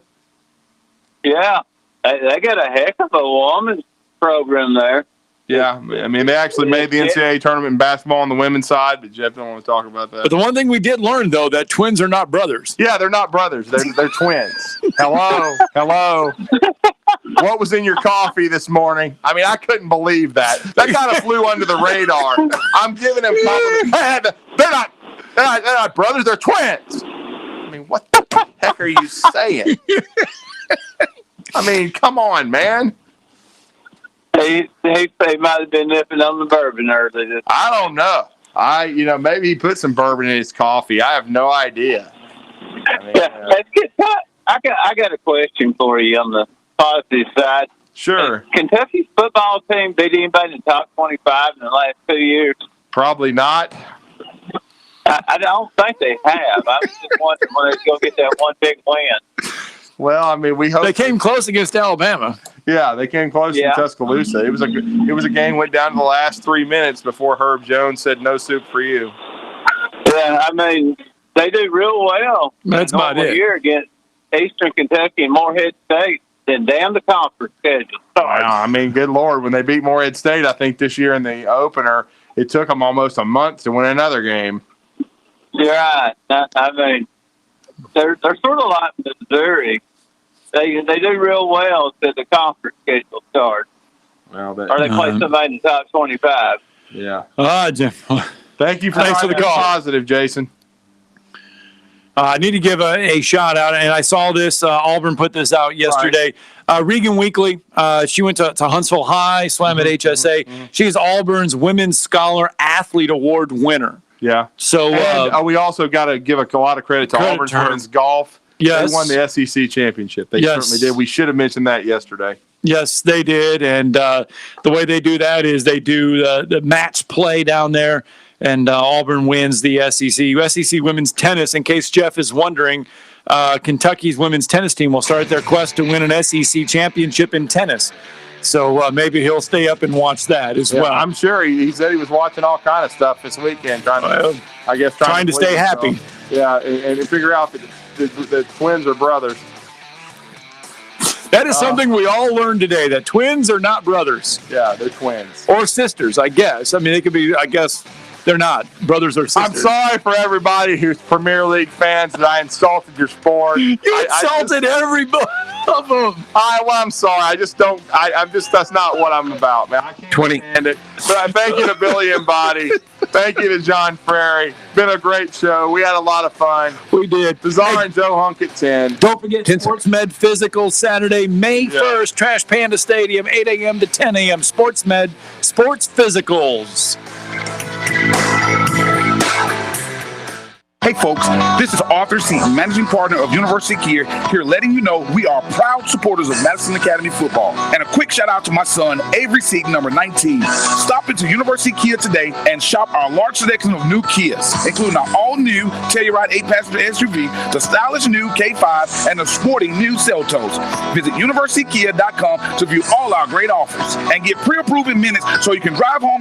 Yeah. They got a heck of a women's program there. Yeah, I mean, they actually made the NCAA tournament in basketball on the women's side, but Jeff don't want to talk about that. But the one thing we did learn, though, that twins are not brothers. Yeah, they're not brothers. They're twins. Hello. What was in your coffee this morning? I mean, I couldn't believe that. That kind of flew under the radar. I'm giving them compliments. They're not brothers. They're twins. I mean, what the heck are you saying? I mean, come on, man. He might have been nipping on the bourbon early. I don't know. Maybe he put some bourbon in his coffee. I have no idea. Let's get that. I got a question for you on the positive side. Sure. Kentucky's football team beat anybody in the top 25 in the last 2 years? Probably not. I don't think they have. I was just wondering when they're going to get that one big win. Well, I mean, we hope they came close against Alabama. Yeah, they came close in Tuscaloosa. It was a game went down to the last 3 minutes before Herb Jones said no soup for you. Yeah, I mean, they do real well. That's about it. Year against Eastern Kentucky and Morehead State. Then damn the conference schedule starts. I mean, good Lord, when they beat Morehead State, I think this year in the opener, it took them almost a month to win another game. You're right. I mean, they're sort of like Missouri. They do real well until the conference schedule starts. Well, or they play somebody in the top 25. Yeah. Jim. Thank you for the call. Positive, Jason. I need to give a shout out, and I saw this. Auburn put this out yesterday. Right. Regan Weekly, she went to Huntsville High, swam at HSA. She is Auburn's Women's Scholar Athlete Award winner. Yeah. So we also got to give a lot of credit to Auburn's women's golf. Yes. They won the SEC championship. They certainly did. We should have mentioned that yesterday. Yes, they did. And the way they do that is they do the match play down there, and Auburn wins the SEC. SEC women's tennis, in case Jeff is wondering, Kentucky's women's tennis team will start their quest to win an SEC championship in tennis. So maybe he'll stay up and watch that as well. I'm sure he said he was watching all kind of stuff this weekend, trying to stay happy. Yeah, and figure out that the twins are brothers. That is something we all learned today, that twins are not brothers. Yeah, they're twins. Or sisters, I guess. I mean, they could be, I guess, they're not brothers or sisters. I'm sorry for everybody who's Premier League fans that I insulted your sport. You insulted everybody of them. I'm sorry. I just don't. That's not what I'm about, man. I can't stand it. But thank you to Billy Embody. Thank you to John Frary. Been a great show. We had a lot of fun. We did. Bizarre and Joe Hunk at 10. Don't forget Sports Med Physical Saturday, May 1st, Trash Panda Stadium, 8 a.m. to 10 a.m. Sports Med, Sports Physicals. Hey folks, this is Arthur Seaton, managing partner of University Kia, here letting you know we are proud supporters of Madison Academy football. And a quick shout out to my son, Avery Seaton, number 19. Stop into University Kia today and shop our large selection of new Kias, including our all-new Telluride 8-passenger SUV, the stylish new K5, and the sporting new Seltos. Visit universitykia.com to view all our great offers and get pre-approved in minutes so you can drive home